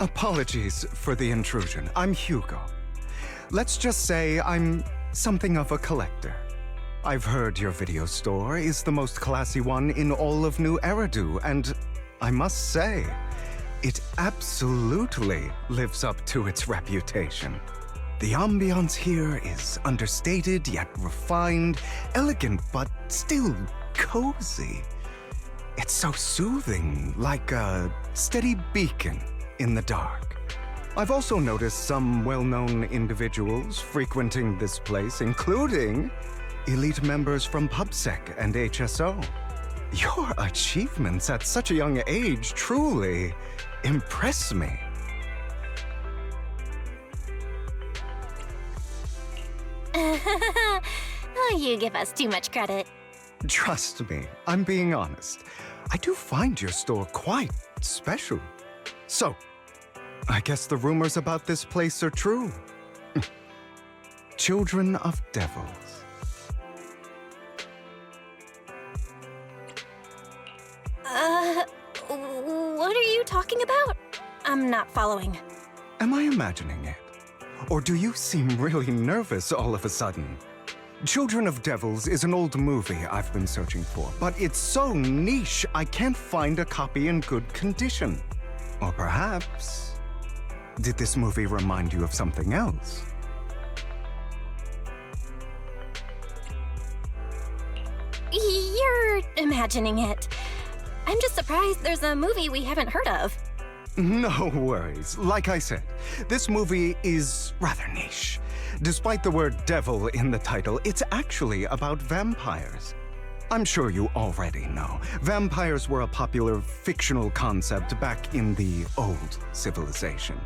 Apologies for the intrusion. I'm Hugo. Let's just say I'm something of a collector. I've heard your video store is the most classy one in all of New Eridu, and I must say, it absolutely lives up to its reputation. The ambiance here is understated yet refined, elegant but still cozy. It's so soothing, like a steady beacon in the dark. I've also noticed some well-known individuals frequenting this place, including elite members from PubSec and HSO. Your achievements at such a young age truly impress me. Oh, you give us too much credit. Trust me, I'm being honest. I do find your store quite special. So, I guess the rumors about this place are true. Children of Devils. What are you talking about? I'm not following. Am I imagining it? Or do you seem really nervous all of a sudden? Children of Devils is an old movie I've been searching for, but it's so niche I can't find a copy in good condition. Or perhaps, did this movie remind you of something else? You're imagining it. I'm just surprised there's a movie we haven't heard of. No worries. Like I said, this movie is rather niche. Despite the word devil in the title, it's actually about vampires. I'm sure you already know. Vampires were a popular fictional concept back in the old civilization.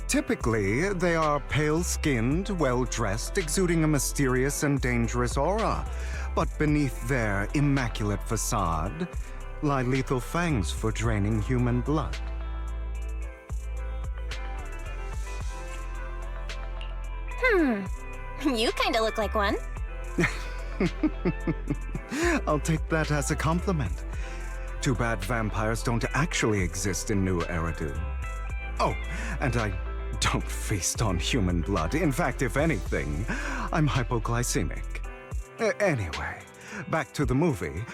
Typically, they are pale-skinned, well-dressed, exuding a mysterious and dangerous aura. But beneath their immaculate facade lie lethal fangs for draining human blood. You kinda look like one. I'll take that as a compliment. Too bad vampires don't actually exist in New Eridu. Oh, and I don't feast on human blood. In fact, if anything, I'm hypoglycemic. Anyway, back to the movie.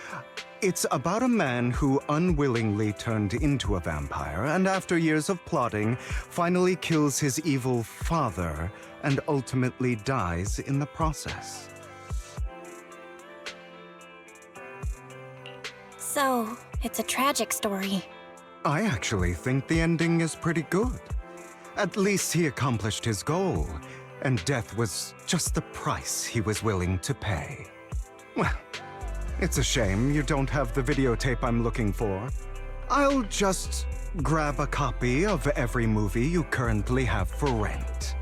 It's about a man who unwillingly turned into a vampire and after years of plotting, finally kills his evil father and ultimately dies in the process. So, it's a tragic story. I actually think the ending is pretty good. At least he accomplished his goal, and death was just the price he was willing to pay. Well, it's a shame you don't have the videotape I'm looking for. I'll just grab a copy of every movie you currently have for rent.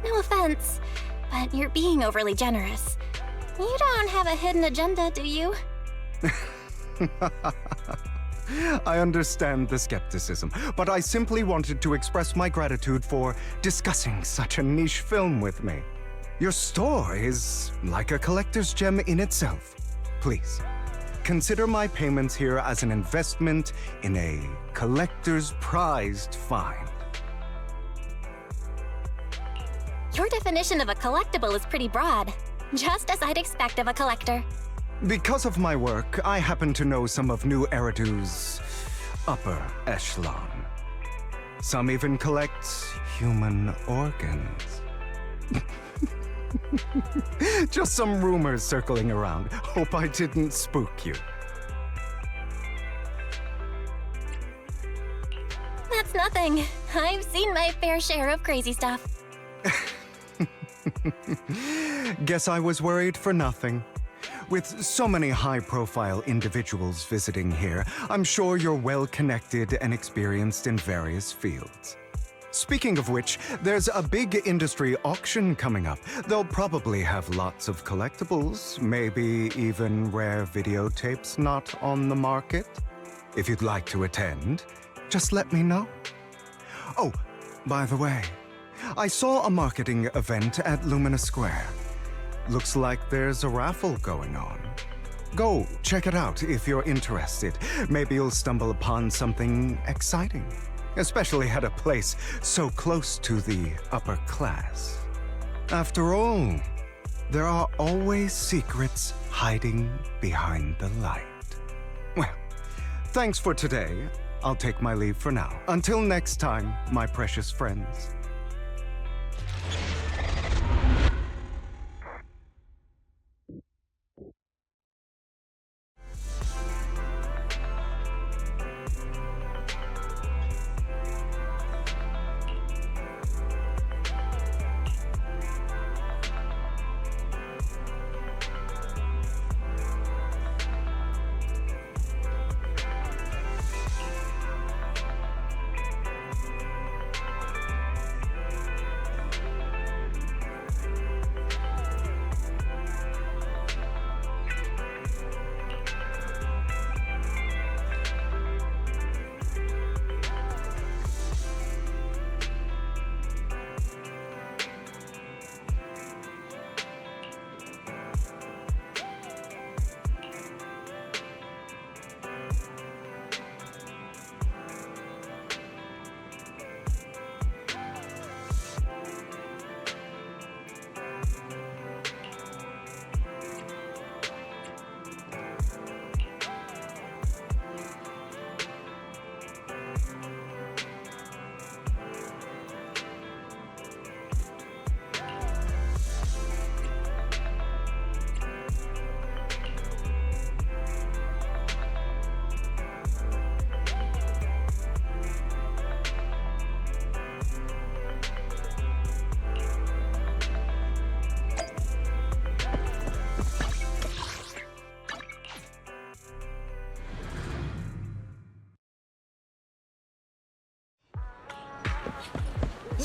No offense, but you're being overly generous. You don't have a hidden agenda, do you? I understand the skepticism, but I simply wanted to express my gratitude for discussing such a niche film with me. Your store is like a collector's gem in itself. Please, consider my payments here as an investment in a collector's prized find. Your definition of a collectible is pretty broad, just as I'd expect of a collector. Because of my work, I happen to know some of New Eridu's upper echelon. Some even collect human organs. Just some rumors circling around. Hope I didn't spook you. That's nothing. I've seen my fair share of crazy stuff. Guess I was worried for nothing. With so many high-profile individuals visiting here, I'm sure you're well-connected and experienced in various fields. Speaking of which, there's a big industry auction coming up. They'll probably have lots of collectibles, maybe even rare videotapes not on the market. If you'd like to attend, just let me know. Oh, by the way, I saw a marketing event at Lumina Square. Looks like there's a raffle going on. Go, check it out if you're interested. Maybe you'll stumble upon something exciting. Especially at a place so close to the upper class. After all, there are always secrets hiding behind the light. Well, thanks for today. I'll take my leave for now. Until next time, my precious friends.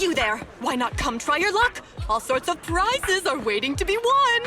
You there! Why not come try your luck? All sorts of prizes are waiting to be won!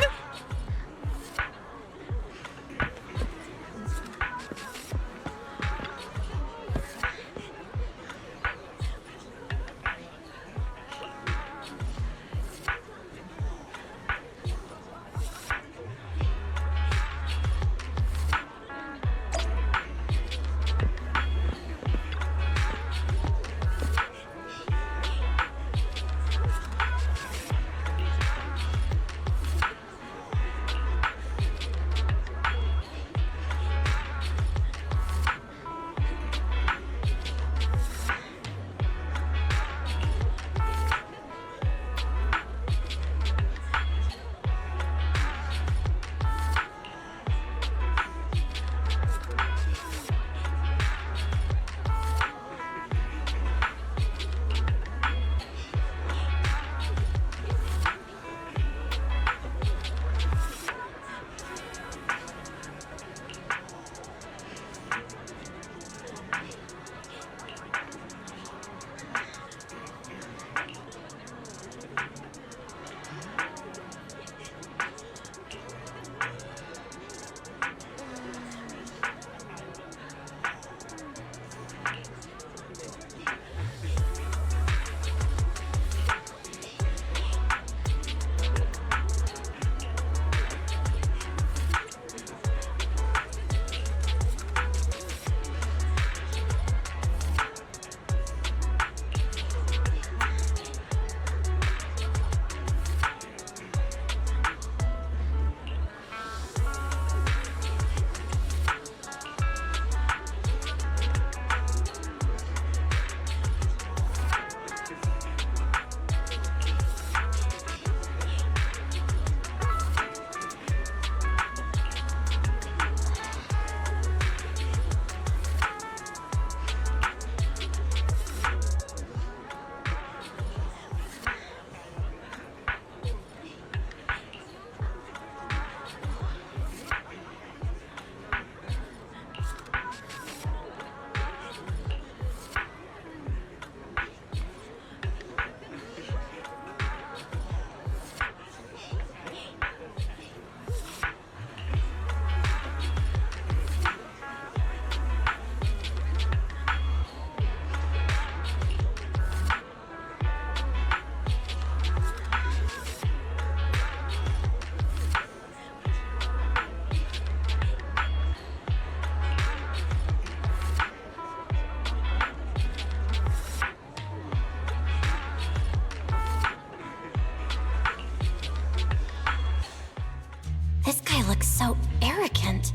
guy looks so arrogant.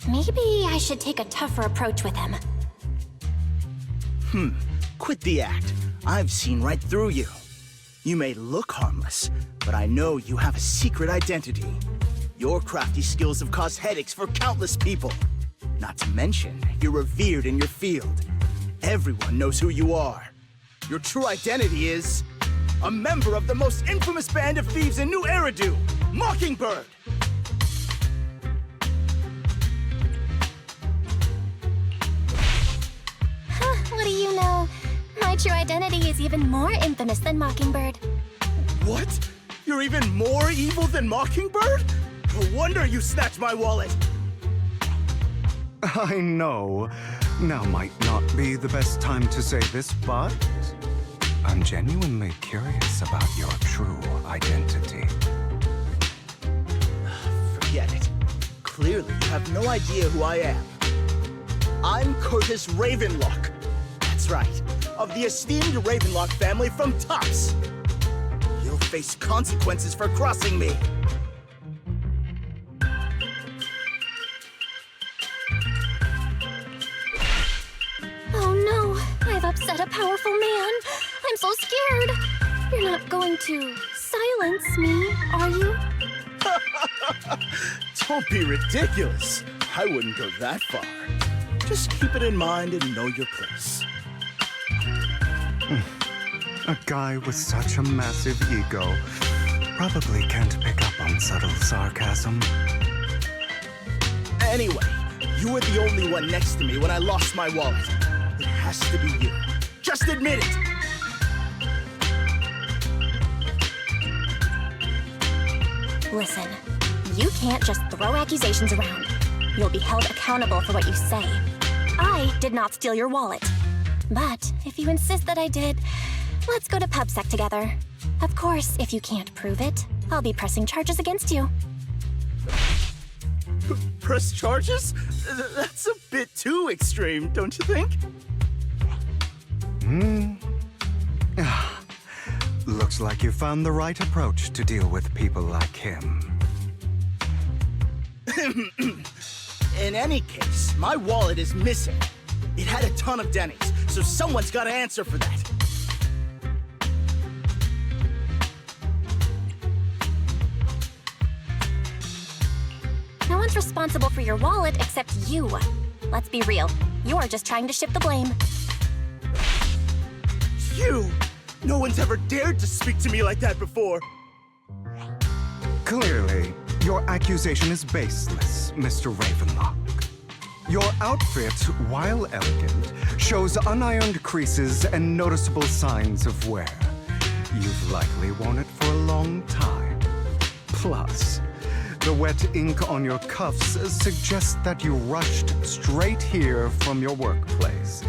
Maybe I should take a tougher approach with him. Quit the act. I've seen right through you. You may look harmless, but I know you have a secret identity. Your crafty skills have caused headaches for countless people. Not to mention, you're revered in your field. Everyone knows who you are. Your true identity is a member of the most infamous band of thieves in New Eridu, Mockingbird! What do you know? My true identity is even more infamous than Mockingbird. What? You're even more evil than Mockingbird? No wonder you snatched my wallet! I know. Now might not be the best time to say this, but I'm genuinely curious about your true identity. Forget it. Clearly, you have no idea who I am. I'm Curtis Ravenlock. That's right, of the esteemed Ravenlock family from Tufts. You'll face consequences for crossing me. Oh no, I've upset a powerful man. I'm so scared. You're not going to silence me, are you? Don't be ridiculous. I wouldn't go that far. Just keep it in mind and know your place. A guy with such a massive ego probably can't pick up on subtle sarcasm. Anyway, you were the only one next to me when I lost my wallet. It has to be you. Just admit it! Listen, you can't just throw accusations around. You'll be held accountable for what you say. I did not steal your wallet. But if you insist that I did, let's go to PubSec together. Of course, if you can't prove it, I'll be pressing charges against you. Press charges? That's a bit too extreme, don't you think? Looks like you found the right approach to deal with people like him. In any case, my wallet is missing. It had a ton of dennies, so someone's got to answer for that. No one's responsible for your wallet except you. Let's be real, you're just trying to shift the blame. You! No one's ever dared to speak to me like that before. Clearly, your accusation is baseless, Mr. Ravenlock. Your outfit, while elegant, shows unironed creases and noticeable signs of wear. You've likely worn it for a long time. Plus, the wet ink on your cuffs suggests that you rushed straight here from your workplace.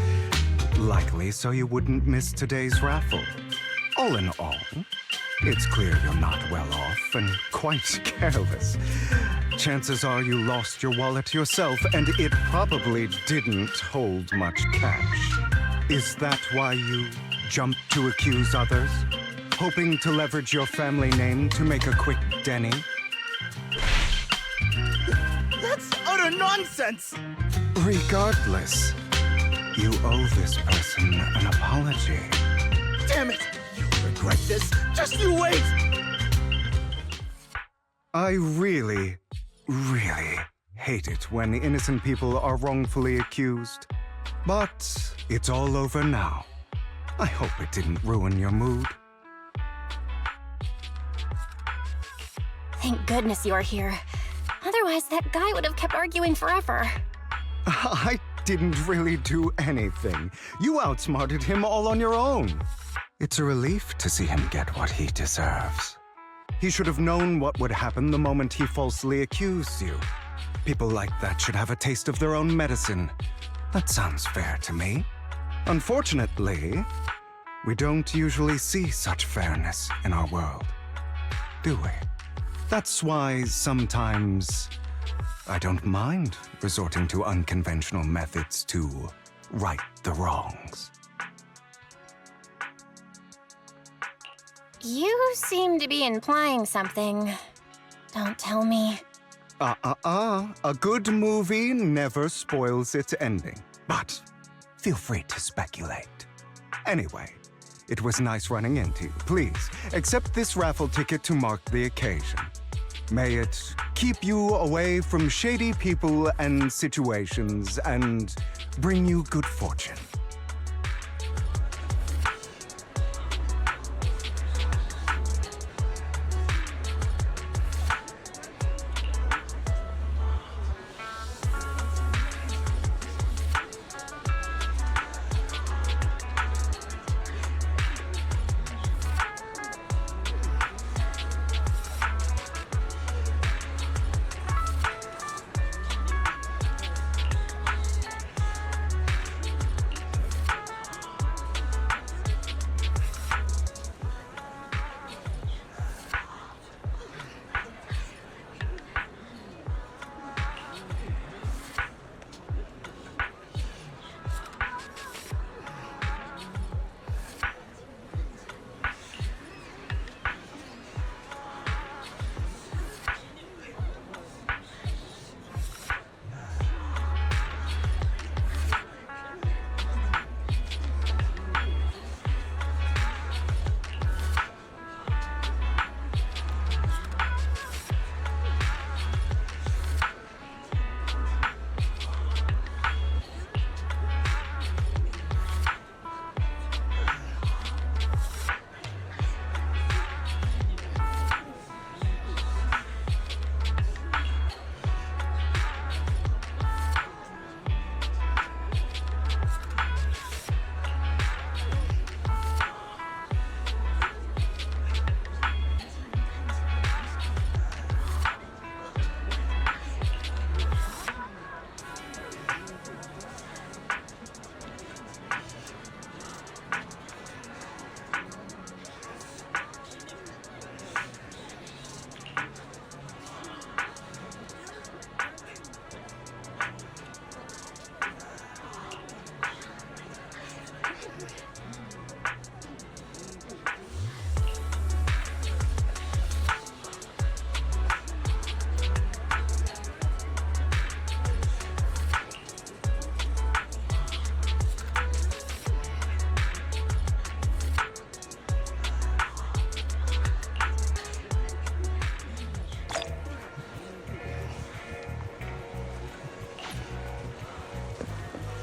Likely so you wouldn't miss today's raffle. All in all, it's clear you're not well off and quite careless. Chances are you lost your wallet yourself, and it probably didn't hold much cash. Is that why you jumped to accuse others? Hoping to leverage your family name to make a quick denny? That's utter nonsense! Regardless, you owe this person an apology. Damn it! You'll regret this. Just you wait! I really hate it when innocent people are wrongfully accused. But it's all over now. I hope it didn't ruin your mood. Thank goodness you're here. Otherwise, that guy would have kept arguing forever. I didn't really do anything. You outsmarted him all on your own. It's a relief to see him get what he deserves. He should have known what would happen the moment he falsely accused you. People like that should have a taste of their own medicine. That sounds fair to me. Unfortunately, we don't usually see such fairness in our world, do we? That's why sometimes I don't mind resorting to unconventional methods to right the wrongs. You seem to be implying something. Don't tell me. A good movie never spoils its ending. But feel free to speculate. Anyway, it was nice running into you. Please, accept this raffle ticket to mark the occasion. May it keep you away from shady people and situations and bring you good fortune.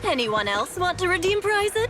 Anyone else want to redeem prizes?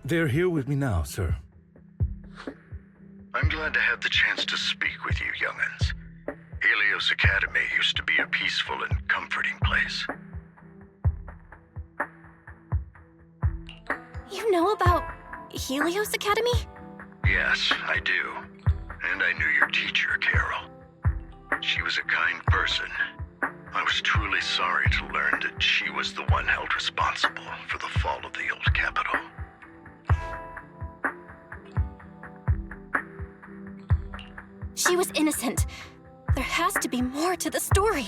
They're here with me now, sir. I'm glad to have the chance to speak with you, young'uns. Helios Academy used to be a peaceful and comforting place. You know about Helios Academy? Yes, I do. And I knew your teacher, Carol. She was a kind person. I was truly sorry to learn that she was the one held responsible for the fall of the old capital. She was innocent. There has to be more to the story.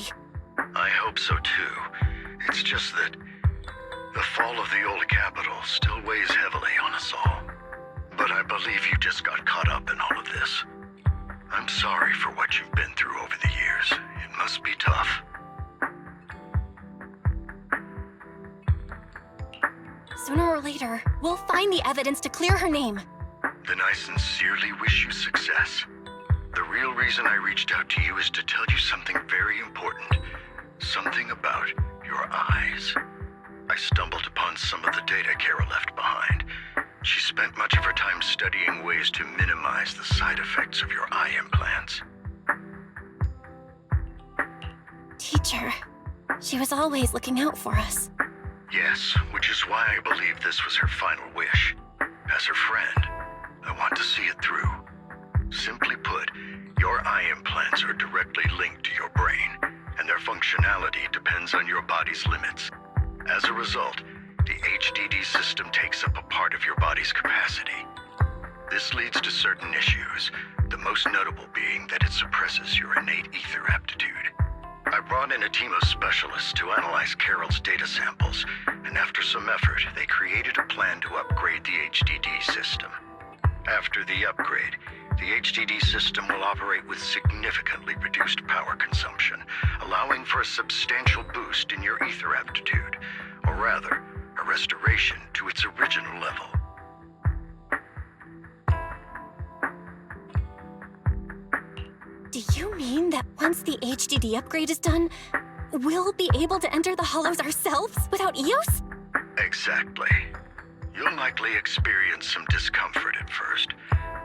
I hope so too. It's just that the fall of the old capital still weighs heavily on us all. But I believe you just got caught up in all of this. I'm sorry for what you've been through over the years. It must be tough. Sooner or later, we'll find the evidence to clear her name. Then I sincerely wish you success. The real reason I reached out to you is to tell you something very important. Something about your eyes. I stumbled upon some of the data Kara left behind. She spent much of her time studying ways to minimize the side effects of your eye implants. Teacher, she was always looking out for us. Yes, which is why I believe this was her final wish. As her friend, I want to see it through. Simply put, your eye implants are directly linked to your brain, and their functionality depends on your body's limits. As a result, the HDD system takes up a part of your body's capacity. This leads to certain issues, the most notable being that it suppresses your innate ether aptitude. I brought in a team of specialists to analyze Carol's data samples, and after some effort, they created a plan to upgrade the HDD system. After the upgrade, the HDD system will operate with significantly reduced power consumption, allowing for a substantial boost in your ether aptitude, or rather, a restoration to its original level. Do you mean that once the HDD upgrade is done, we'll be able to enter the Hollows ourselves without Eos? Exactly. You'll likely experience some discomfort at first,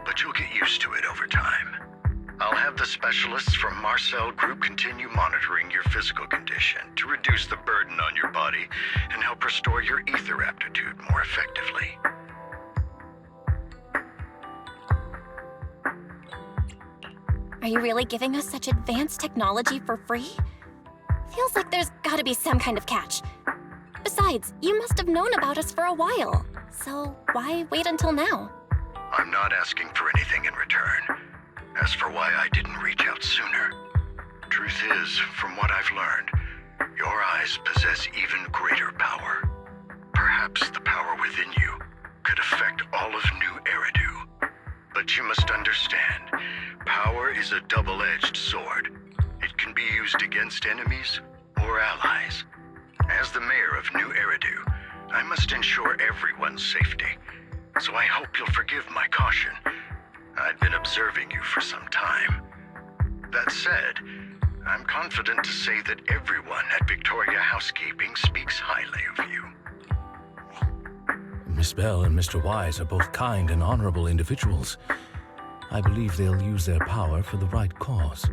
but you'll get used to it over time. I'll have the specialists from Marcel Group continue monitoring your physical condition to reduce the burden on your body and help restore your ether aptitude more effectively. Are you really giving us such advanced technology for free? Feels like there's gotta be some kind of catch. Besides, you must have known about us for a while, so why wait until now? I'm not asking for anything in return. As for why I didn't reach out sooner, truth is, from what I've learned, your eyes possess even greater power. Perhaps the power within you could affect all of New Eridu. But you must understand, power is a double-edged sword. It can be used against enemies or allies. As the mayor of New Eridu, I must ensure everyone's safety. So I hope you'll forgive my caution. I'd been observing you for some time. That said, I'm confident to say that everyone at Victoria Housekeeping speaks highly of you. Miss Bell and Mr. Wise are both kind and honorable individuals. I believe they'll use their power for the right cause.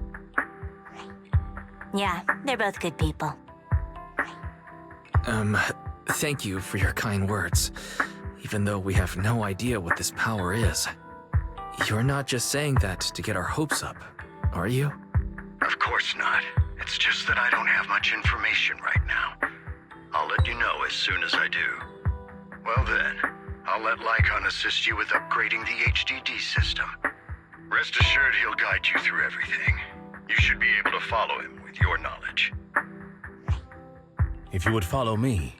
Yeah, they're both good people. Thank you for your kind words, even though we have no idea what this power is. You're not just saying that to get our hopes up, are you? Of course not. It's just that I don't have much information right now. I'll let you know as soon as I do. Well then, I'll let Lycon assist you with upgrading the HDD system. Rest assured he'll guide you through everything. You should be able to follow him with your knowledge. If you would follow me.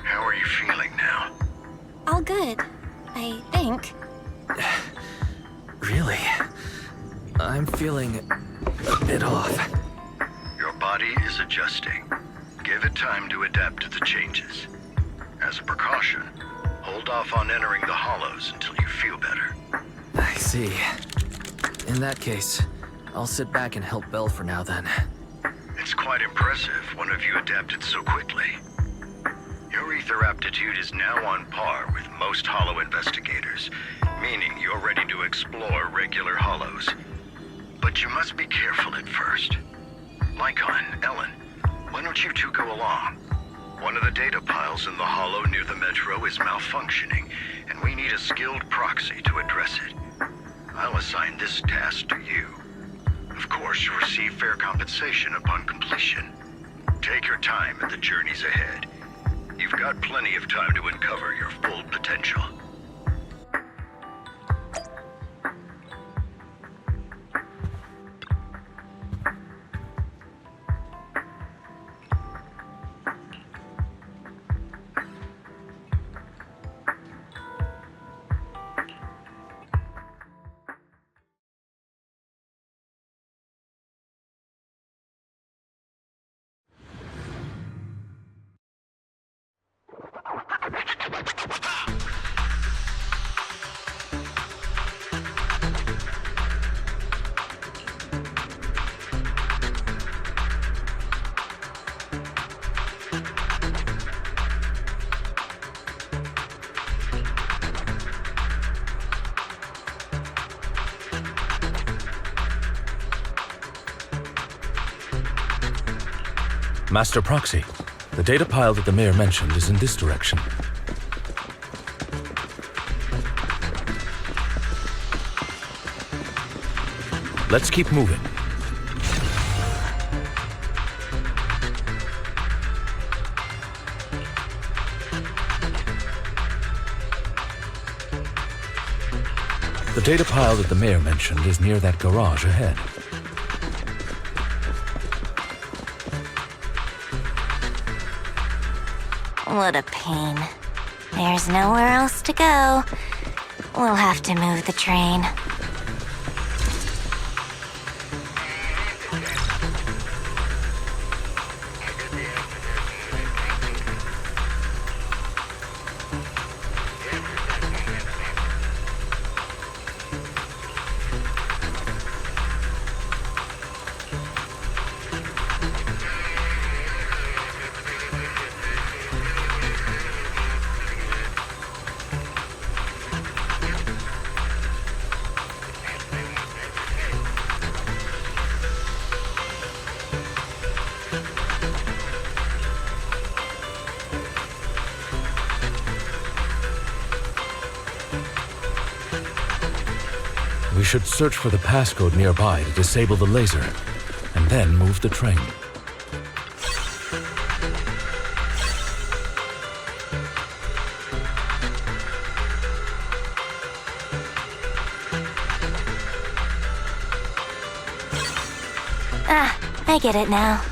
How are you feeling now? All good, I think. Really? I'm feeling a bit off. Your body is adjusting. Give it time to adapt to the changes. As a precaution, hold off on entering the hollows until you feel better. I see. In that case, I'll sit back and help Belle for now then. It's quite impressive one of you adapted so quickly. Your ether aptitude is now on par with most hollow investigators, meaning you're ready to explore regular hollows. But you must be careful at first. Lycon, Ellen, why don't you two go along? One of the data piles in the hollow near the metro is malfunctioning, and we need a skilled proxy to address it. I'll assign this task to you. Of course, you'll receive fair compensation upon completion. Take your time in the journeys ahead. You've got plenty of time to uncover your full potential. Master Proxy, the data pile that the mayor mentioned is in this direction. Let's keep moving. The data pile that the mayor mentioned is near that garage ahead. What a pain. There's nowhere else to go. We'll have to move the train. We should search for the passcode nearby to disable the laser, and then move the train. Ah, I get it now.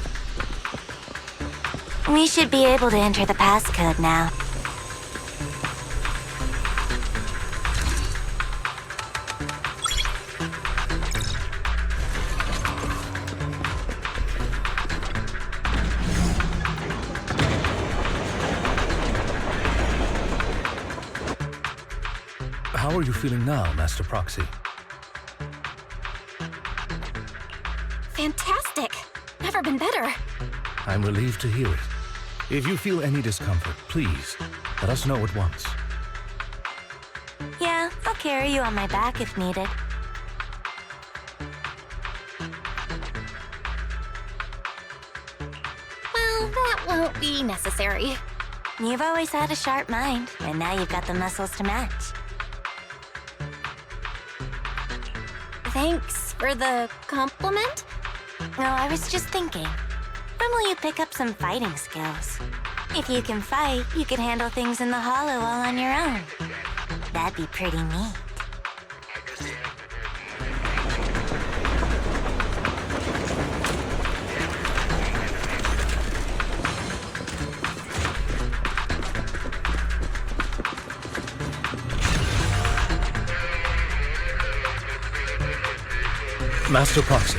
We should be able to enter the passcode now. How are you feeling now, Master Proxy? Fantastic! Never been better. I'm relieved to hear it. If you feel any discomfort, please, let us know at once. Yeah, I'll carry you on my back if needed. Well, that won't be necessary. You've always had a sharp mind, and now you've got the muscles to match. Thanks for the compliment. No, I was just thinking. When will you pick up some fighting skills? If you can fight, you can handle things in the hollow all on your own. That'd be pretty neat. Master Proxy,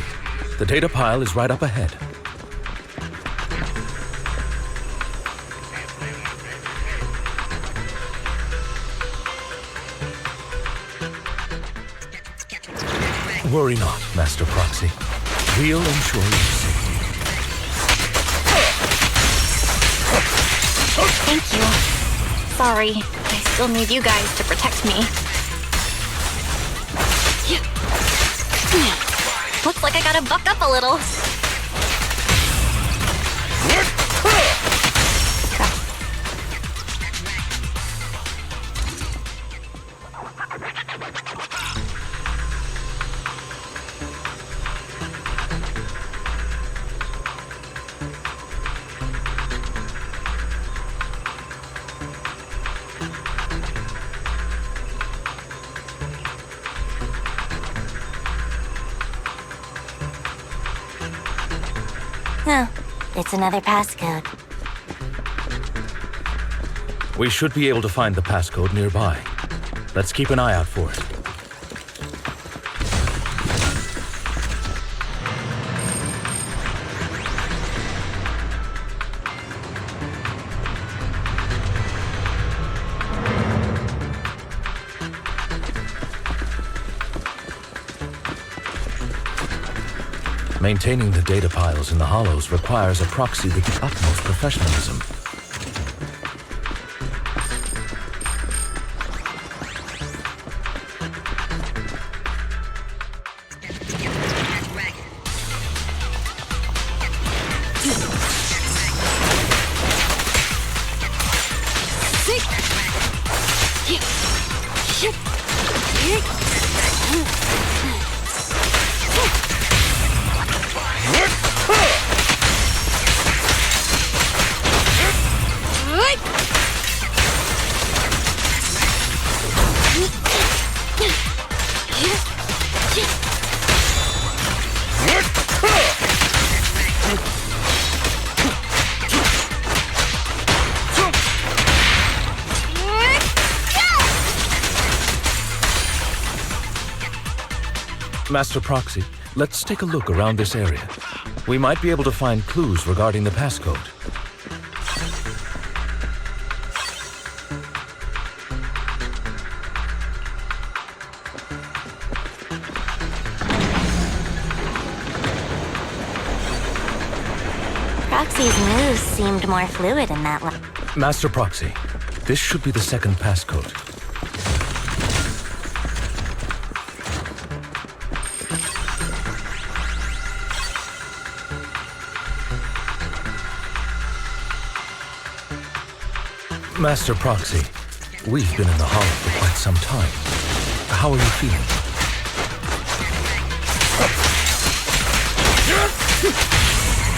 the data pile is right up ahead. Worry not, Master Proxy. We'll ensure your safety. Thank you. Sorry, I still need you guys to protect me. Looks like I gotta buck up a little. Oh, it's another passcode. We should be able to find the passcode nearby. Let's keep an eye out for it. Maintaining the data piles in the hollows requires a proxy with the utmost professionalism. Master Proxy, let's take a look around this area. We might be able to find clues regarding the passcode. Proxy's moves seemed more fluid in that one. Master Proxy, this should be the second passcode. Master Proxy, we've been in the Hollow for quite some time. How are you feeling?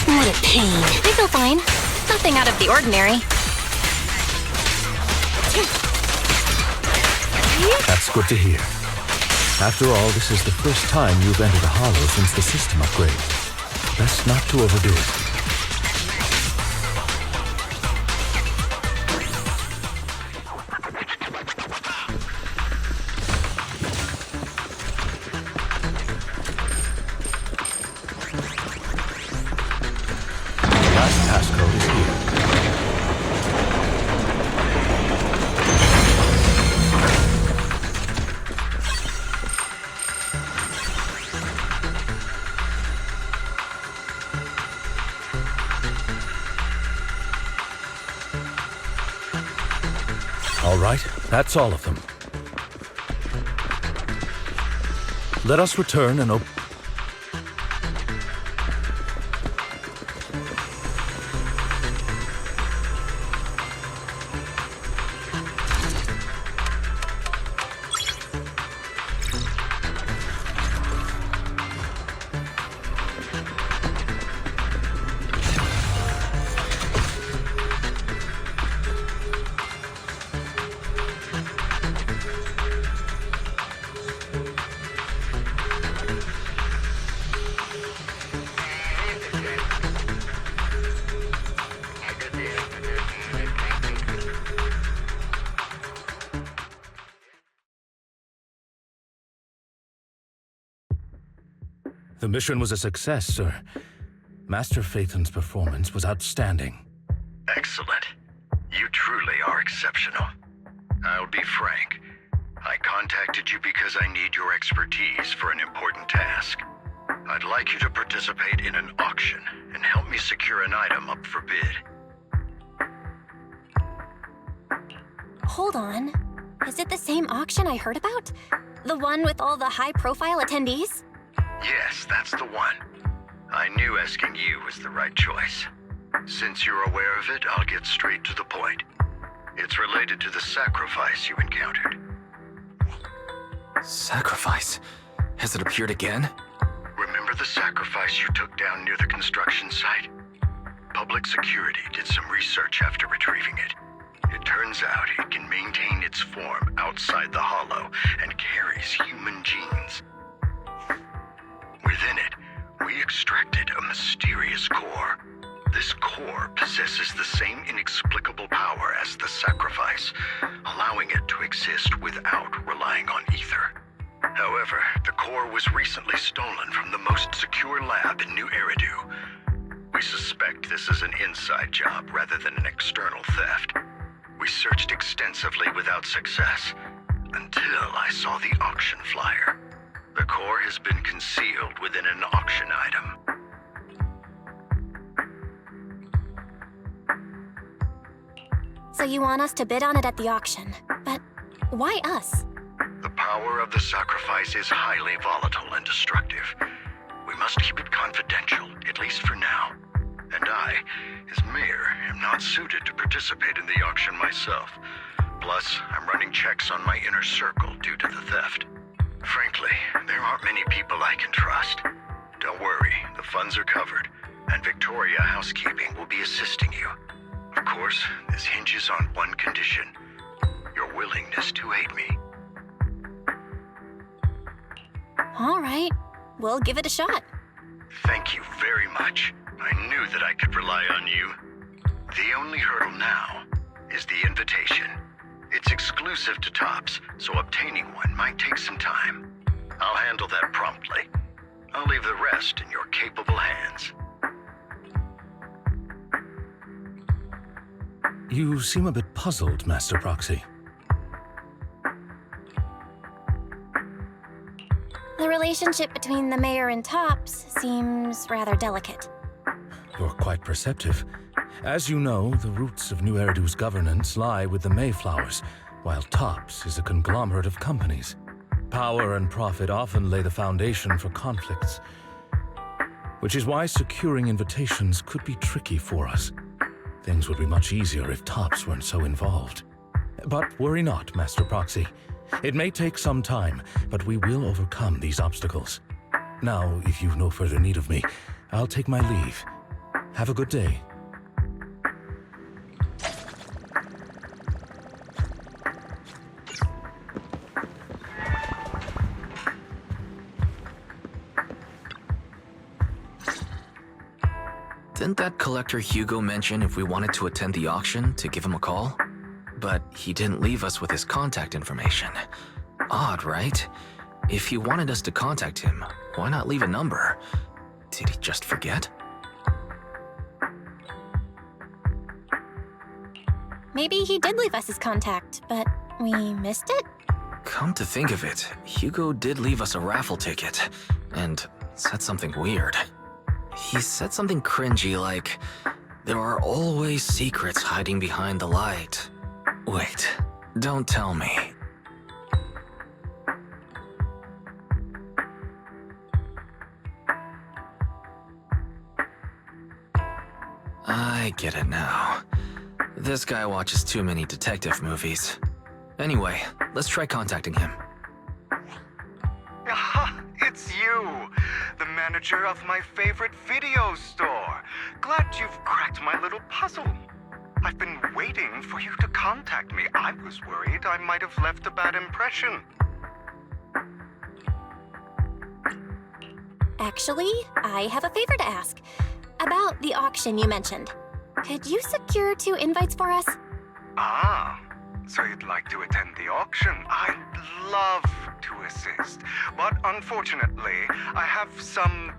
What a pain. I feel fine. Nothing out of the ordinary. That's good to hear. After all, this is the first time you've entered a Hollow since the system upgrade. Best not to overdo it. Passcode is here. All right, that's all of them. Let us return and open. The mission was a success, sir. Master Phaethon's performance was outstanding. Excellent. You truly are exceptional. I'll be frank. I contacted you because I need your expertise for an important task. I'd like you to participate in an auction and help me secure an item up for bid. Hold on. Is it the same auction I heard about? The one with all the high-profile attendees? Yes, that's the one. I knew asking you was the right choice. Since you're aware of it, I'll get straight to the point. It's related to the sacrifice you encountered. Sacrifice? Has it appeared again? Remember the sacrifice you took down near the construction site? Public security did some research after retrieving it. It turns out it can maintain its form outside the hollow and carries human genes. Within it, we extracted a mysterious core. This core possesses the same inexplicable power as the sacrifice, allowing it to exist without relying on ether. However, the core was recently stolen from the most secure lab in New Eridu. We suspect this is an inside job rather than an external theft. We searched extensively without success, until I saw the auction flyer. The core has been concealed within an auction item. So you want us to bid on it at the auction. But why us? The power of the sacrifice is highly volatile and destructive. We must keep it confidential, at least for now. And I, as mayor, am not suited to participate in the auction myself. Plus, I'm running checks on my inner circle due to the theft. Frankly, there aren't many people I can trust. Don't worry, the funds are covered, and Victoria Housekeeping will be assisting you. Of course, this hinges on one condition: your willingness to aid me. All right, we'll give it a shot. Thank you very much. I knew that I could rely on you. The only hurdle now is the invitation. It's exclusive to Tops, so obtaining one might take some time. I'll handle that promptly. I'll leave the rest in your capable hands. You seem a bit puzzled, Master Proxy. The relationship between the mayor and Tops seems rather delicate. You're quite perceptive. As you know, the roots of New Eridu's governance lie with the Mayflowers, while Tops is a conglomerate of companies. Power and profit often lay the foundation for conflicts, which is why securing invitations could be tricky for us. Things would be much easier if Tops weren't so involved. But worry not, Master Proxy. It may take some time, but we will overcome these obstacles. Now, if you've no further need of me, I'll take my leave. Have a good day. Didn't that collector Hugo mention if we wanted to attend the auction to give him a call? But he didn't leave us with his contact information. Odd, right? If he wanted us to contact him, why not leave a number? Did he just forget? Maybe he did leave us his contact, but we missed it? Come to think of it, Hugo did leave us a raffle ticket, and said something weird. He said something cringy like, "There are always secrets hiding behind the light." Wait, don't tell me. I get it now. This guy watches too many detective movies. Anyway, let's try contacting him. Aha, it's you, the manager of my favorite video store. Glad you've cracked my little puzzle. I've been waiting for you to contact me. I was worried I might have left a bad impression. Actually, I have a favor to ask. About the auction you mentioned. Could you secure 2 invites for us? Ah, so you'd like to attend the auction? I'd love to assist, but unfortunately, I have some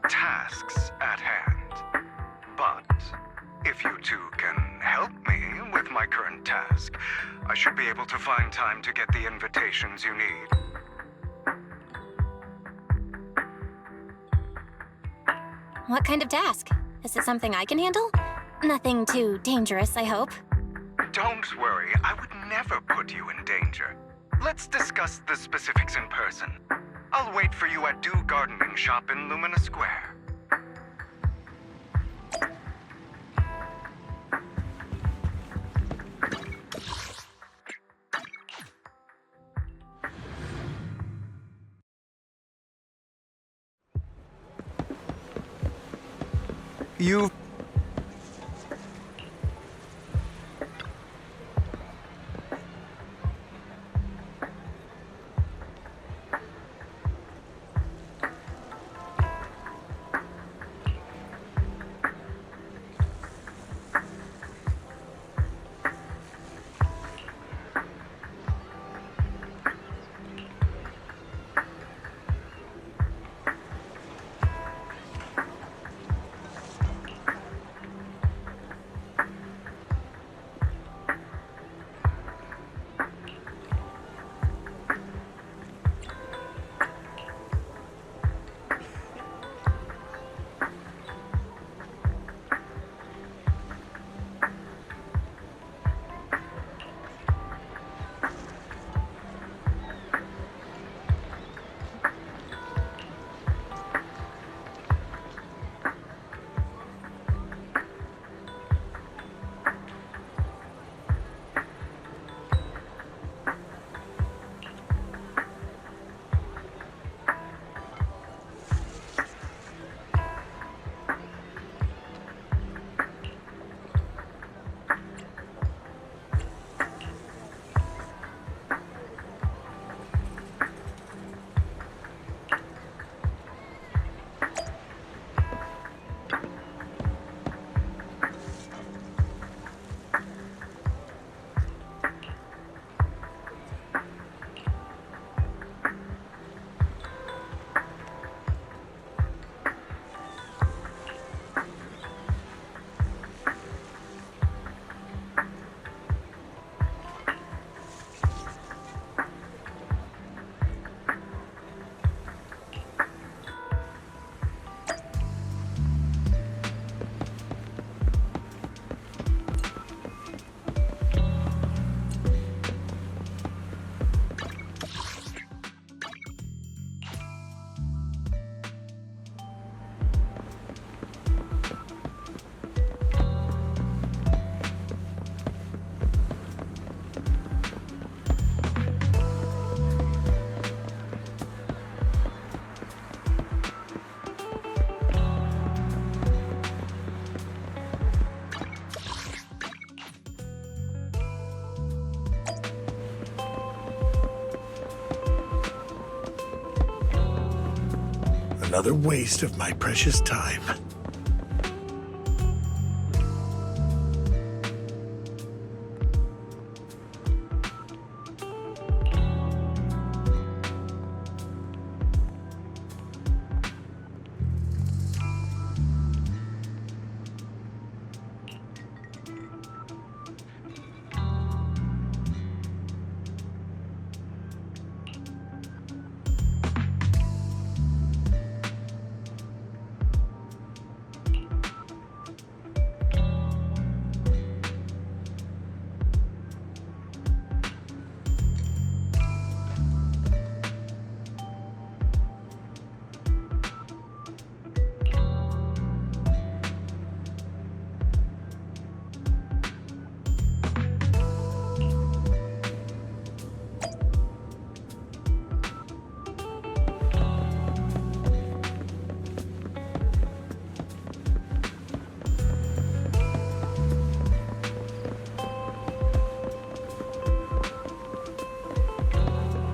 tasks at hand. But if you two can help me with with my current task. I should be able to find time to get the invitations you need. What kind of task? Is it something I can handle? Nothing too dangerous, I hope. Don't worry, I would never put you in danger. Let's discuss the specifics in person. I'll wait for you at Dew Gardening Shop in Lumina Square. You... Another waste of my precious time.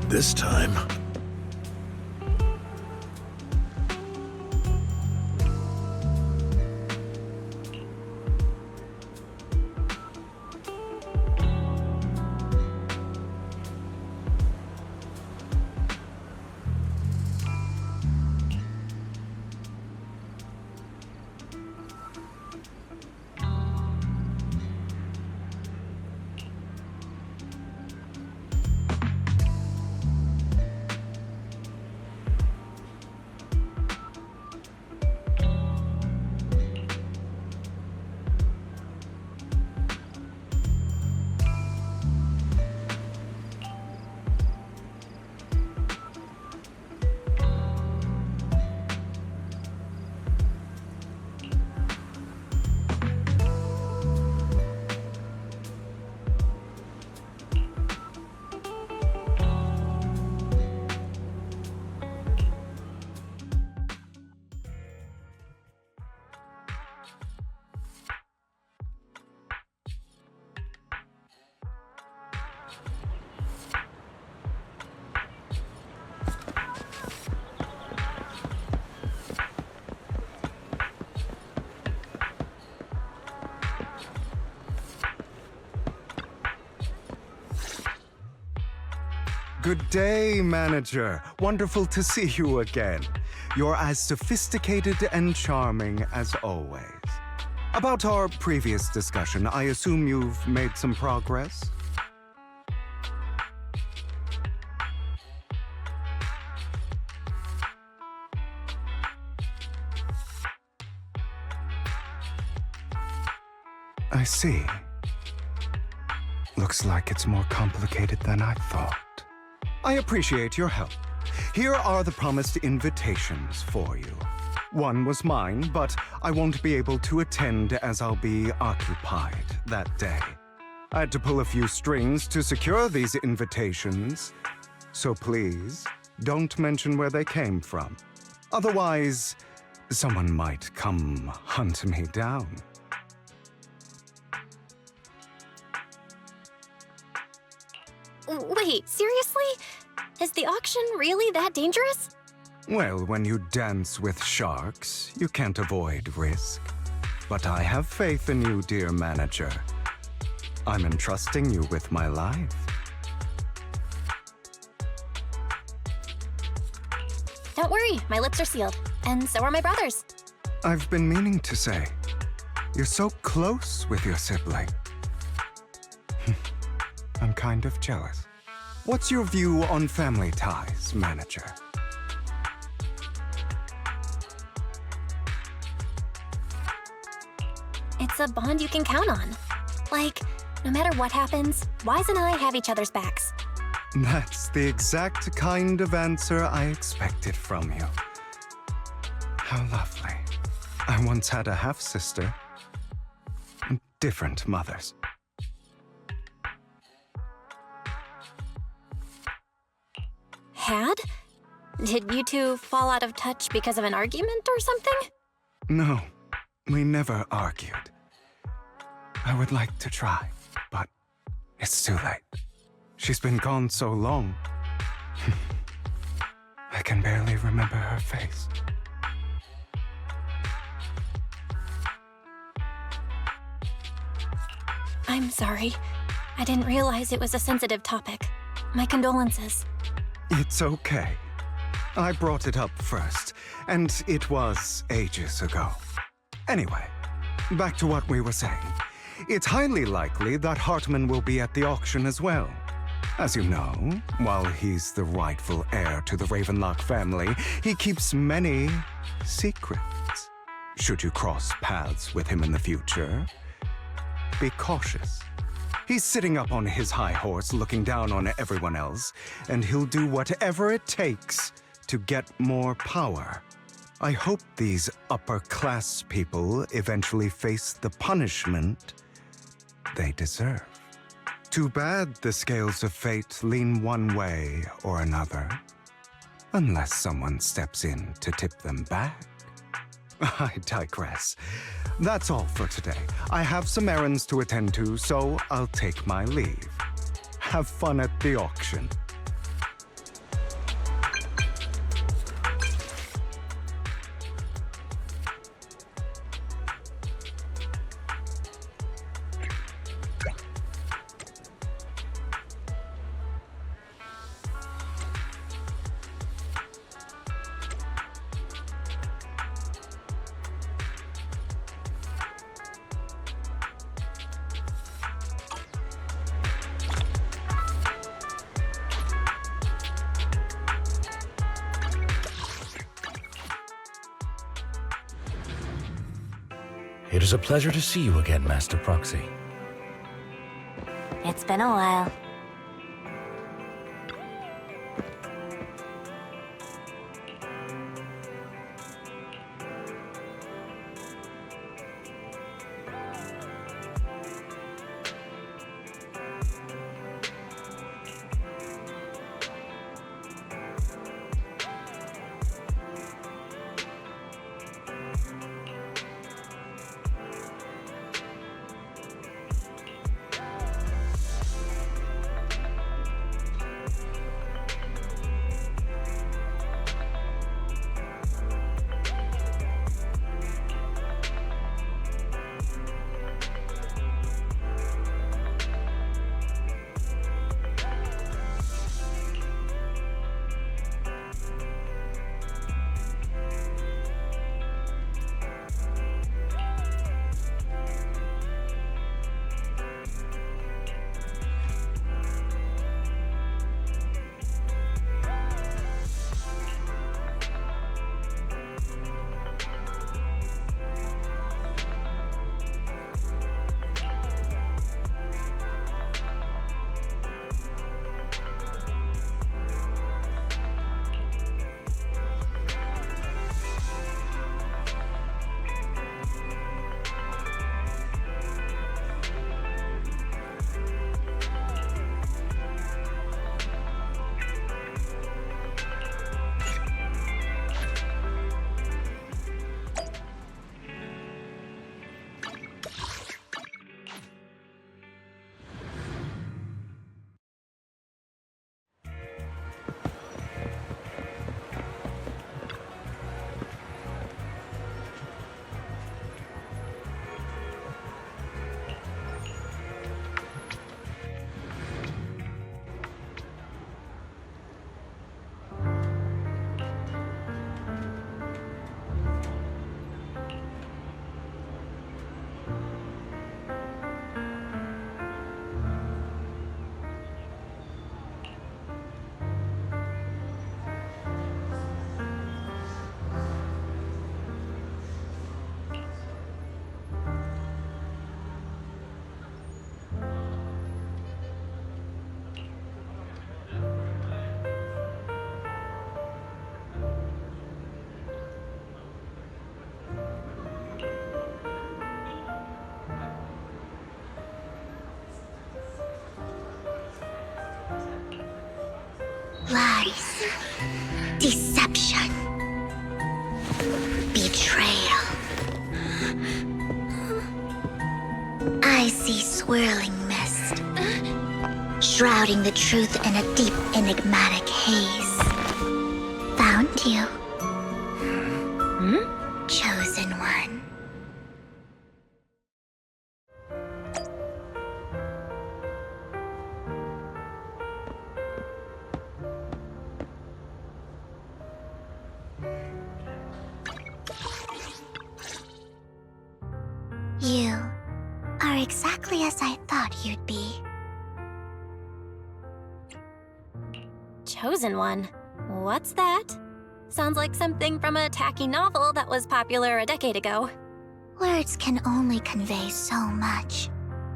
This time, Good day, manager. Wonderful to see you again. You're as sophisticated and charming as always. About our previous discussion, I assume you've made some progress? I see. Looks like it's more complicated than I thought. I appreciate your help. Here are the promised invitations for you. One was mine, but I won't be able to attend as I'll be occupied that day. I had to pull a few strings to secure these invitations, so please don't mention where they came from. Otherwise, someone might come hunt me down. Wait, seriously? Is the auction really that dangerous? Well, when you dance with sharks, you can't avoid risk. But I have faith in you, dear manager. I'm entrusting you with my life. Don't worry, my lips are sealed. And so are my brothers. I've been meaning to say, you're so close with your sibling. I'm kind of jealous. What's your view on family ties, manager? It's a bond you can count on. Like, no matter what happens, Wise and I have each other's backs. That's the exact kind of answer I expected from you. How lovely. I once had a half-sister. Different mothers. Had? Did you two fall out of touch because of an argument or something? No, we never argued. I would like to try, but it's too late. She's been gone so long. I can barely remember her face. I'm sorry. I didn't realize it was a sensitive topic. My condolences. It's okay. I brought it up first, and it was ages ago. Anyway, back to what we were saying. It's highly likely that Hartman will be at the auction as well. As you know, while he's the rightful heir to the Ravenlock family, he keeps many secrets. Should you cross paths with him in the future, be cautious. He's sitting up on his high horse looking down on everyone else, and he'll do whatever it takes to get more power. I hope these upper-class people eventually face the punishment they deserve. Too bad the scales of fate lean one way or another, unless someone steps in to tip them back. I digress. That's all for today. I have some errands to attend to, so I'll take my leave. Have fun at the auction. It is a pleasure to see you again, Master Proxy. It's been a while. Lies. Deception. Betrayal. I see swirling mist, shrouding the truth in a deep, enigmatic haze. Found you. Chosen one. You are exactly as I thought you'd be. Chosen one? What's that? Sounds like something from a tacky novel that was popular a decade ago. Words can only convey so much,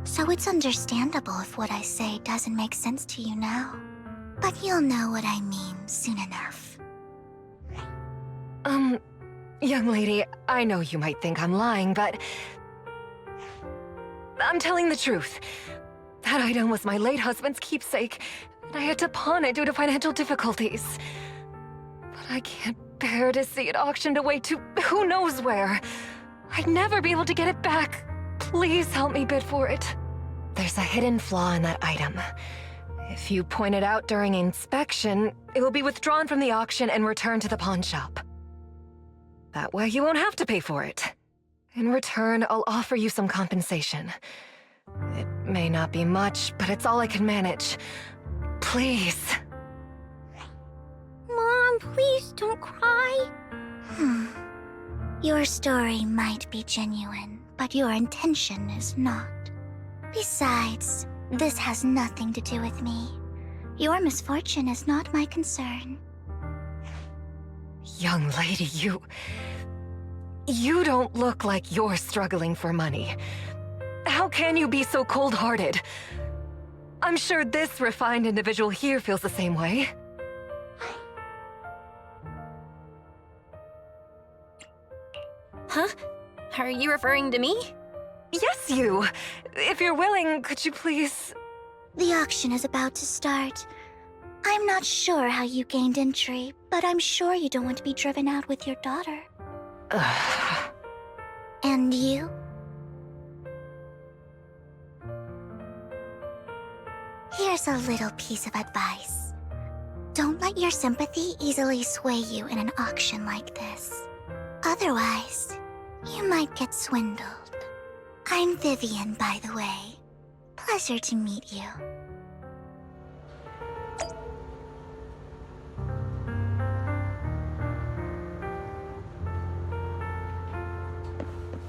so it's understandable if what I say doesn't make sense to you now. But you'll know what I mean soon enough. Young lady, I know you might think I'm lying, but I'm telling the truth. That item was my late husband's keepsake, and I had to pawn it due to financial difficulties. But I can't bear to see it auctioned away to who knows where. I'd never be able to get it back. Please help me bid for it. There's a hidden flaw in that item. If you point it out during inspection, it will be withdrawn from the auction and returned to the pawn shop. That way you won't have to pay for it. In return, I'll offer you some compensation. It may not be much, but it's all I can manage. Please. Mom, please don't cry. Your story might be genuine, but your intention is not. Besides, this has nothing to do with me. Your misfortune is not my concern. Young lady, you don't look like you're struggling for money. How can you be so cold-hearted? I'm sure this refined individual here feels the same way. Huh? Are you referring to me? Yes, you! If you're willing, could you please... The auction is about to start. I'm not sure how you gained entry, but I'm sure you don't want to be driven out with your daughter. And you? Here's a little piece of advice. Don't let your sympathy easily sway you in an auction like this. Otherwise, you might get swindled. I'm Vivian, by the way. Pleasure to meet you.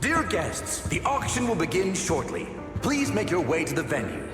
Dear guests, the auction will begin shortly. Please make your way to the venue.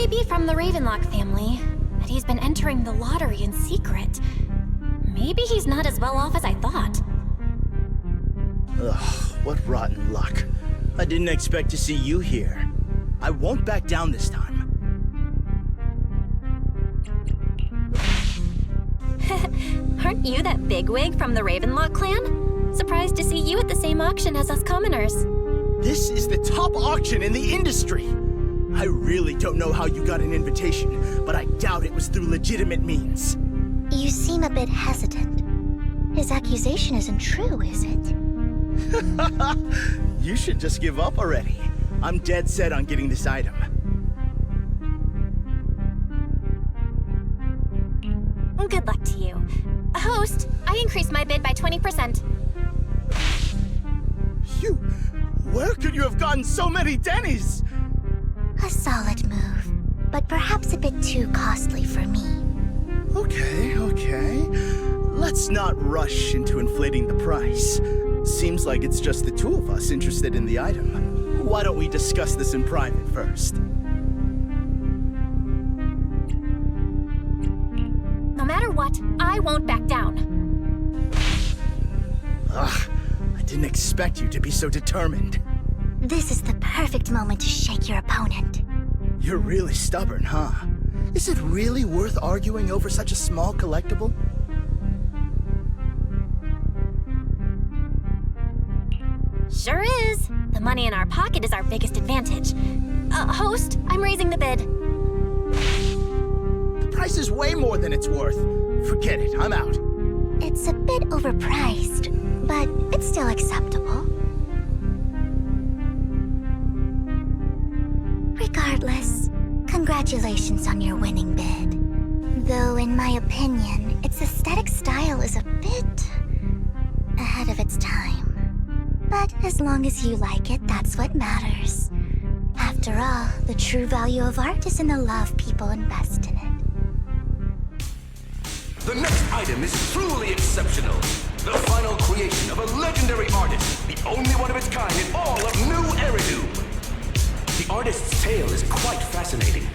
may be from the Ravenlock family, but he's been entering the lottery in secret. Maybe he's not as well off as I thought. Ugh, what rotten luck. I didn't expect to see you here. I won't back down this time. Aren't you that bigwig from the Ravenlock clan? Surprised to see you at the same auction as us commoners. This is the top auction in the industry! I really don't know how you got an invitation, but I doubt it was through legitimate means. You seem a bit hesitant. His accusation isn't true, is it? You should just give up already. I'm dead set on getting this item. Good luck to you. Host, I increased my bid by 20%. Where could you have gotten so many Denny's? A solid move, but perhaps a bit too costly for me. Okay. Let's not rush into inflating the price. Seems like it's just the two of us interested in the item. Why don't we discuss this in private first? No matter what, I won't back down. Ugh, I didn't expect you to be so determined. This is the perfect moment to shake your opponent. You're really stubborn, huh? Is it really worth arguing over such a small collectible? Sure is. The money in our pocket is our biggest advantage. Host, I'm raising the bid. The price is way more than it's worth. Forget it, I'm out. It's a bit overpriced, but it's still acceptable. Regardless, congratulations on your winning bid. Though in my opinion, its aesthetic style is a bit ahead of its time. But as long as you like it, that's what matters. After all, the true value of art is in the love people invest in it. The next item is truly exceptional. The final creation of a legendary artist, the only one of its kind in all of New Eridu. The artist's tale is quite fascinating.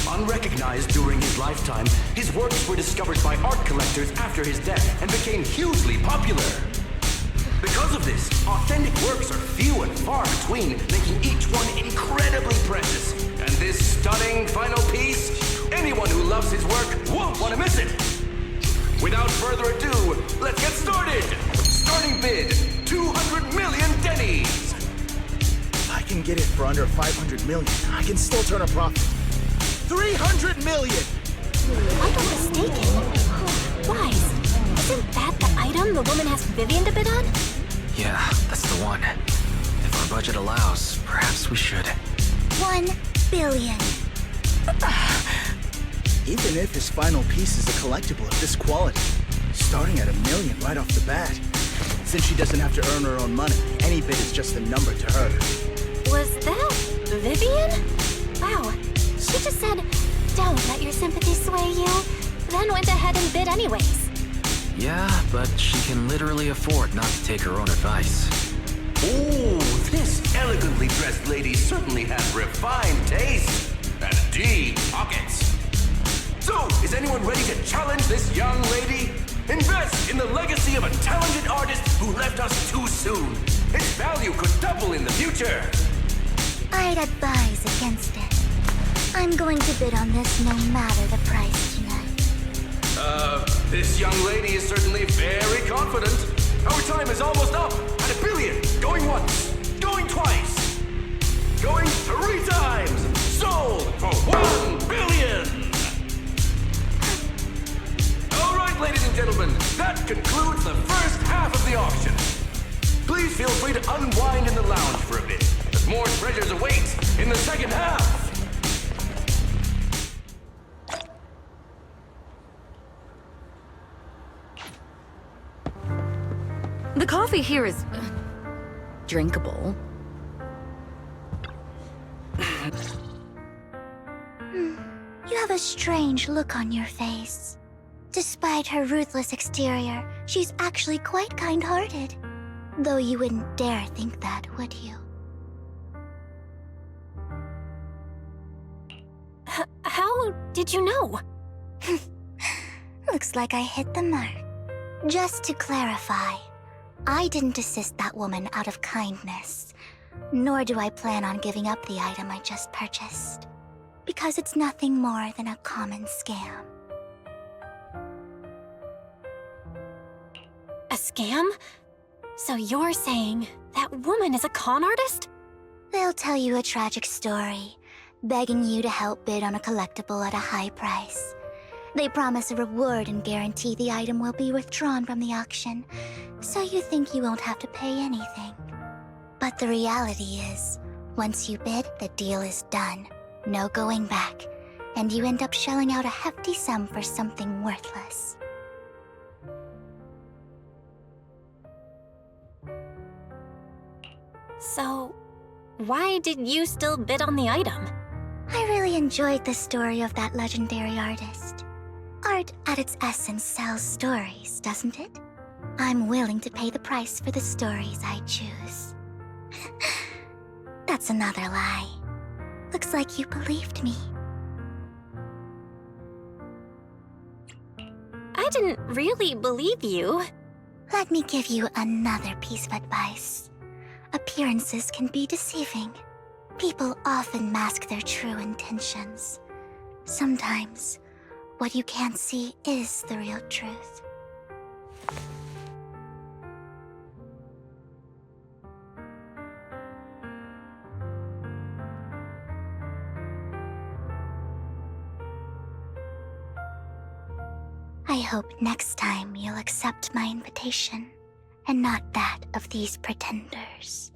Unrecognized during his lifetime, his works were discovered by art collectors after his death and became hugely popular. Because of this, authentic works are few and far between, making each one incredibly precious. And this stunning final piece, anyone who loves his work won't want to miss it. Without further ado, let's get started! Starting bid, 200 million Denny's! If I can get it for under 500 million, I can still turn a profit. 300 million! I'm not mistaken. Wise, isn't that the item the woman asked Vivian to bid on? Yeah, that's the one. If our budget allows, perhaps we should. 1 billion. Even if his final piece is a collectible of this quality, starting at $1 million right off the bat. Since she doesn't have to earn her own money, any bid is just a number to her. Was that Vivian? Wow, she just said, "Don't let your sympathy sway you," then went ahead and bid anyways. Yeah, but she can literally afford not to take her own advice. Ooh, this elegantly dressed lady certainly has refined taste and deep pockets. So, is anyone ready to challenge this young lady? Invest in the legacy of a talented artist who left us too soon. Its value could double in the future. I'd advise against it. I'm going to bid on this no matter the price tonight. This young lady is certainly very confident. Our time is almost up at $1 billion. Going once, going twice, going 3 times. Sold for $1 billion. All right, ladies and gentlemen, that concludes the first half of the auction. Please feel free to unwind in the lounge for a bit, as more treasures await in the second half. The coffee here is drinkable. You have a strange look on your face. Despite her ruthless exterior, she's actually quite kind-hearted. Though you wouldn't dare think that, would you? did you know? Looks like I hit the mark. Just to clarify, I didn't assist that woman out of kindness, nor do I plan on giving up the item I just purchased, because it's nothing more than a common scam. A scam? So you're saying that woman is a con artist? They'll tell you a tragic story, begging you to help bid on a collectible at a high price. They promise a reward and guarantee the item will be withdrawn from the auction, so you think you won't have to pay anything. But the reality is, once you bid, the deal is done. No going back, and you end up shelling out a hefty sum for something worthless. So, why did you still bid on the item? I really enjoyed the story of that legendary artist. Art at its essence sells stories, doesn't it? I'm willing to pay the price for the stories I choose. That's another lie. Looks like you believed me. I didn't really believe you. Let me give you another piece of advice. Appearances can be deceiving. People often mask their true intentions. Sometimes, what you can't see is the real truth. I hope next time you'll accept my invitation, and not that of these pretenders.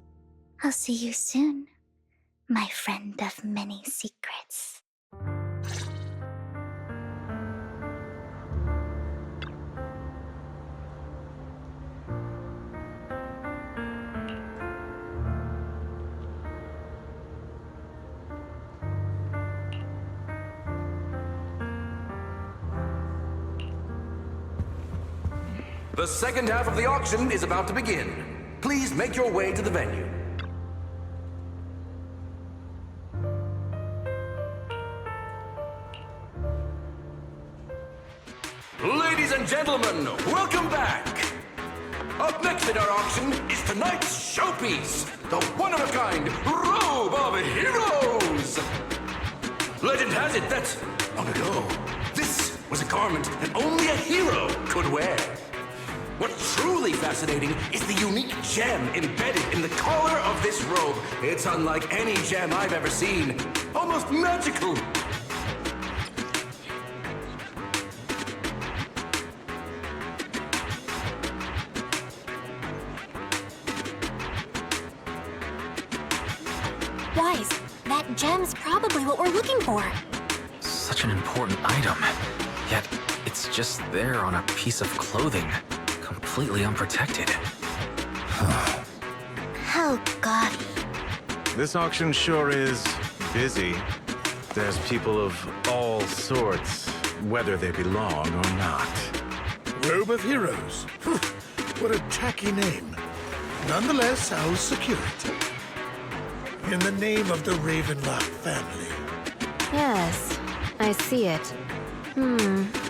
I'll see you soon, my friend of many secrets. The second half of the auction is about to begin. Please make your way to the venue. Ladies and gentlemen, welcome back! Up next in our auction is tonight's showpiece, the one-of-a-kind Robe of Heroes! Legend has it that, long ago, this was a garment that only a hero could wear. What's truly fascinating is the unique gem embedded in the collar of this robe. It's unlike any gem I've ever seen. Almost magical. Wise, that gem's probably what we're looking for. Such an important item, yet it's just there on a piece of clothing, completely unprotected. How gaudy. This auction sure is busy. There's people of all sorts, whether they belong or not. Robe of Heroes. What a tacky name. Nonetheless, I'll secure it. In the name of the Ravenlock family. Yes, I see it.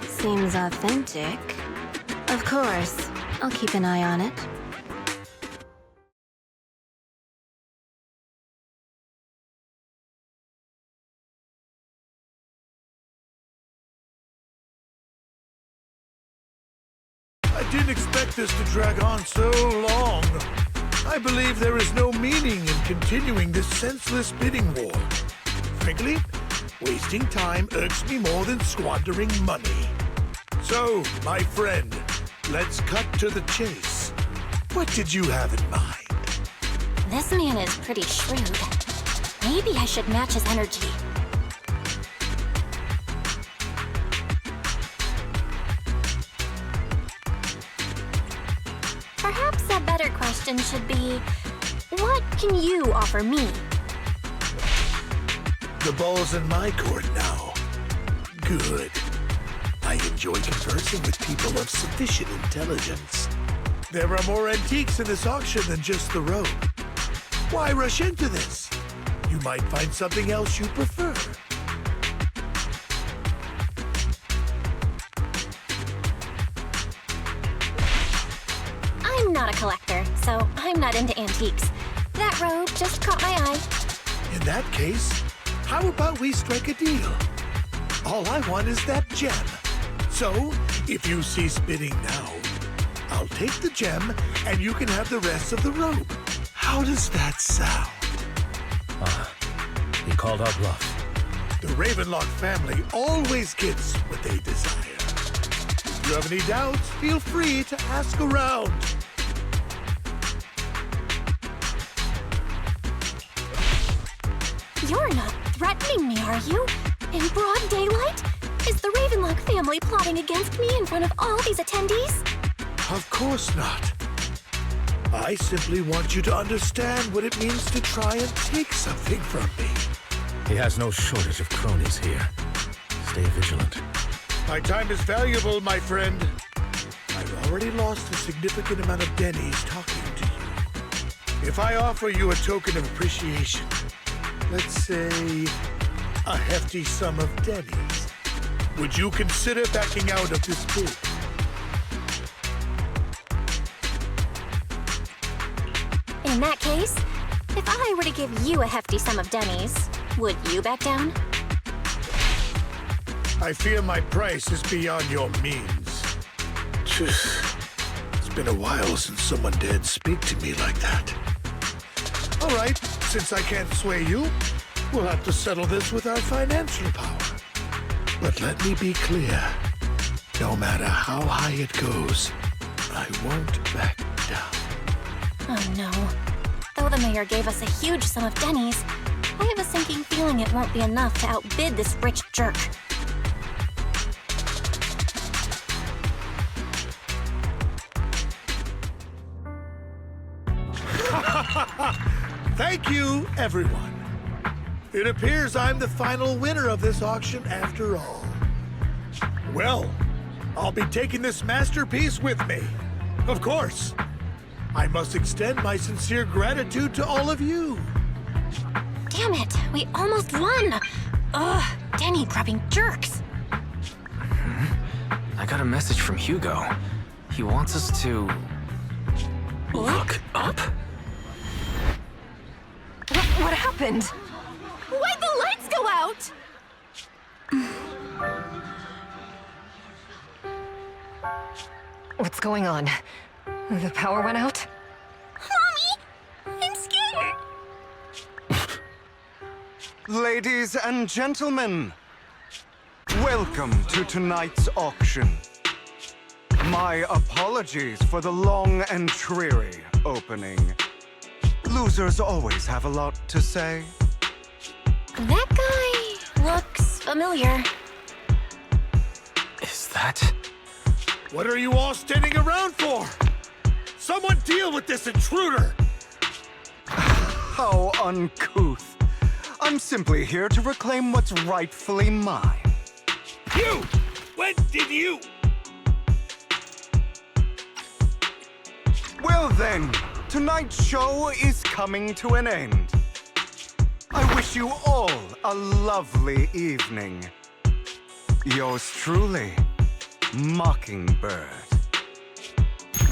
Seems authentic. Of course, I'll keep an eye on it. I didn't expect this to drag on so long. I believe there is no meaning in continuing this senseless bidding war. Frankly, wasting time irks me more than squandering money. So, my friend, let's cut to the chase. What did you have in mind? This man is pretty shrewd. Maybe I should match his energy. Perhaps a better question should be, what can you offer me? The ball's in my court now. Good. I enjoy conversing with people of sufficient intelligence. There are more antiques in this auction than just the robe. Why rush into this? You might find something else you prefer. collector, so I'm not into antiques. That robe just caught my eye. In that case, how about we strike a deal? All I want is that gem. So, if you cease bidding now, I'll take the gem and you can have the rest of the robe. How does that sound? He called our bluff. The Ravenlock family always gets what they desire. If you have any doubts, feel free to ask around. You're not threatening me, are you? In broad daylight? Is the Ravenlock family plotting against me in front of all these attendees? Of course not. I simply want you to understand what it means to try and take something from me. He has no shortage of cronies here. Stay vigilant. My time is valuable, my friend. I've already lost a significant amount of Denny's talking to you. If I offer you a token of appreciation, let's say a hefty sum of Denny's, would you consider backing out of this bid? In that case, if I were to give you a hefty sum of Denny's, would you back down? I fear my price is beyond your means. It's been a while since someone dared speak to me like that. All right, since I can't sway you, we'll have to settle this with our financial power. But let me be clear. No matter how high it goes, I won't back down. Oh no. Though the mayor gave us a huge sum of Denny's, I have a sinking feeling it won't be enough to outbid this rich jerk. Thank you, everyone. It appears I'm the final winner of this auction after all. Well, I'll be taking this masterpiece with me. Of course. I must extend my sincere gratitude to all of you. Damn it, we almost won! Ugh, Denny-grubbing jerks. I got a message from Hugo. He wants us to... look up? What happened? Why'd the lights go out? What's going on? The power went out? Mommy! I'm scared! Ladies and gentlemen, welcome to tonight's auction. My apologies for the long and dreary opening. Losers always have a lot to say. That guy looks familiar. Is that... What are you all standing around for? Someone deal with this intruder! How uncouth. I'm simply here to reclaim what's rightfully mine. You! When did you... Well then, tonight's show is coming to an end. I wish you all a lovely evening. Yours truly, Mockingbird.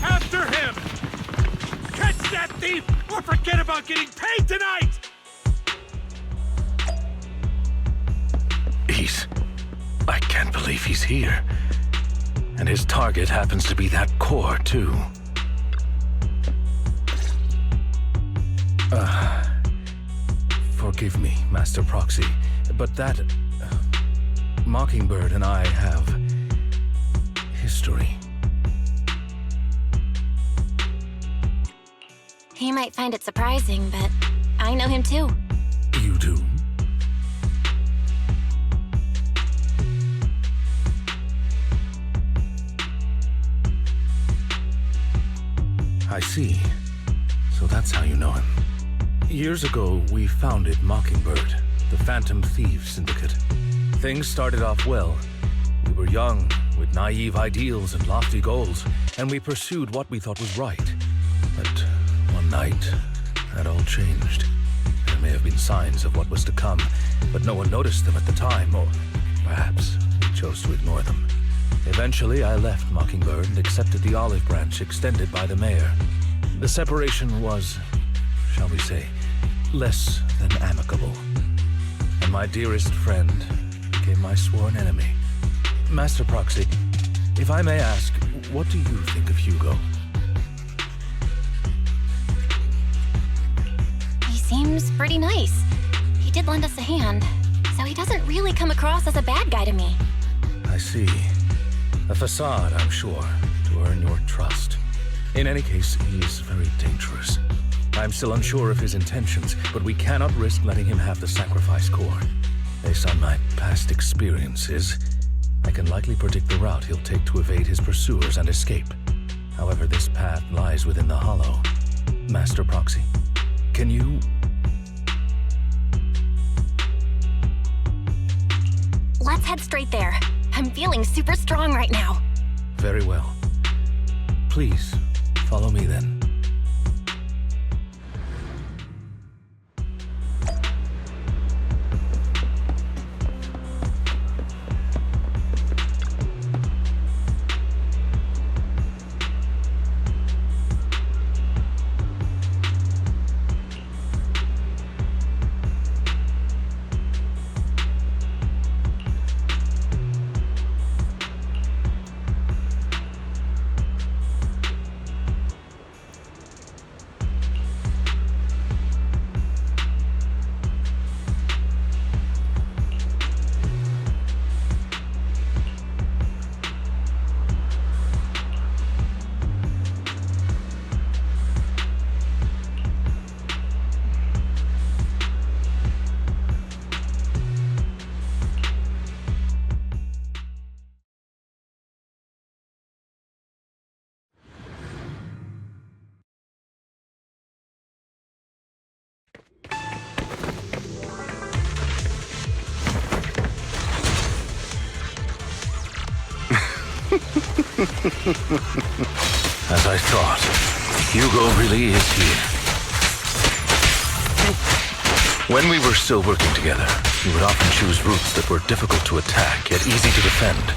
After him! Catch that thief or forget about getting paid tonight! I can't believe he's here. And his target happens to be that core, too. Forgive me, Master Proxy, but that... Mockingbird and I have... history. He might find it surprising, but I know him too. You do? I see. So that's how you know him. Years ago, we founded Mockingbird, the Phantom Thieves Syndicate. Things started off well. We were young, with naive ideals and lofty goals, and we pursued what we thought was right. But one night, that all changed. There may have been signs of what was to come, but no one noticed them at the time, or perhaps we chose to ignore them. Eventually, I left Mockingbird and accepted the olive branch extended by the mayor. The separation was, shall we say, less than amicable. And my dearest friend became my sworn enemy. Master Proxy, if I may ask, what do you think of Hugo? He seems pretty nice. He did lend us a hand, so he doesn't really come across as a bad guy to me. I see. A facade, I'm sure, to earn your trust. In any case, he is very dangerous. I'm still unsure of his intentions, but we cannot risk letting him have the sacrifice core. Based on my past experiences, I can likely predict the route he'll take to evade his pursuers and escape. However, this path lies within the Hollow. Master Proxy, can you... Let's head straight there. I'm feeling super strong right now. Very well. Please, follow me then. As I thought, Hugo really is here. When we were still working together, he would often choose routes that were difficult to attack, yet easy to defend.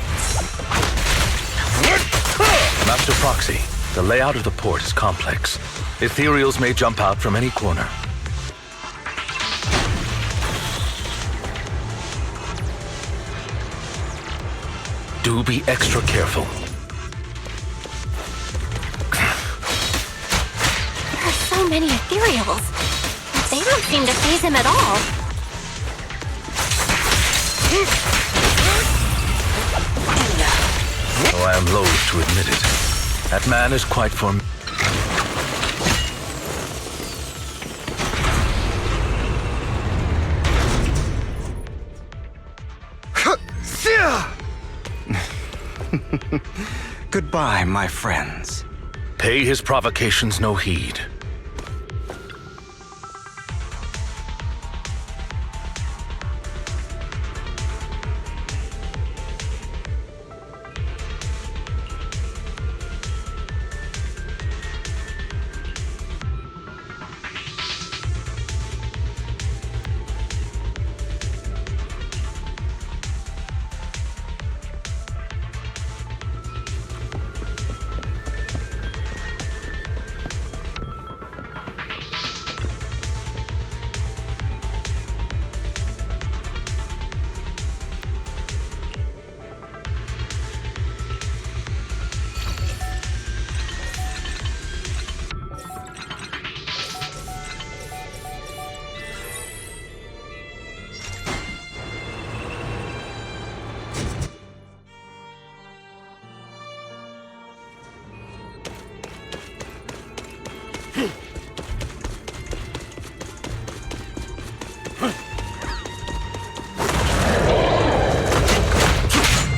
Master Proxy, the layout of the port is complex. Ethereals may jump out from any corner. Do be extra careful. There are so many ethereals. They don't seem to faze him at all. Though I am loath to admit it, that man is quite formidable. Goodbye, my friends. Pay his provocations no heed.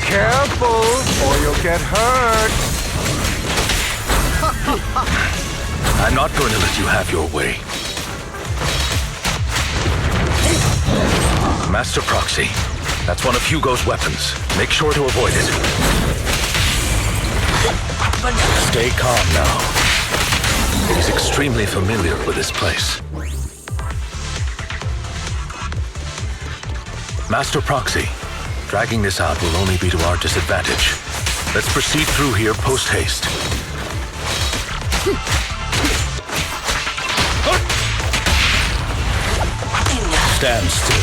Careful, or you'll get hurt. I'm not going to let you have your way. Master Proxy, that's one of Hugo's weapons. Make sure to avoid it. Stay calm now. He's extremely familiar with this place. Master Proxy, dragging this out will only be to our disadvantage. Let's proceed through here post-haste. Stand still.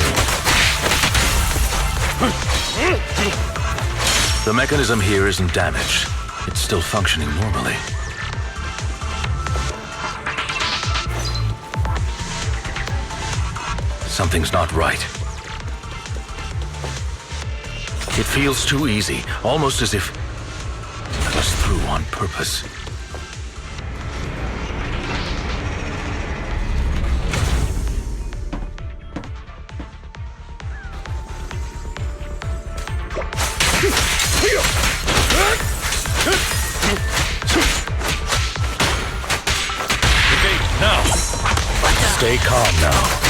The mechanism here isn't damaged. It's still functioning normally. Something's not right. It feels too easy, almost as if it was through on purpose. Now! Stay calm now.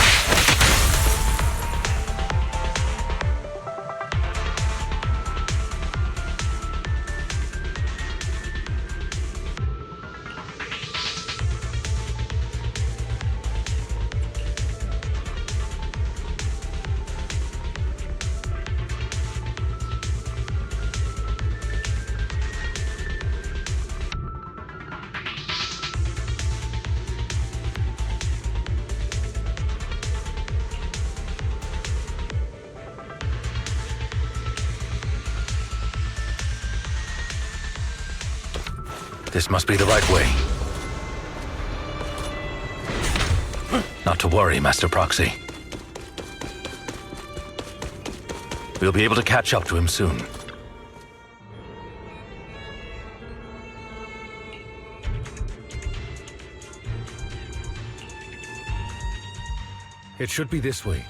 This must be the right way. Not to worry, Master Proxy. We'll be able to catch up to him soon. It should be this way.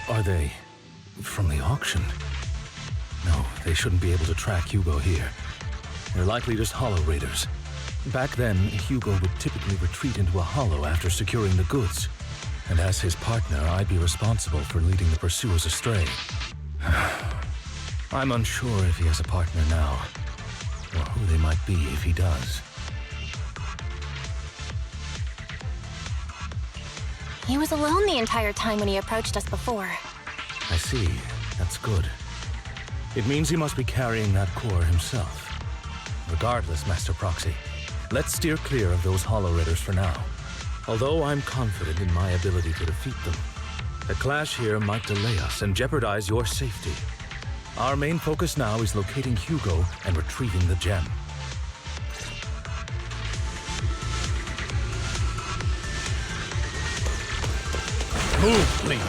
Are they from the auction? No, they shouldn't be able to track Hugo here. They're likely just hollow raiders. Back then, Hugo would typically retreat into a hollow after securing the goods. And as his partner, I'd be responsible for leading the pursuers astray. I'm unsure if he has a partner now, or who they might be if he does. He was alone the entire time when he approached us before. I see. That's good. It means he must be carrying that core himself. Regardless, Master Proxy, let's steer clear of those hollow raiders for now. Although I'm confident in my ability to defeat them, a clash here might delay us and jeopardize your safety. Our main focus now is locating Hugo and retrieving the gem. Move, please.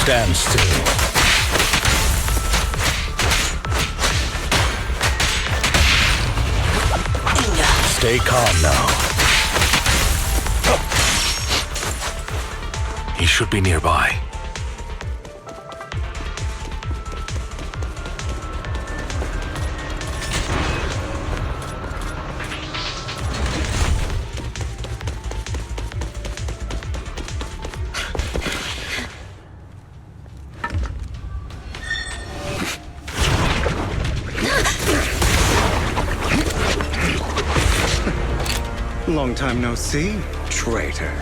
Stand still. Stay calm now. He should be nearby. Long time no see, traitor.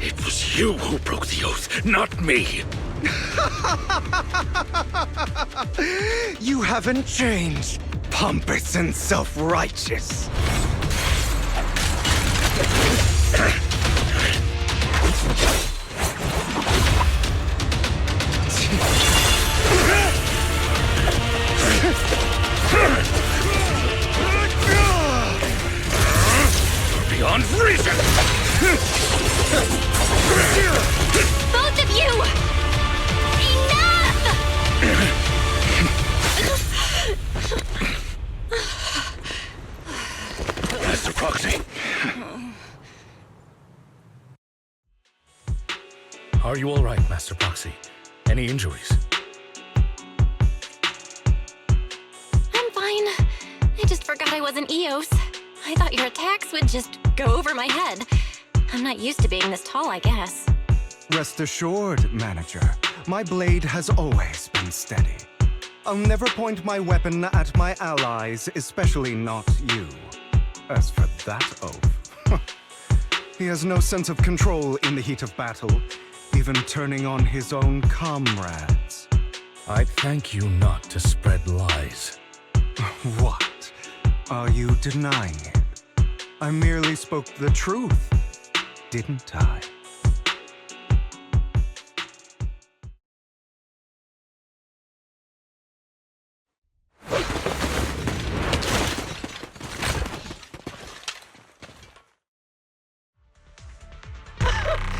It was you who broke the oath, not me. You haven't changed, pompous and self-righteous. Beyond reason! Both of you! Enough! Master Proxy. Are you all right, Master Proxy? Any injuries? I'm fine. I just forgot I wasn't Eos. I thought your attacks would just go over my head. I'm not used to being this tall, I guess. Rest assured, Manager. My blade has always been steady. I'll never point my weapon at my allies, especially not you. As for that oaf, he has no sense of control in the heat of battle, even turning on his own comrades. I'd thank you not to spread lies. What? Are you denying it? I merely spoke the truth, didn't I?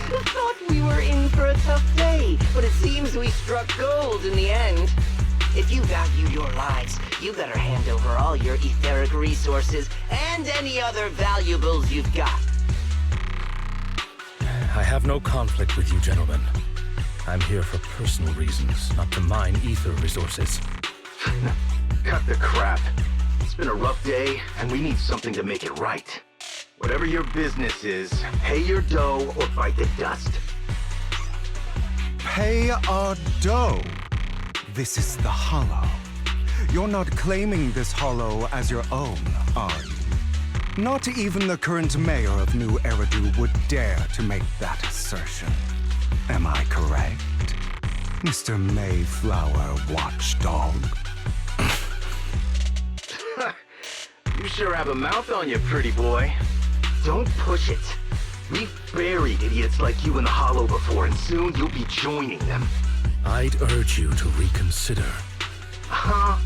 Thought we were in for a tough day, but it seems we struck gold in the end. If you value your lives, you better hand over all your etheric resources and any other valuables you've got. I have no conflict with you, gentlemen. I'm here for personal reasons, not to mine ether resources. Cut the crap. It's been a rough day, and we need something to make it right. Whatever your business is, pay your dough or bite the dust. Pay our dough. This is the Hollow. You're not claiming this Hollow as your own, are you? Not even the current mayor of New Eridu would dare to make that assertion. Am I correct, Mr. Mayflower Watchdog? You sure have a mouth on you, pretty boy. Don't push it. We've buried idiots like you in the Hollow before, and soon you'll be joining them. I'd urge you to reconsider. Huh?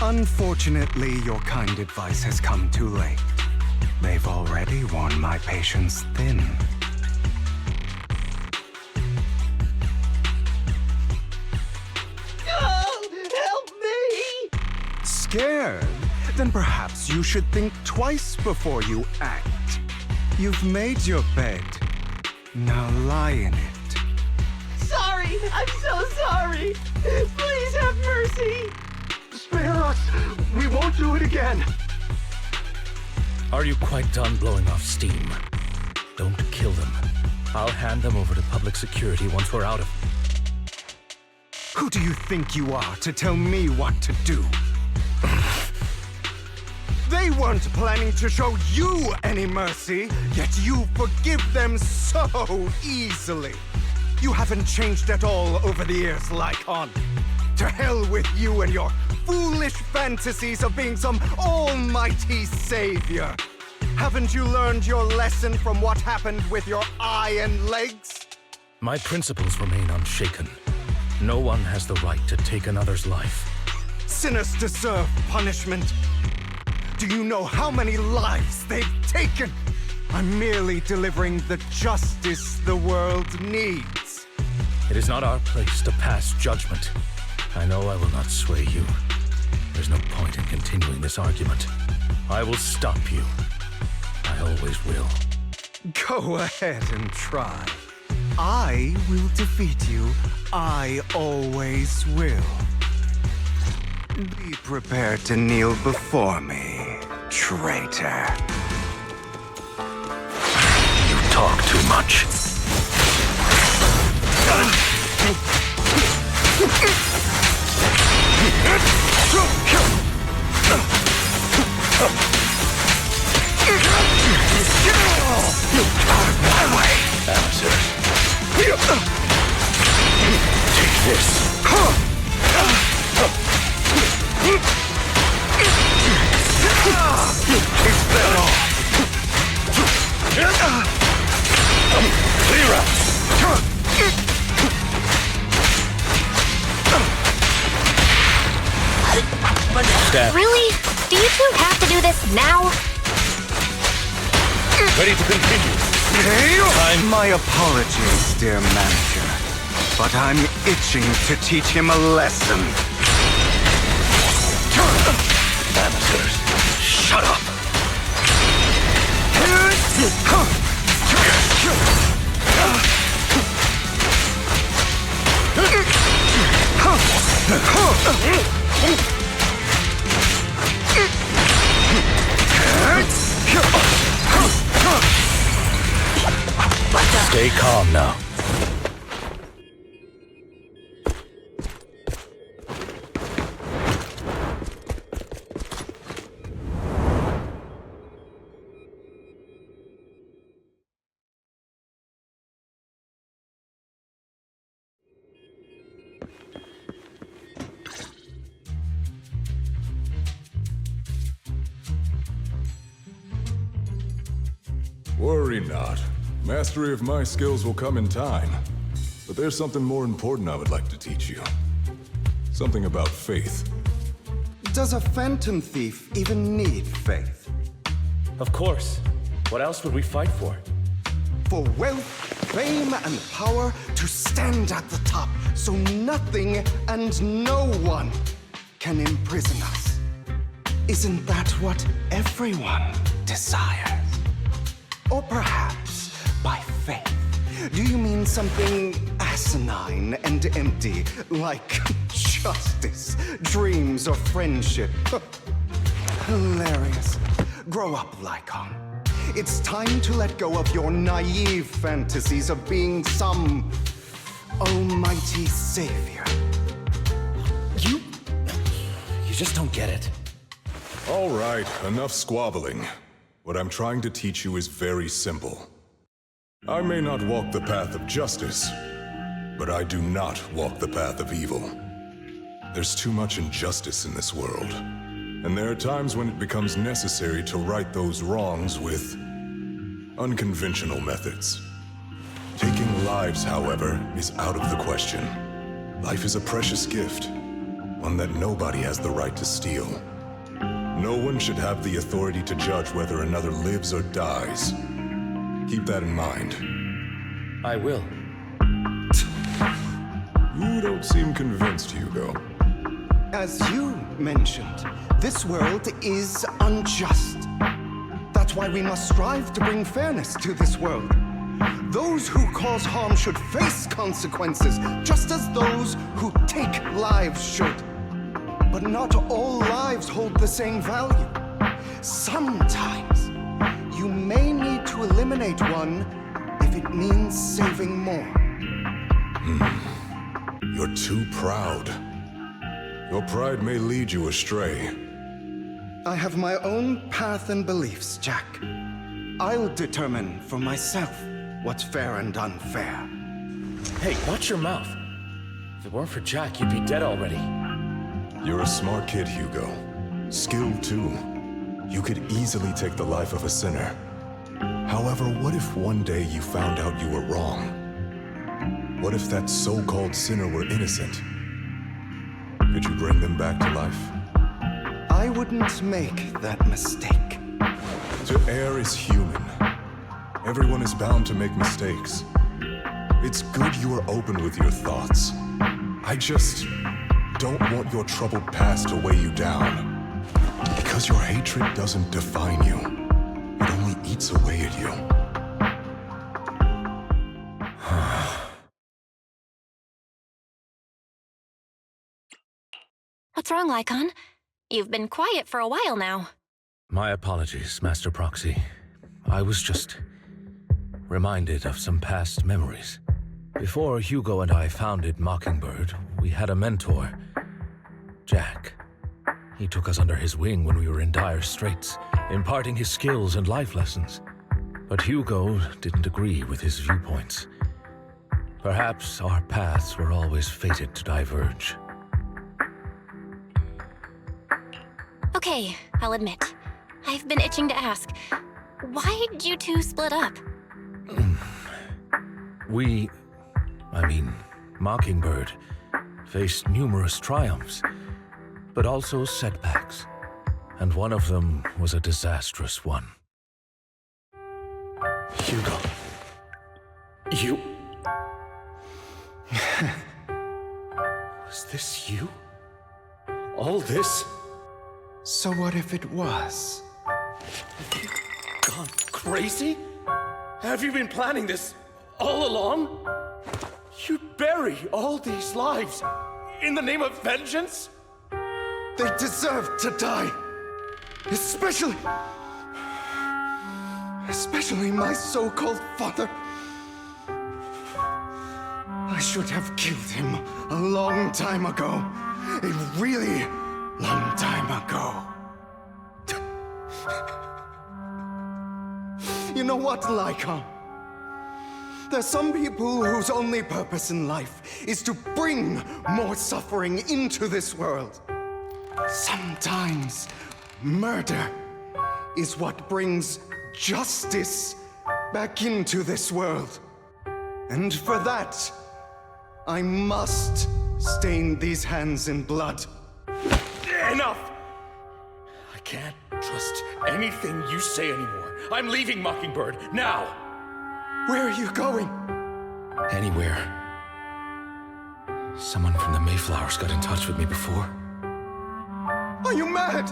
Unfortunately, your kind advice has come too late. They've already worn my patience thin. Oh, help me! Scared? Then perhaps you should think twice before you act. You've made your bed. Now lie in it. Sorry! I'm so sorry! Please have mercy! Spare us! We won't do it again! Are you quite done blowing off steam? Don't kill them. I'll hand them over to public security once we're out of... Who do you think you are to tell me what to do? They weren't planning to show you any mercy, yet you forgive them so easily. You haven't changed at all over the years, Lycon. To hell with you and your foolish fantasies of being some almighty savior. Haven't you learned your lesson from what happened with your eye and legs? My principles remain unshaken. No one has the right to take another's life. Sinners deserve punishment. Do you know how many lives they've taken? I'm merely delivering the justice the world needs. It is not our place to pass judgment. I know I will not sway you. There's no point in continuing this argument. I will stop you. I always will. Go ahead and try. I will defeat you. I always will. Be prepared to kneel before me, traitor. You talk too much. Out of my way, amateurs. Take this. Is that all? Clear out. Staff. Really? Do you two have to do this now? Ready to continue. My apologies, dear manager, but I'm itching to teach him a lesson. Amateurs, shut up. Stay calm now. Worry not. Mastery of my skills will come in time. But there's something more important I would like to teach you. Something about faith. Does a phantom thief even need faith? Of course. What else would we fight for? For wealth, fame, and power to stand at the top, so nothing and no one can imprison us. Isn't that what everyone desires? Or perhaps by faith, do you mean something asinine and empty, like justice, dreams, or friendship? Hilarious. Grow up, Lycon. It's time to let go of your naive fantasies of being some almighty savior. You just don't get it. All right, enough squabbling. What I'm trying to teach you is very simple. I may not walk the path of justice, but I do not walk the path of evil. There's too much injustice in this world, and there are times when it becomes necessary to right those wrongs with unconventional methods. Taking lives, however, is out of the question. Life is a precious gift, one that nobody has the right to steal. No one should have the authority to judge whether another lives or dies. Keep that in mind. I will. You don't seem convinced, Hugo. As you mentioned, this world is unjust. That's why we must strive to bring fairness to this world. Those who cause harm should face consequences, just as those who take lives should. But not all lives hold the same value. Sometimes, you may need to eliminate one if it means saving more. You're too proud. Your pride may lead you astray. I have my own path and beliefs, Jack. I'll determine for myself what's fair and unfair. Hey, watch your mouth. If it weren't for Jack, you'd be dead already. You're a smart kid, Hugo. Skilled, too. You could easily take the life of a sinner. However, what if one day you found out you were wrong? What if that so-called sinner were innocent? Could you bring them back to life? I wouldn't make that mistake. To err is human. Everyone is bound to make mistakes. It's good you are open with your thoughts. I just don't want your troubled past to weigh you down. Because your hatred doesn't define you. It only eats away at you. What's wrong, Lycon? You've been quiet for a while now. My apologies, Master Proxy. I was just reminded of some past memories. Before Hugo and I founded Mockingbird, we had a mentor, Jack. He took us under his wing when we were in dire straits, imparting his skills and life lessons. But Hugo didn't agree with his viewpoints. Perhaps our paths were always fated to diverge. Okay, I'll admit. I've been itching to ask, why did you two split up? Mockingbird, faced numerous triumphs, but also setbacks. And one of them was a disastrous one. Hugo. You... Was this you? All this? So what if it was? Have you gone crazy? Have you been planning this all along? You'd bury all these lives in the name of vengeance? They deserve to die. Especially my so-called father. I should have killed him a long time ago. A really long time ago. You know what, Lycon? There's some people whose only purpose in life is to bring more suffering into this world. Sometimes murder is what brings justice back into this world. And for that, I must stain these hands in blood. Enough! I can't trust anything you say anymore. I'm leaving Mockingbird, now! Where are you going? Anywhere. Someone from the Mayflowers got in touch with me before. Are you mad?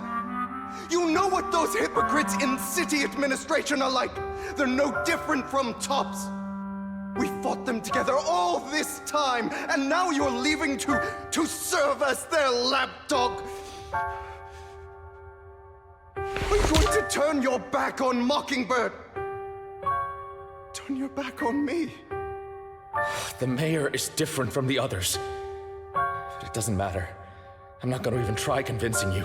You know what those hypocrites in city administration are like. They're no different from tops. We fought them together all this time, and now you're leaving to serve as their lapdog. Are you going to turn your back on Mockingbird? Turn your back on me? The mayor is different from the others. But it doesn't matter. I'm not going to even try convincing you.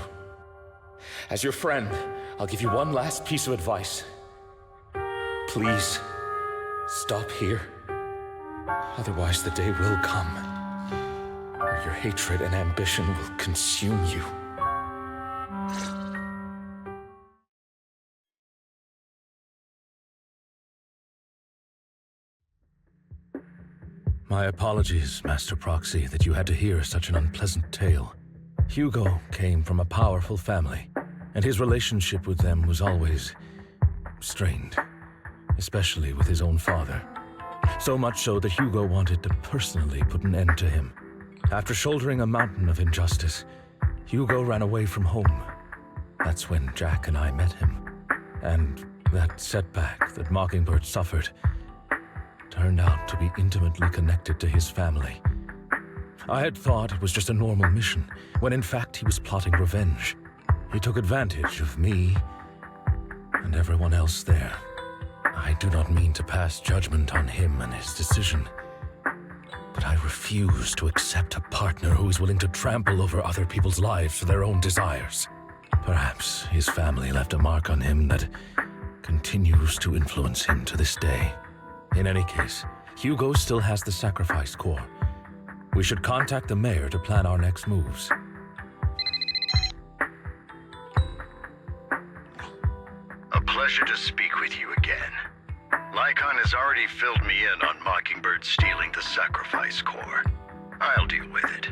As your friend, I'll give you one last piece of advice. Please, stop here. Otherwise, the day will come where your hatred and ambition will consume you. My apologies, Master Proxy, that you had to hear such an unpleasant tale. Hugo came from a powerful family, and his relationship with them was always strained, especially with his own father. So much so that Hugo wanted to personally put an end to him. After shouldering a mountain of injustice, Hugo ran away from home. That's when Jack and I met him. And that setback that Mockingbird suffered turned out to be intimately connected to his family. I had thought it was just a normal mission, when in fact he was plotting revenge. He took advantage of me and everyone else there. I do not mean to pass judgment on him and his decision, but I refuse to accept a partner who is willing to trample over other people's lives for their own desires. Perhaps his family left a mark on him that continues to influence him to this day. In any case, Hugo still has the sacrifice core. We should contact the mayor to plan our next moves. A pleasure to speak with you again. Lycon has already filled me in on Mockingbird stealing the sacrifice core. I'll deal with it.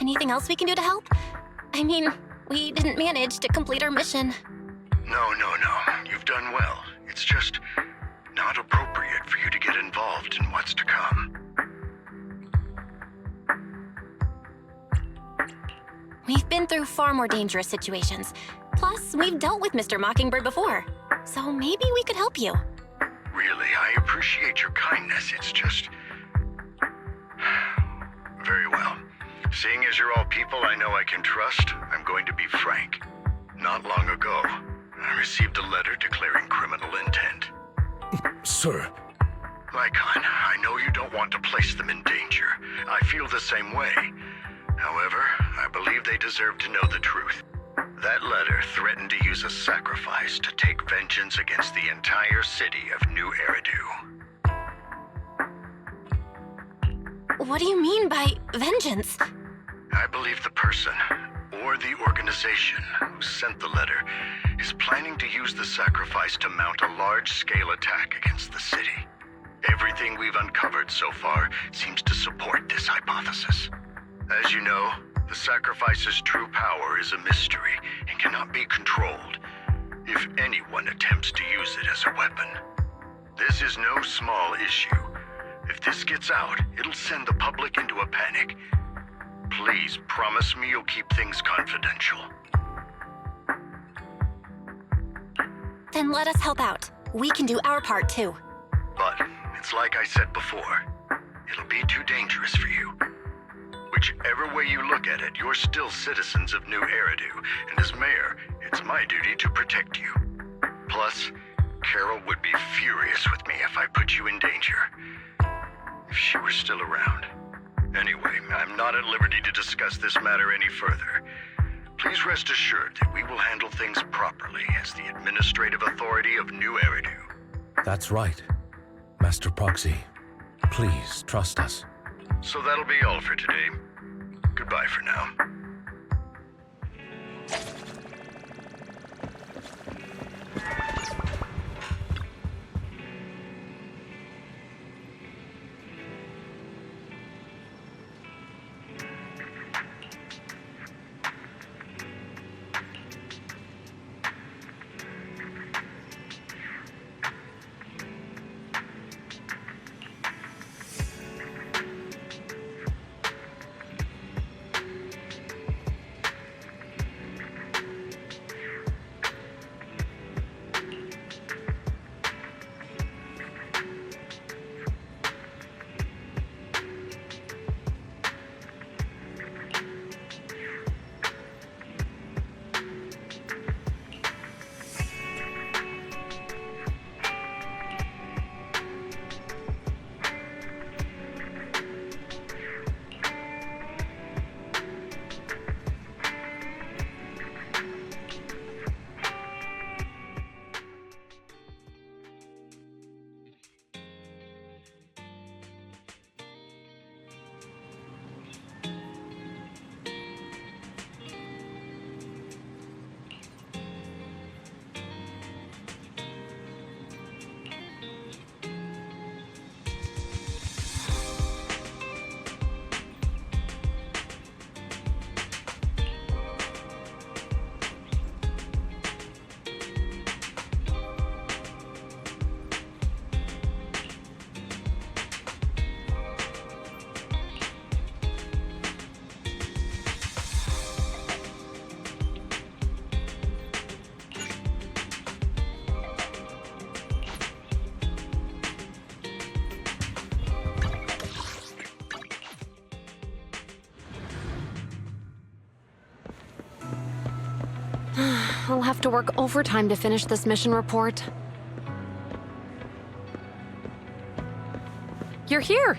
Anything else we can do to help? I mean, we didn't manage to complete our mission. No. You've done well. It's just not appropriate for you to get involved in what's to come. We've been through far more dangerous situations. Plus, we've dealt with Mr. Mockingbird before. So maybe we could help you. Really, I appreciate your kindness. It's just... Very well. Seeing as you're all people I know I can trust, I'm going to be frank. Not long ago, I received a letter declaring criminal intent. Sir. Lycon, I know you don't want to place them in danger. I feel the same way. However, I believe they deserve to know the truth. That letter threatened to use a sacrifice to take vengeance against the entire city of New Eridu. What do you mean by vengeance? I believe the person, or the organization, who sent the letter is planning to use the sacrifice to mount a large-scale attack against the city. Everything we've uncovered so far seems to support this hypothesis. As you know, the sacrifice's true power is a mystery and cannot be controlled if anyone attempts to use it as a weapon. This is no small issue. If this gets out, it'll send the public into a panic. Please promise me you'll keep things confidential. Then let us help out. We can do our part too. But it's like I said before, it'll be too dangerous for you. Whichever way you look at it, you're still citizens of New Eridu, and as mayor, it's my duty to protect you. Plus, Carol would be furious with me if I put you in danger. If she were still around. Anyway, I'm not at liberty to discuss this matter any further. Please rest assured that we will handle things properly as the administrative authority of New Eridu. That's right. Master Proxy, please trust us. So that'll be all for today. Goodbye for now. I'll have to work overtime to finish this mission report. You're here!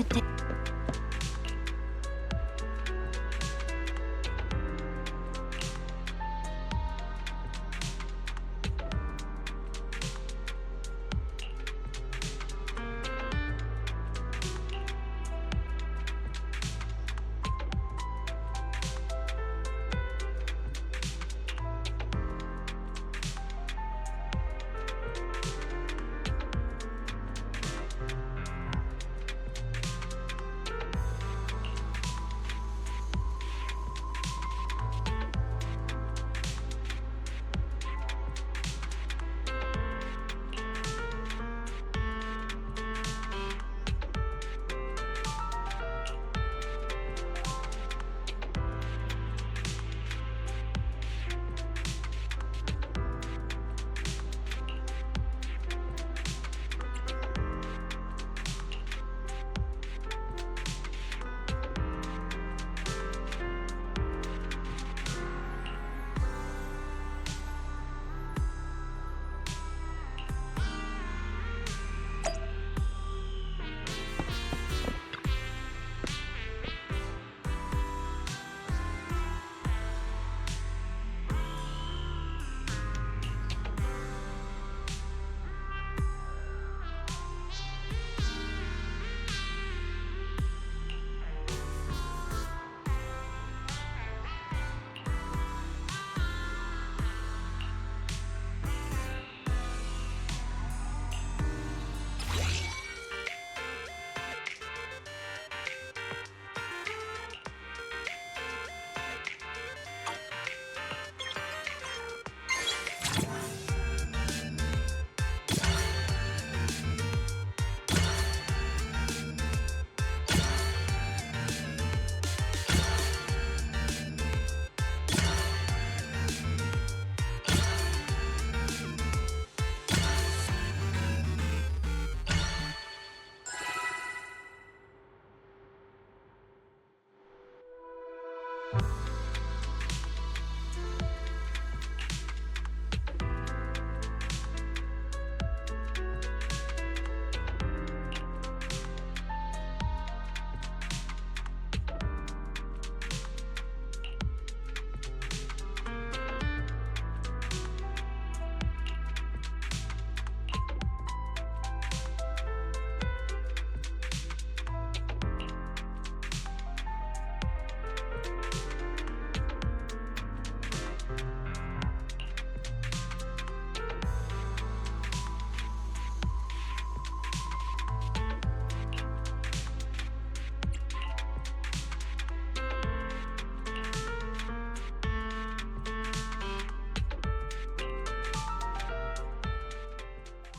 today.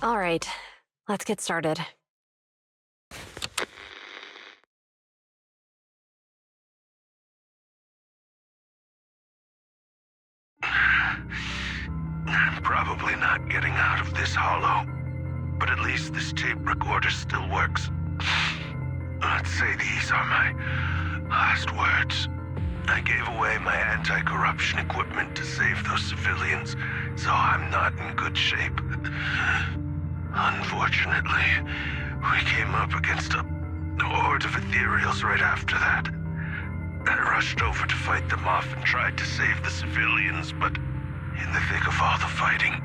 All right, let's get started. I'm probably not getting out of this hollow, but at least this tape recorder still works. Let's say these are my last words. I gave away my anti-corruption equipment to save those civilians, so I'm not in good shape. Unfortunately, we came up against a horde of ethereals right after that. I rushed over to fight them off and tried to save the civilians, but in the thick of all the fighting,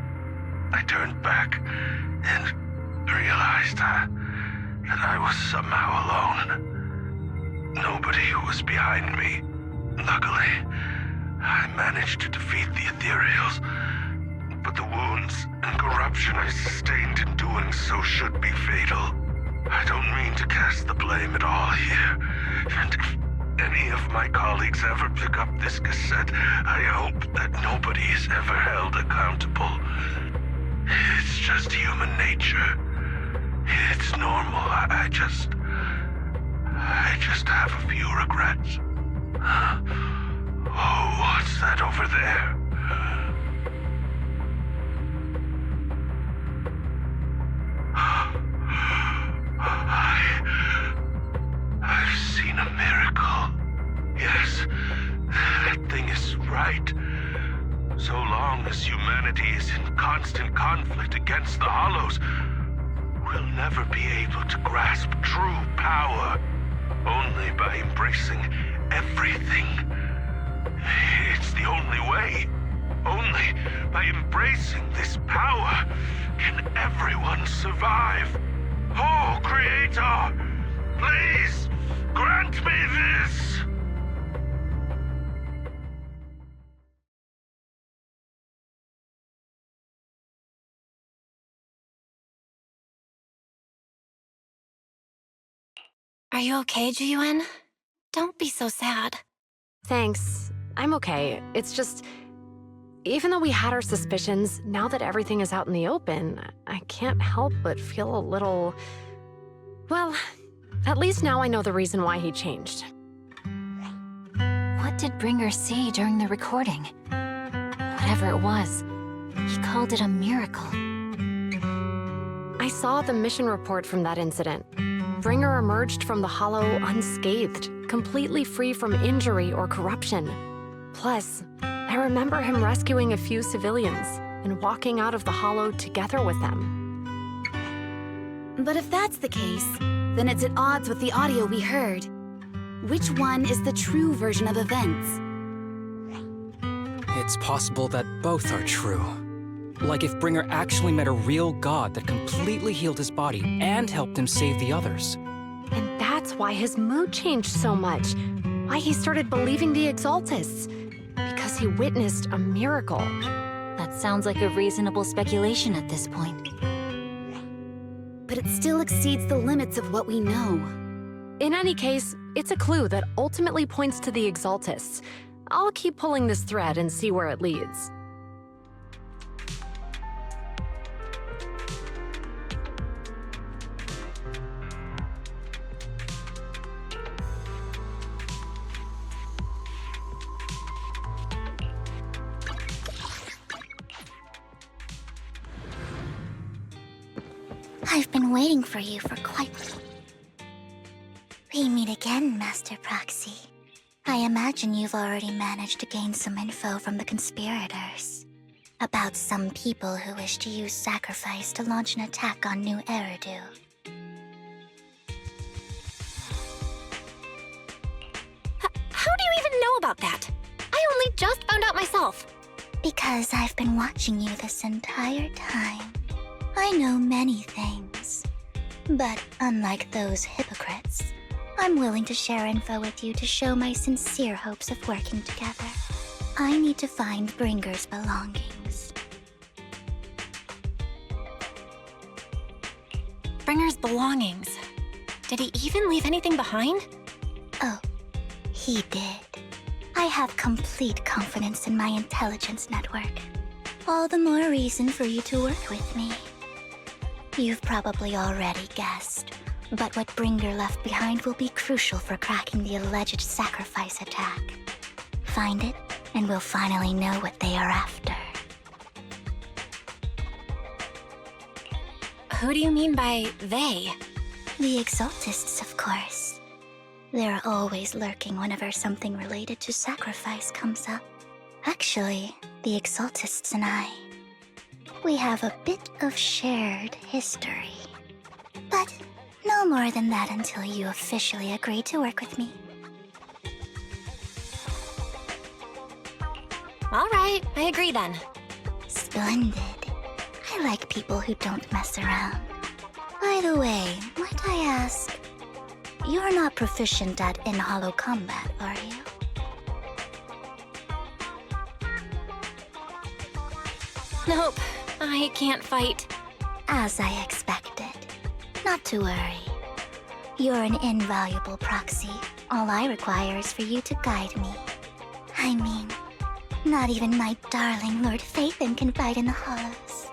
I turned back and realized that I was somehow alone. Nobody was behind me. Luckily, I managed to defeat the ethereals, but the wounds and corruption I sustained in doing so should be fatal. I don't mean to cast the blame at all here, and if any of my colleagues ever pick up this cassette, I hope that nobody is ever held accountable. It's just human nature. It's normal. I just have a few regrets. Oh, what's that over there? I've seen a miracle. Yes, that thing is right. So long as humanity is in constant conflict against the Hollows, we'll never be able to grasp true power. embracing everything. It's the only way. Only by embracing this power can everyone survive. Oh, Creator, please grant me this! Are you okay, Jiyuan? Don't be so sad. Thanks. I'm okay. It's just, even though we had our suspicions, now that everything is out in the open, I can't help but feel a little... Well, at least now I know the reason why he changed. What did Bringer see during the recording? Whatever it was, he called it a miracle. I saw the mission report from that incident. Bringer emerged from the Hollow unscathed, completely free from injury or corruption. Plus, I remember him rescuing a few civilians and walking out of the Hollow together with them. But if that's the case, then it's at odds with the audio we heard. Which one is the true version of events? It's possible that both are true. Like if Bringer actually met a real god that completely healed his body and helped him save the others. And that's why his mood changed so much. Why he started believing the Exaltists. Because he witnessed a miracle. That sounds like a reasonable speculation at this point. But it still exceeds the limits of what we know. In any case, it's a clue that ultimately points to the Exaltists. I'll keep pulling this thread and see where it leads. I've been waiting for you for quite... We meet again, Master Proxy. I imagine you've already managed to gain some info from the conspirators. About some people who wish to use sacrifice to launch an attack on New Eridu. How do you even know about that? I only just found out myself. Because I've been watching you this entire time. I know many things. But unlike those hypocrites, I'm willing to share info with you to show my sincere hopes of working together. I need to find Bringer's belongings. Bringer's belongings. Did he even leave anything behind? Oh, he did. I have complete confidence in my intelligence network. All the more reason for you to work with me. You've probably already guessed, but what Bringer left behind will be crucial for cracking the alleged sacrifice attack. Find it, and we'll finally know what they are after. Who do you mean by they? The Exaltists, of course. They're always lurking whenever something related to sacrifice comes up. Actually, the Exaltists and I, we have a bit of shared history. But no more than that until you officially agree to work with me. All right, I agree then. Splendid. I like people who don't mess around. By the way, might I ask, you're not proficient at in-hollow combat, are you? Nope, I can't fight. As I expected. Not to worry. You're an invaluable proxy. All I require is for you to guide me. I mean, not even my darling Lord Phaethon can fight in the hollows.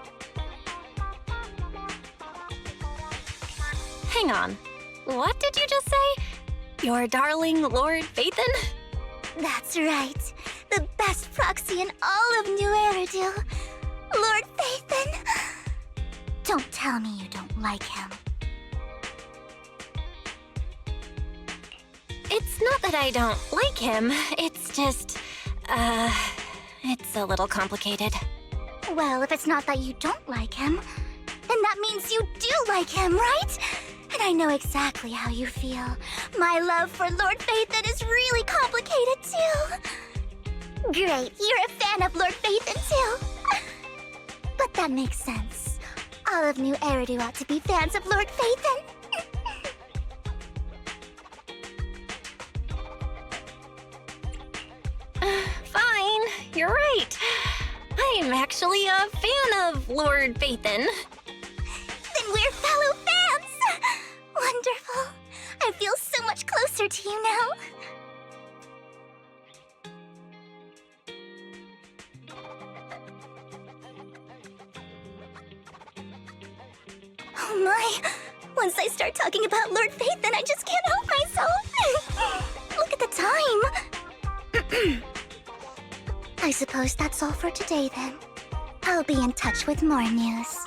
Hang on. What did you just say? Your darling Lord Phaethon? That's right. The best proxy in all of New Eridu. Lord Phaethon. Don't tell me you don't like him. It's not that I don't like him. It's just, it's a little complicated. Well, if it's not that you don't like him, then that means you do like him, right? And I know exactly how you feel. My love for Lord Phaethon is really complicated, too. Great, you're a fan of Lord Phaethon, too. But that makes sense. All of New Eridu ought to be fans of Lord Phaethon. Fine, you're right. I'm actually a fan of Lord Phaethon. Then we're fellow fans! Wonderful. I feel so much closer to you now. Oh my! Once I start talking about Lord Phaethon, I just can't help myself! Look at the time! I suppose that's all for today then. I'll be in touch with more news.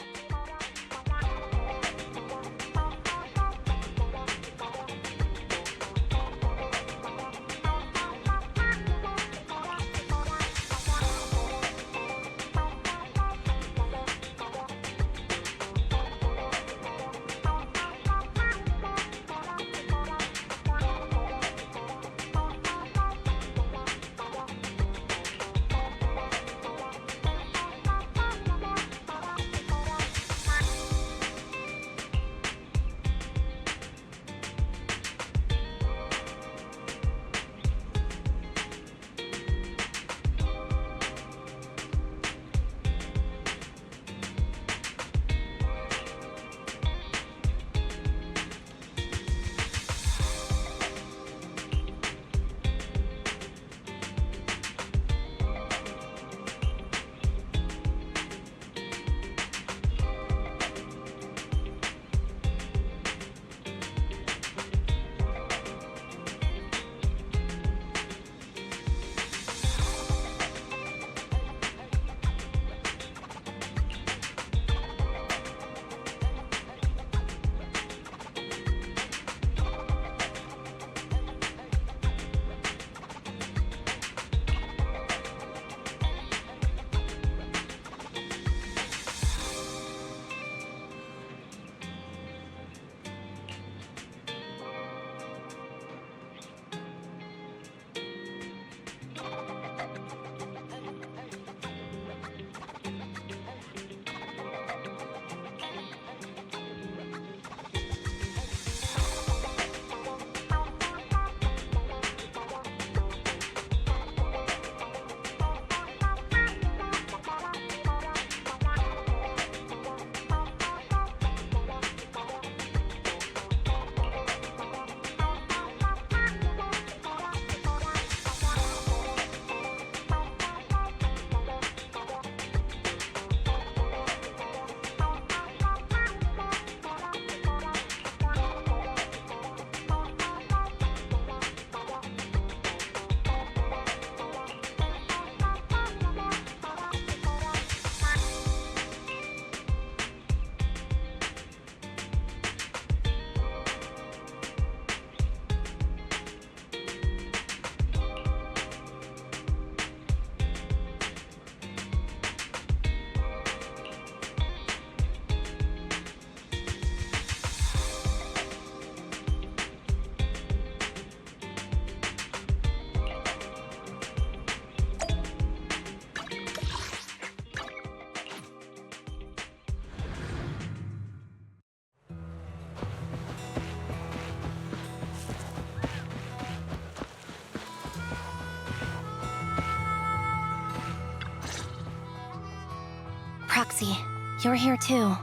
Proxy, you're here too.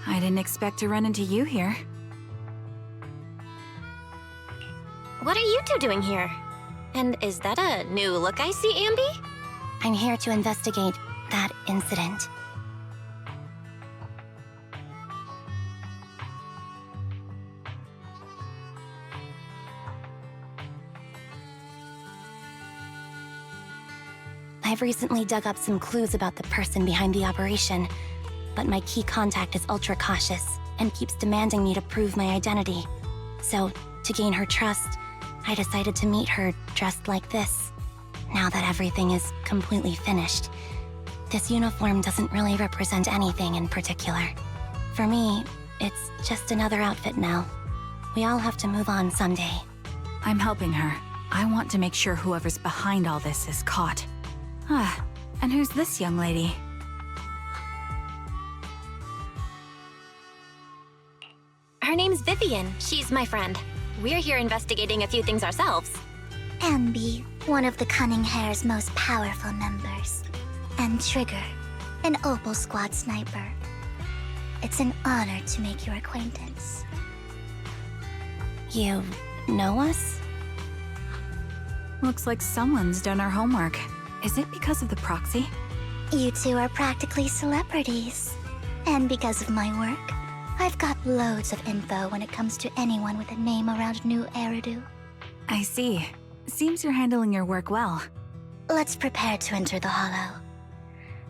I didn't expect to run into you here. What are you two doing here? And is that a new look I see, Ambi? I'm here to investigate that incident. I've recently dug up some clues about the person behind the operation, but my key contact is ultra cautious and keeps demanding me to prove my identity. So, to gain her trust, I decided to meet her dressed like this. Now that everything is completely finished, this uniform doesn't really represent anything in particular. For me, It's just another outfit now. We all have to move on someday. I'm helping her. I want to make sure whoever's behind all this is caught. Ah, and who's this young lady? Her name's Vivian. She's my friend. We're here investigating a few things ourselves. Ambi, one of the Cunning Hair's most powerful members. And Trigger, an Opal Squad sniper. It's an honor to make your acquaintance. You know us? Looks like someone's done our homework. Is it because of the proxy? You two are practically celebrities. And because of my work, I've got loads of info when it comes to anyone with a name around New Eridu. I see. Seems you're handling your work well. Let's prepare to enter the Hollow.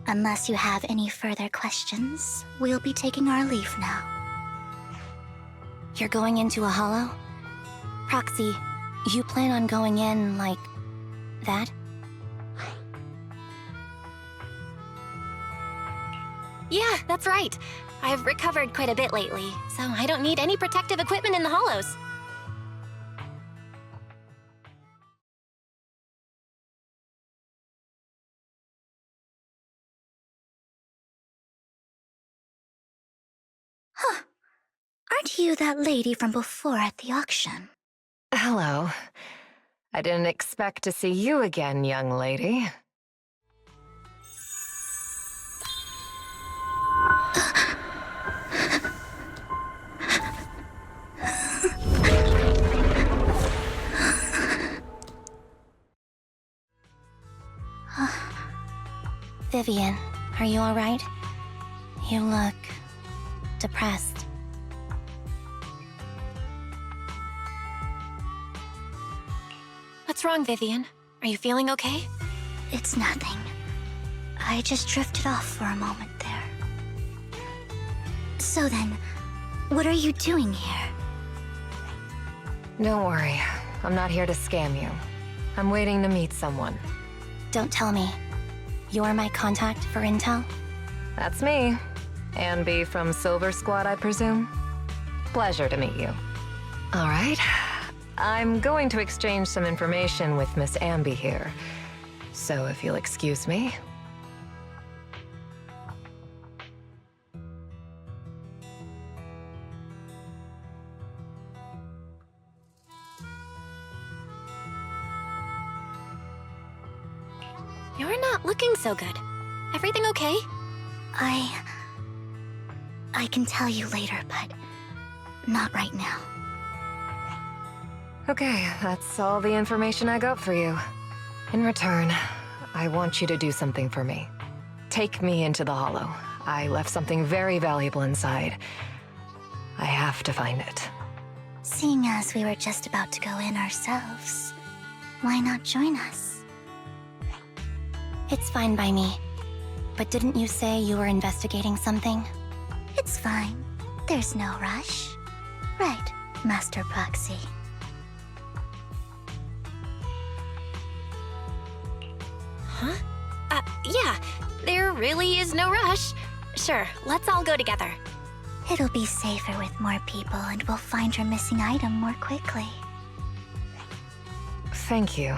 Unless you have any further questions, we'll be taking our leave now. You're going into a hollow? Proxy, you plan on going in like that? Yeah, that's right. I've recovered quite a bit lately, so I don't need any protective equipment in the hollows. Huh. Aren't you that lady from before at the auction? Hello. I didn't expect to see you again, young lady. Vivian, are you alright? You look depressed. What's wrong, Vivian? Are you feeling okay? It's nothing. I just drifted off for a moment there. So then, what are you doing here? Don't worry. I'm not here to scam you. I'm waiting to meet someone. Don't tell me. You're my contact for intel? That's me. Ambi from Silver Squad, I presume? Pleasure to meet you. All right. I'm going to exchange some information with Miss Ambi here. So if you'll excuse me. You're not looking so good. Everything okay? I can tell you later, but not right now. Okay, that's all the information I got for you. In return, I want you to do something for me. Take me into the Hollow. I left something very valuable inside. I have to find it. Seeing as we were just about to go in ourselves, why not join us? It's fine by me. But didn't you say you were investigating something? It's fine. There's no rush. Right, Master Proxy. Huh? Yeah. There really is no rush. Sure, let's all go together. It'll be safer with more people, and we'll find your missing item more quickly. Thank you.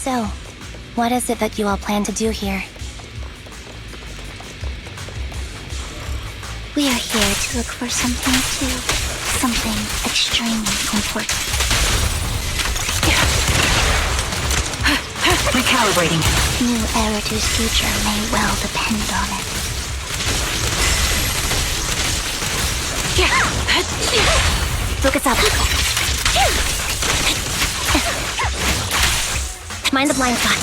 So, What is it that you all plan to do here? We are here to look for something too. Something extremely important. Recalibrating. New Eridu's future may well depend on it. Focus up. Mind the blind spot.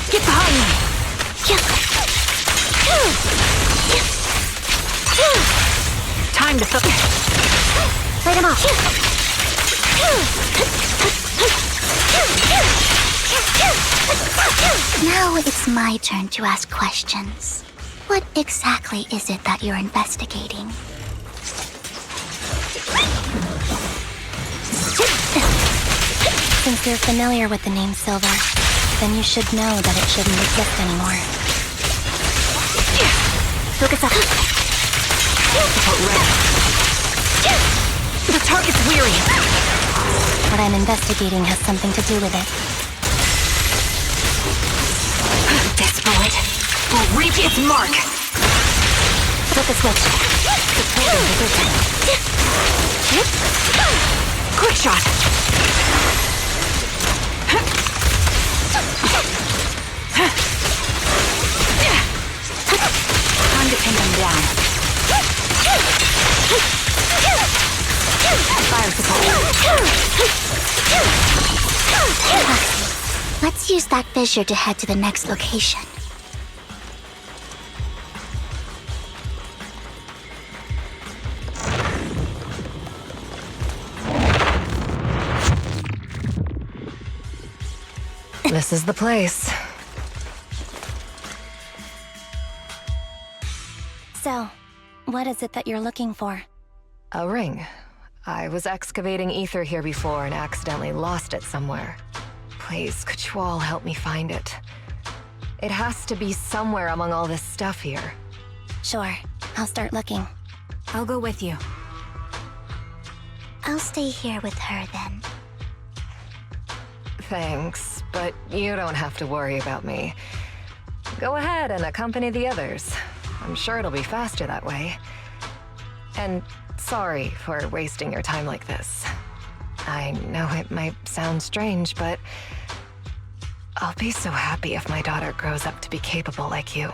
Get behind me! Time to focus. Light him off. Now it's my turn to ask questions. What exactly is it that you're investigating? Since you're familiar with the name Silver, then you should know that it shouldn't exist anymore. Focus up. The target's weary. What I'm investigating has something to do with it. This bullet will reach its mark. Flip the switch. Quick shot. Time to pin them down. Fire support. Let's use that fissure to head to the next location. This is the place. So, what is it that you're looking for? A ring. I was excavating ether here before and accidentally lost it somewhere. Please, could you all help me find it? It has to be somewhere among all this stuff here. Sure, I'll start looking. I'll go with you. I'll stay here with her then. Thanks, but you don't have to worry about me. Go ahead and accompany the others. I'm sure it'll be faster that way. And sorry for wasting your time like this. I know it might sound strange, but I'll be so happy if my daughter grows up to be capable like you.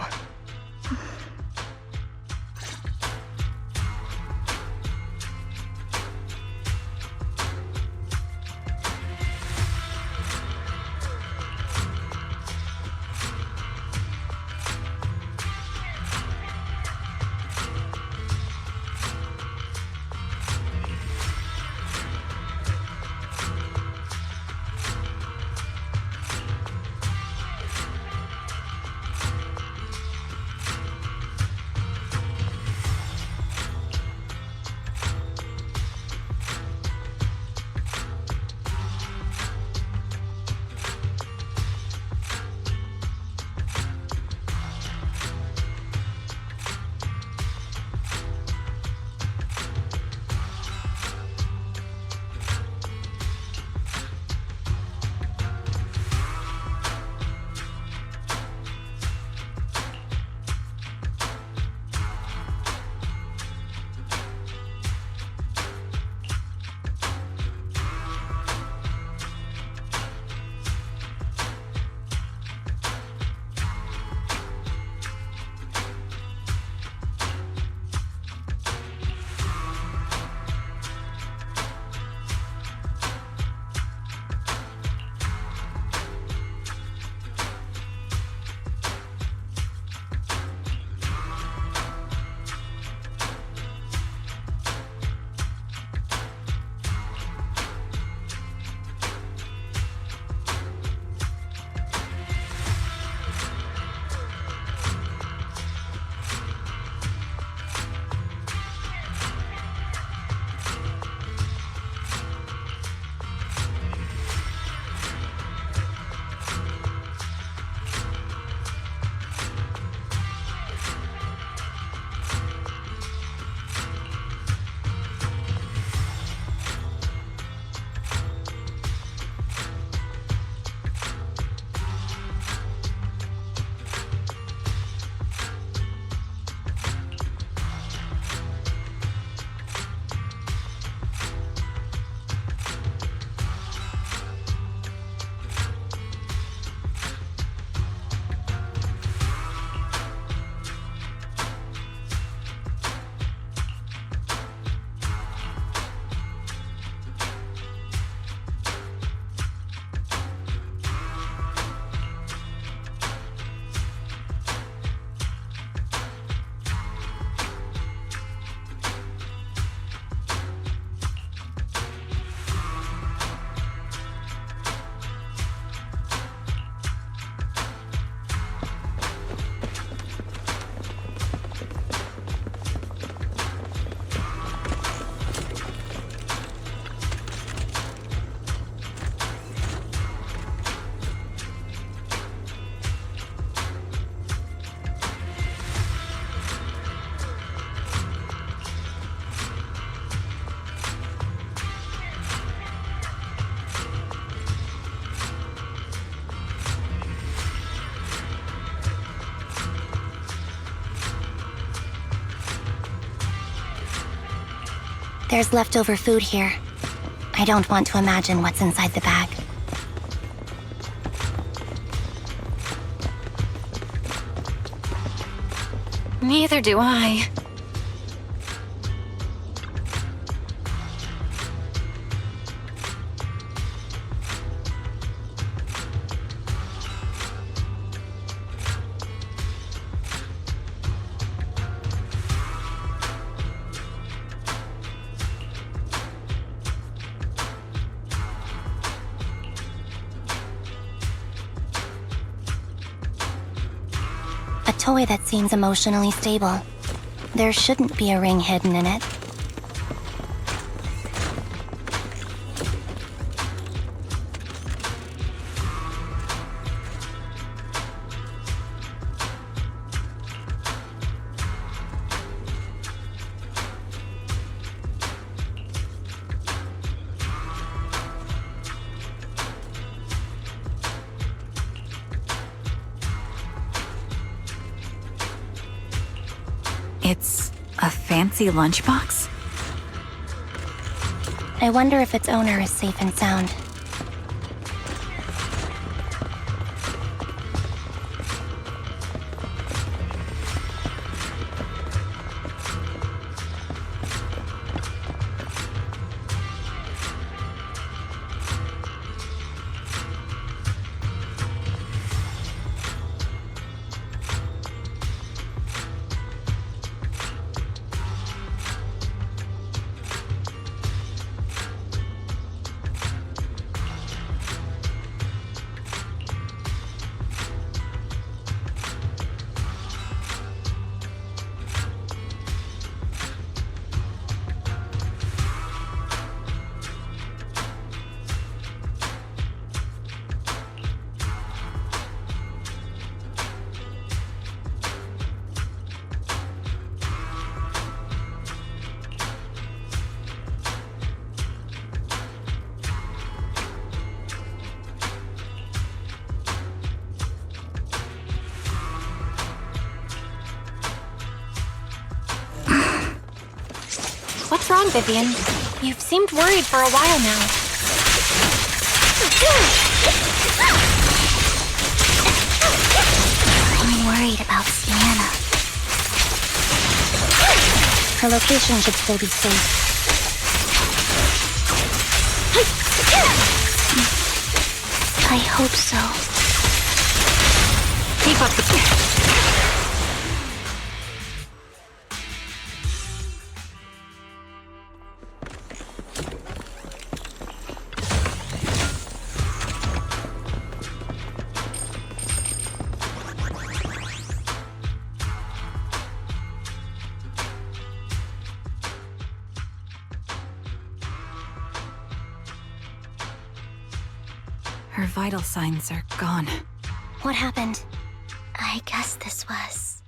There's leftover food here. I don't want to imagine what's inside the bag. Neither do I. A toy that seems emotionally stable. There shouldn't be a ring hidden in it. It's a fancy lunchbox? I wonder if its owner is safe and sound. What's wrong, Vivian? You've seemed worried for a while now. I'm worried about Sienna. Her location should still be safe. I hope so. Keep up the... Her vital signs are gone. What happened? I guess this was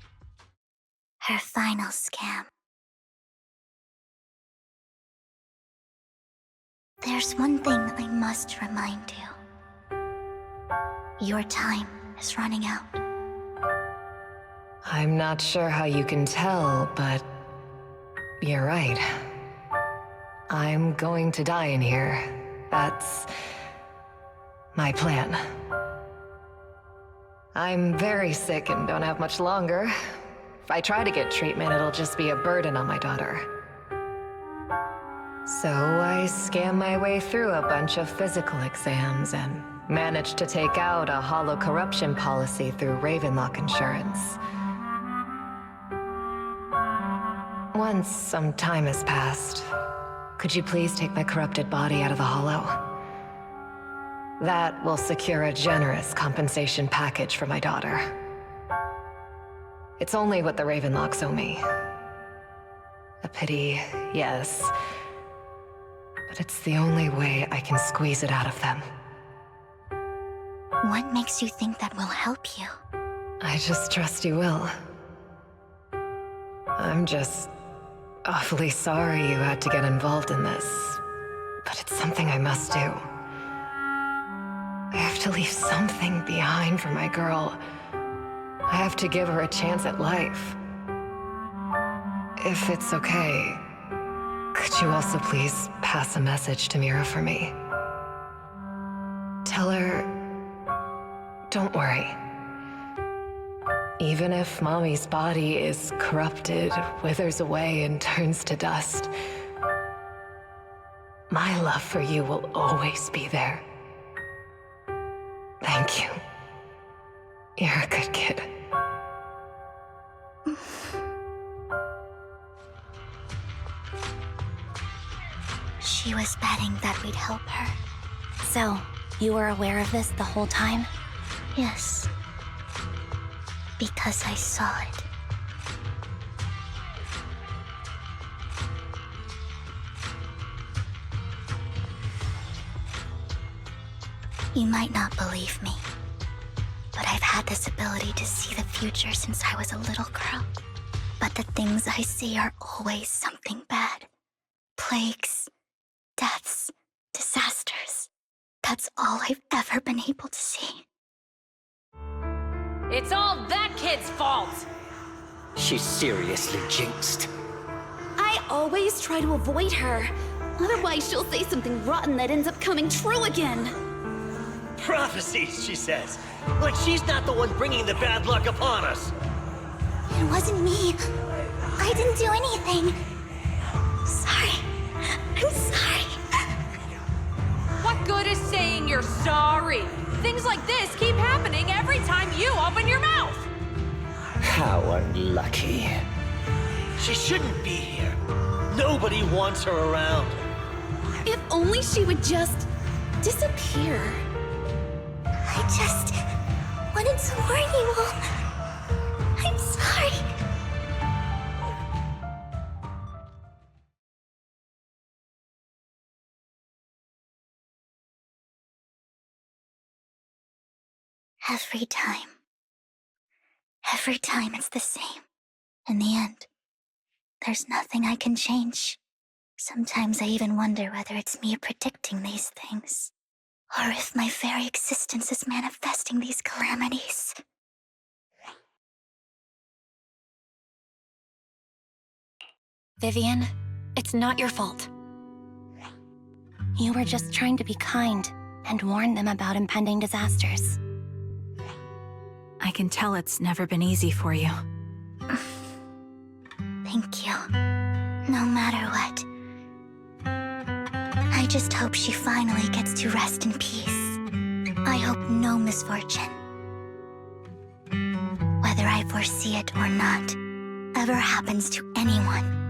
her final scam. There's one thing I must remind you. Your time is running out. I'm not sure how you can tell, but you're right. I'm going to die in here. That's my plan. I'm very sick and don't have much longer. If I try to get treatment, it'll just be a burden on my daughter. So I scam my way through a bunch of physical exams and managed to take out a hollow corruption policy through Ravenlock Insurance. Once some time has passed, could you please take my corrupted body out of the hollow? That will secure a generous compensation package for my daughter. It's only what the Ravenlocks owe me. A pity, yes. But it's the only way I can squeeze it out of them. What makes you think that will help you? I just trust you will. I'm just awfully sorry you had to get involved in this. But it's something I must do. I have to leave something behind for my girl. I have to give her a chance at life. If it's okay, Could you also please pass a message to Mira for me? Tell her, don't worry. Even if Mommy's body is corrupted, withers away, and turns to dust, my love for you will always be there. Thank you. You're a good kid. She was betting that we'd help her. So, you were aware of this the whole time? Yes. Because I saw it. You might not believe me, but I've had this ability to see the future since I was a little girl. But the things I see are always something bad. Plagues, deaths, disasters. That's all I've ever been able to see. It's all that kid's fault! She's seriously jinxed. I always try to avoid her. Otherwise, she'll say something rotten that ends up coming true again. Prophecies, she says. Like she's not the one bringing the bad luck upon us. It wasn't me. I didn't do anything. Sorry. I'm sorry. What good is saying you're sorry? Things like this keep happening every time you open your mouth! How unlucky. She shouldn't be here. Nobody wants her around. If only she would just disappear. I just wanted to warn you all. I'm sorry. Every time it's the same. In the end, there's nothing I can change. Sometimes I even wonder whether it's me predicting these things, or if my very existence is manifesting these calamities. Vivian, it's not your fault. You were just trying to be kind and warn them about impending disasters. I can tell it's never been easy for you. Thank you. No matter what. I just hope she finally gets to rest in peace. I hope no misfortune, whether I foresee it or not, ever happens to anyone.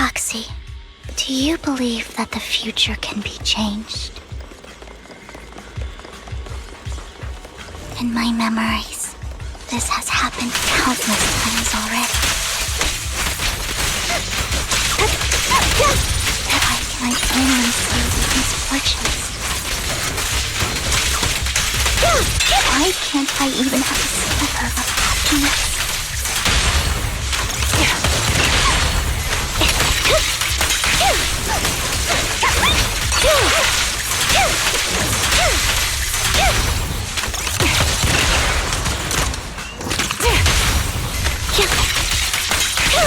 Proxy, do you believe that the future can be changed? In my memories, this has happened countless times already. Why can I only see the misfortunes? Why can't I even have a sliver of happiness?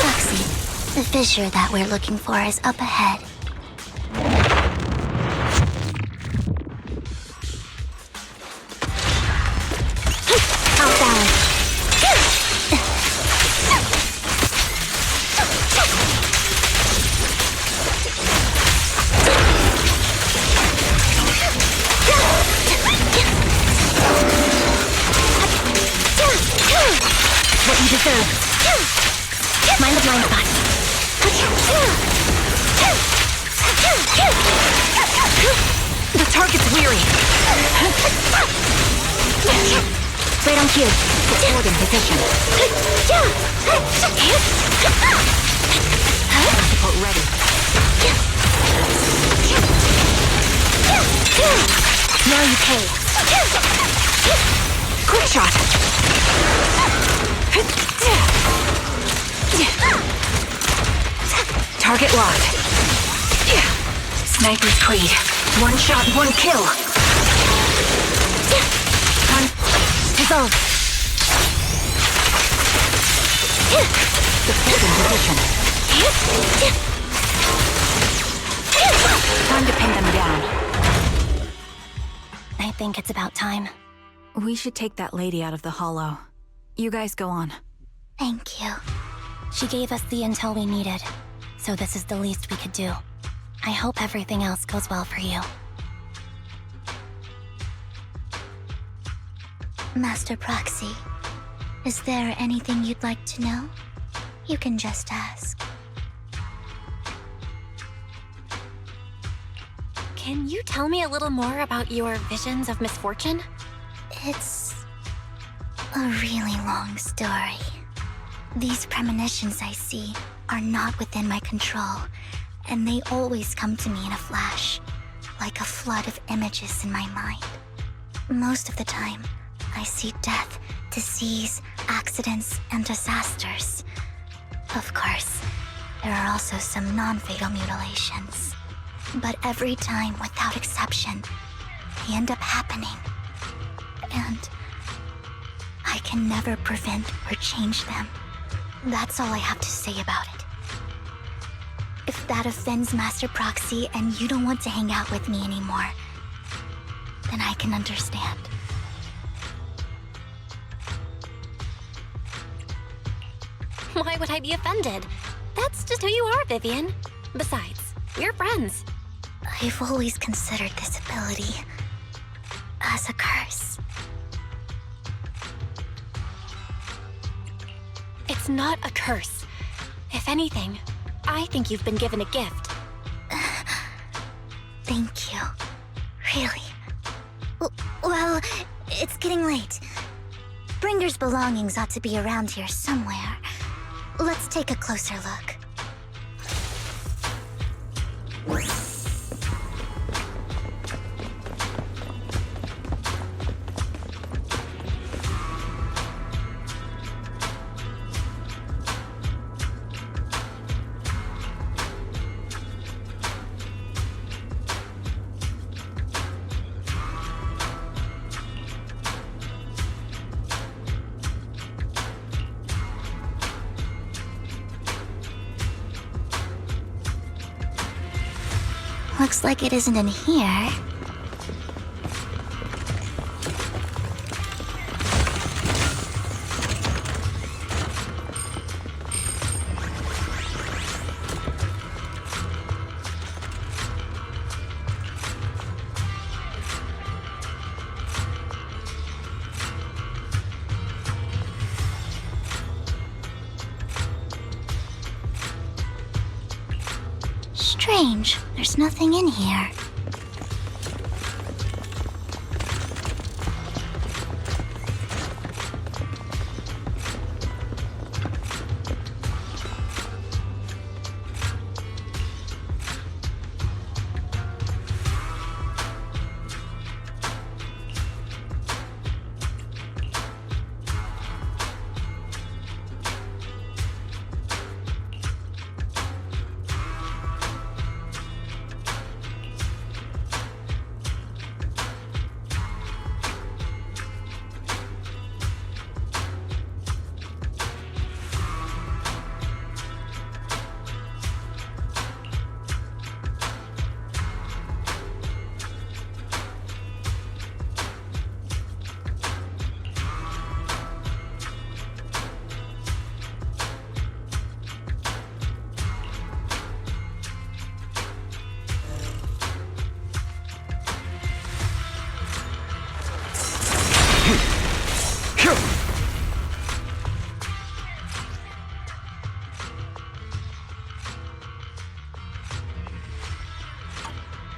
Roxy, the fissure that we're looking for is up ahead. Outbound. What you deserve. Mind the blind spot. The target's weary. Right on cue. Support in position. Support ready. Now you pay. Quick shot. Target locked. Sniper's Creed. One shot, one kill. Dissolve. Support in position. Time to pin them down. I think it's about time. We should take that lady out of the hollow. You guys go on. Thank you. She gave us the intel we needed, so this is the least we could do. I hope everything else goes well for you. Master Proxy, is there anything you'd like to know? You can just ask. Can you tell me a little more about your visions of misfortune? It's a really long story. These premonitions I see are not within my control, and they always come to me in a flash, like a flood of images in my mind. Most of the time, I see death, disease, accidents, and disasters. Of course, there are also some non-fatal mutilations. But every time, without exception, they end up happening. And I can never prevent or change them. That's all I have to say about it. If that offends Master Proxy and you don't want to hang out with me anymore, then I can understand. Why would I be offended? That's just who you are, Vivian. Besides, we're friends. I've always considered this ability as a curse. It's not a curse. If anything, I think you've been given a gift. Thank you. Really. Well, it's getting late. Bringer's belongings ought to be around here somewhere. Let's take a closer look. Looks like it isn't in here. Strange, there's nothing in here.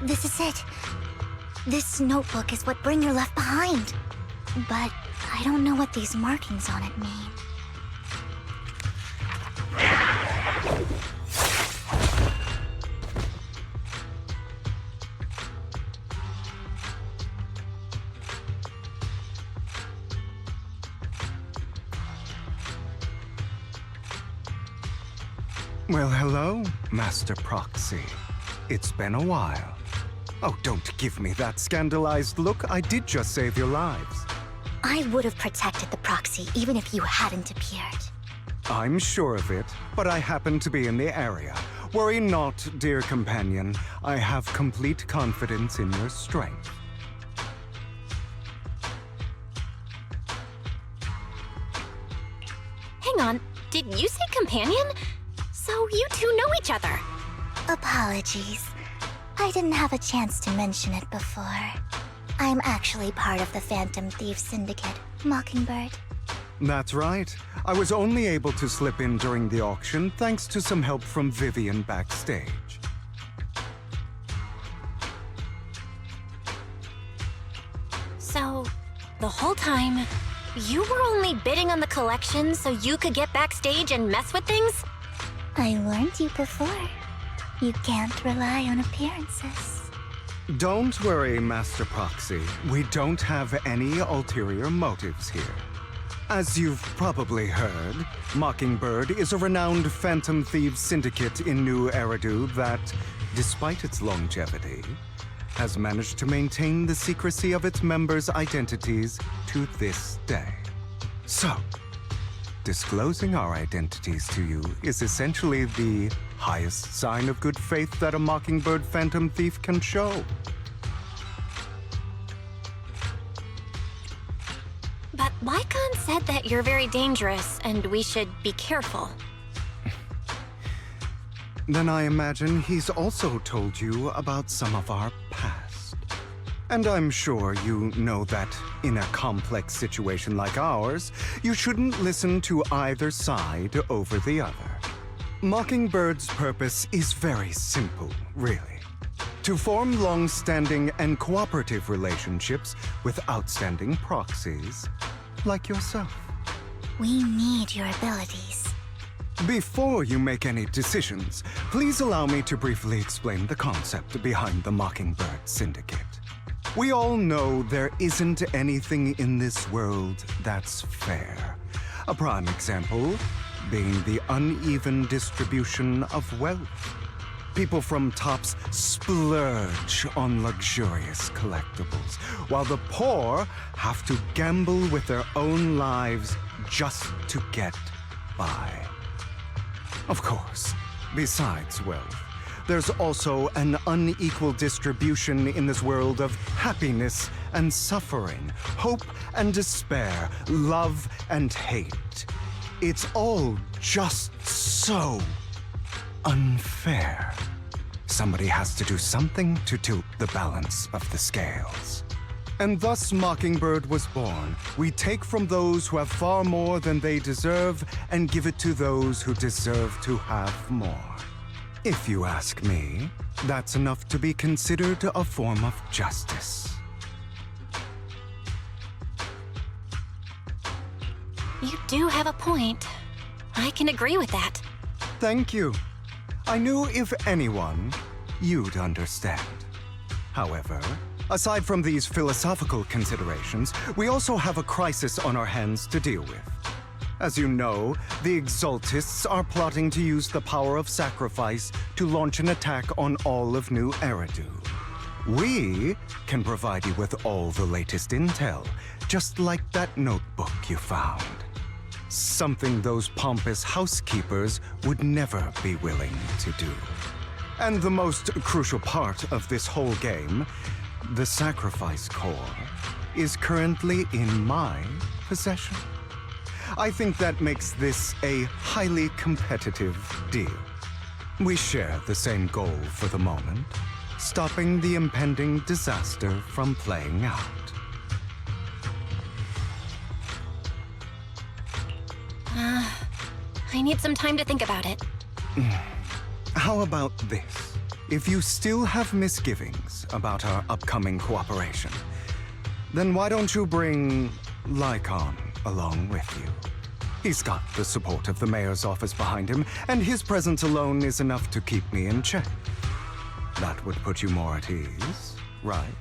This is it. This notebook is what Bringer left behind. But I don't know what these markings on it mean. Well, hello, Master Proxy. It's been a while. Oh, don't give me that scandalized look. I did just save your lives. I would have protected the proxy even if you hadn't appeared. I'm sure of it, but I happen to be in the area. Worry not, dear companion. I have complete confidence in your strength. Hang on, did you say companion? So you two know each other. Apologies. I didn't have a chance to mention it before. I'm actually part of the Phantom Thief Syndicate, Mockingbird. That's right. I was only able to slip in during the auction thanks to some help from Vivian backstage. So, the whole time, you were only bidding on the collection so you could get backstage and mess with things? I warned you before. You can't rely on appearances. Don't worry, Master Proxy. We don't have any ulterior motives here. As you've probably heard, Mockingbird is a renowned Phantom Thieves syndicate in New Eridu that, despite its longevity, has managed to maintain the secrecy of its members' identities to this day. So, disclosing our identities to you is essentially the highest sign of good faith that a Mockingbird Phantom Thief can show. But Lycon said that you're very dangerous and we should be careful. Then I imagine he's also told you about some of our past. And I'm sure you know that in a complex situation like ours, you shouldn't listen to either side over the other. Mockingbird's purpose is very simple, really. To form long-standing and cooperative relationships with outstanding proxies like yourself. We need your abilities. Before you make any decisions, please allow me to briefly explain the concept behind the Mockingbird Syndicate. We all know there isn't anything in this world that's fair. A prime example being the uneven distribution of wealth. People from tops splurge on luxurious collectibles, while the poor have to gamble with their own lives just to get by. Of course, besides wealth, there's also an unequal distribution in this world of happiness and suffering, hope and despair, love and hate. It's all just so unfair. Somebody has to do something to tilt the balance of the scales. And thus Mockingbird was born. We take from those who have far more than they deserve and give it to those who deserve to have more. If you ask me, that's enough to be considered a form of justice. You do have a point. I can agree with that. Thank you. I knew if anyone, you'd understand. However, aside from these philosophical considerations, we also have a crisis on our hands to deal with. As you know, the Exaltists are plotting to use the power of sacrifice to launch an attack on all of New Eridu. We can provide you with all the latest intel, just like that notebook you found. Something those pompous housekeepers would never be willing to do. And the most crucial part of this whole game, the sacrifice core, is currently in my possession. I think that makes this a highly competitive deal. We share the same goal for the moment, stopping the impending disaster from playing out. I need some time to think about it. How about this? If you still have misgivings about our upcoming cooperation, then why don't you bring Lycon along with you? He's got the support of the mayor's office behind him, and his presence alone is enough to keep me in check. That would put you more at ease, right?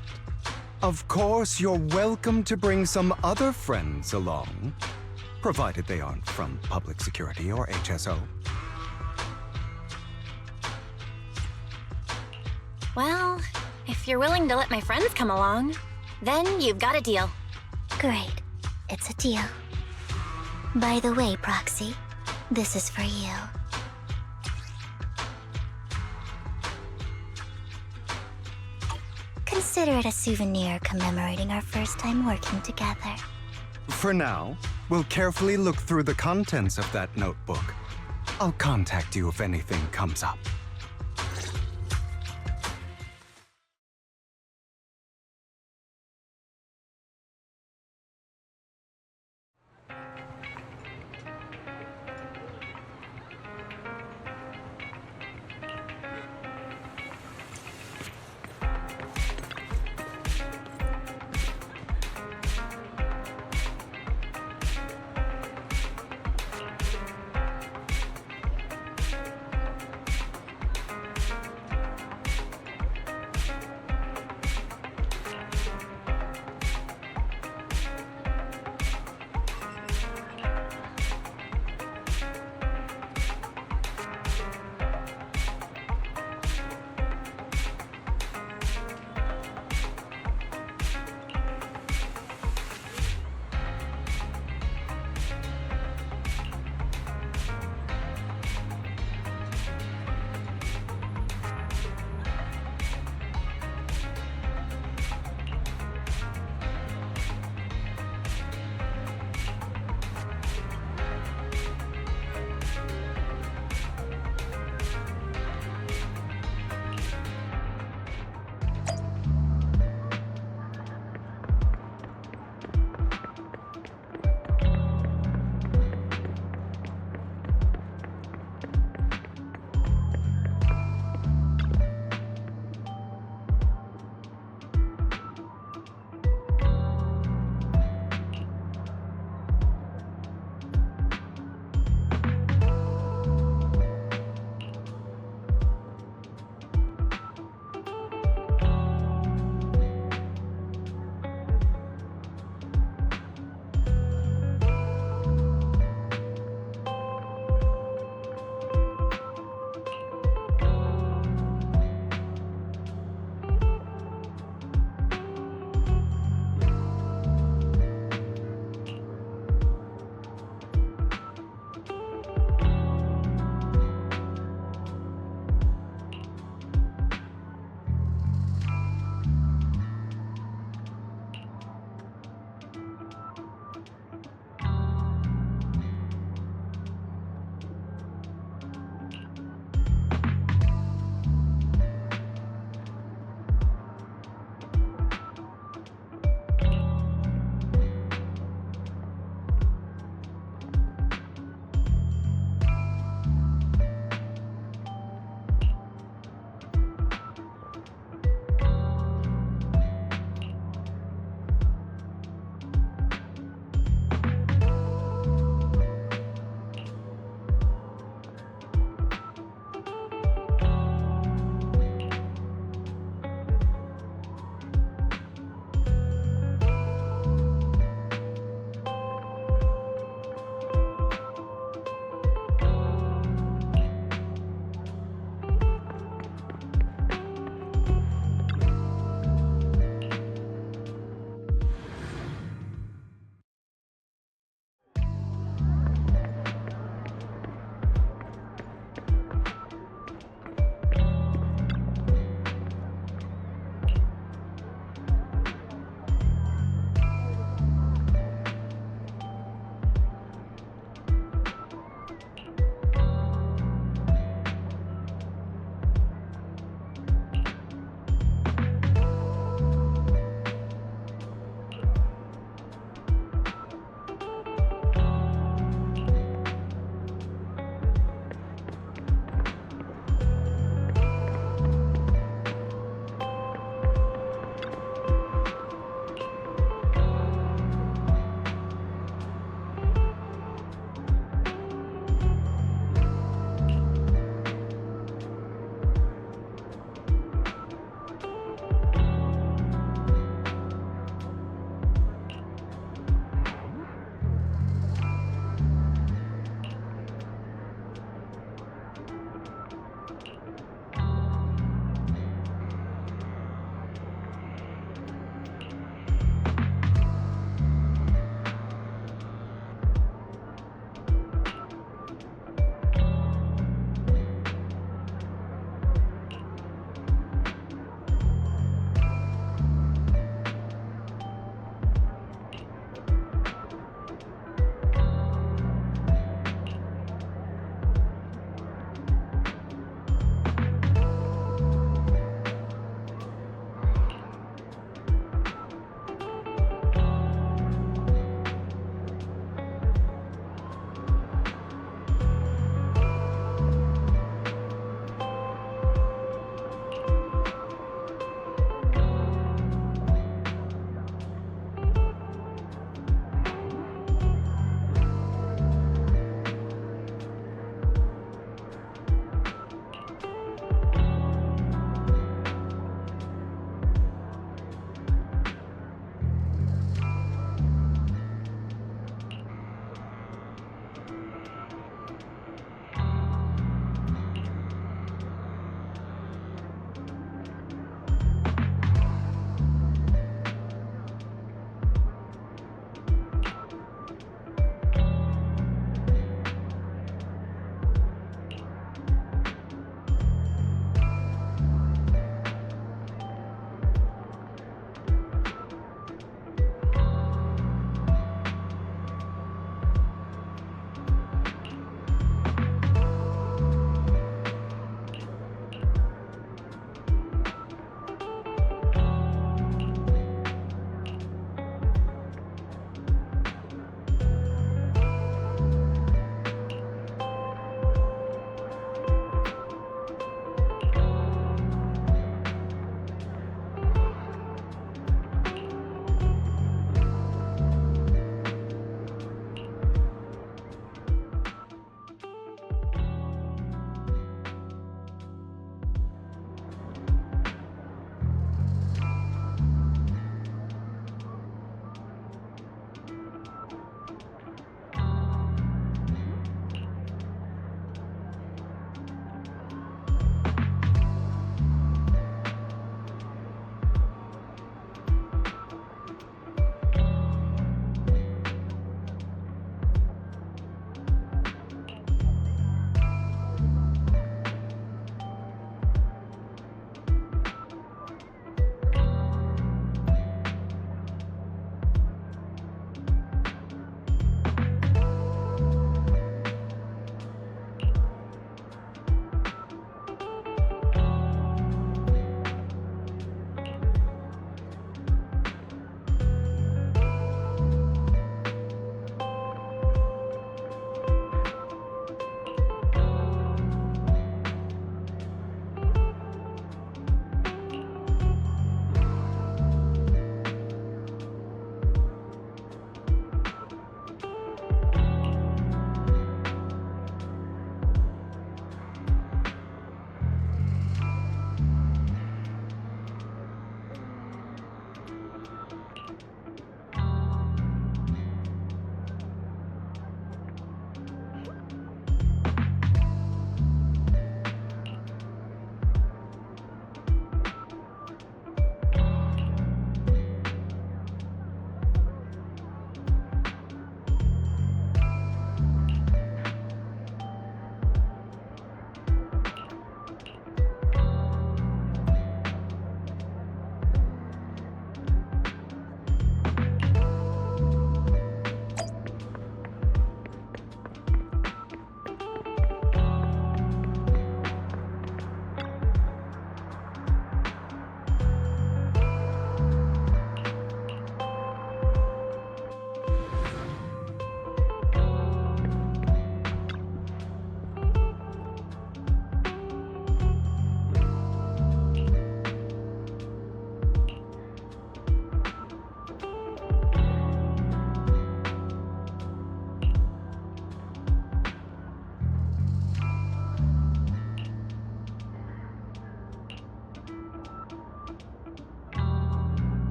Of course, you're welcome to bring some other friends along, provided they aren't from public security or HSO. Well, if you're willing to let my friends come along, then you've got a deal. Great. It's a deal. By the way, Proxy, this is for you. Consider it a souvenir commemorating our first time working together. For now, we'll carefully look through the contents of that notebook. I'll contact you if anything comes up.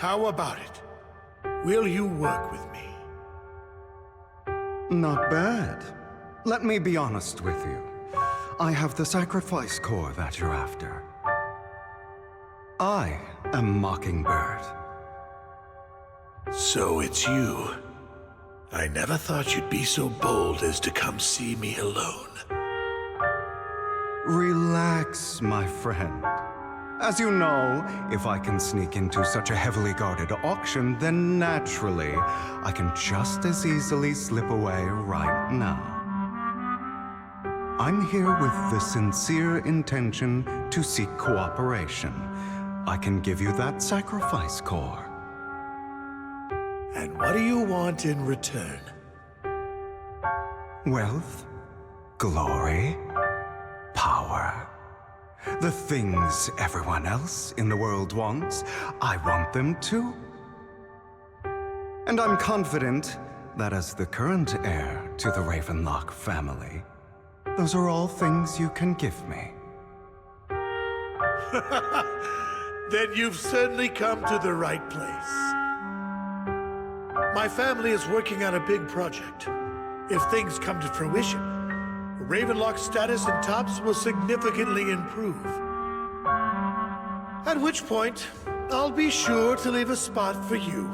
How about it? Will you work with me? Not bad. Let me be honest with you. I have the sacrifice core that you're after. I am Mockingbird. So it's you. I never thought you'd be so bold as to come see me alone. Relax, my friend. As you know, if I can sneak into such a heavily guarded auction, then naturally, I can just as easily slip away right now. I'm here with the sincere intention to seek cooperation. I can give you that sacrifice core. And what do you want in return? Wealth, glory, power. The things everyone else in the world wants, I want them too. And I'm confident that as the current heir to the Ravenlock family, those are all things you can give me. Then you've certainly come to the right place. My family is working on a big project. If things come to fruition, Ravenlock's status in Tops will significantly improve. At which point, I'll be sure to leave a spot for you.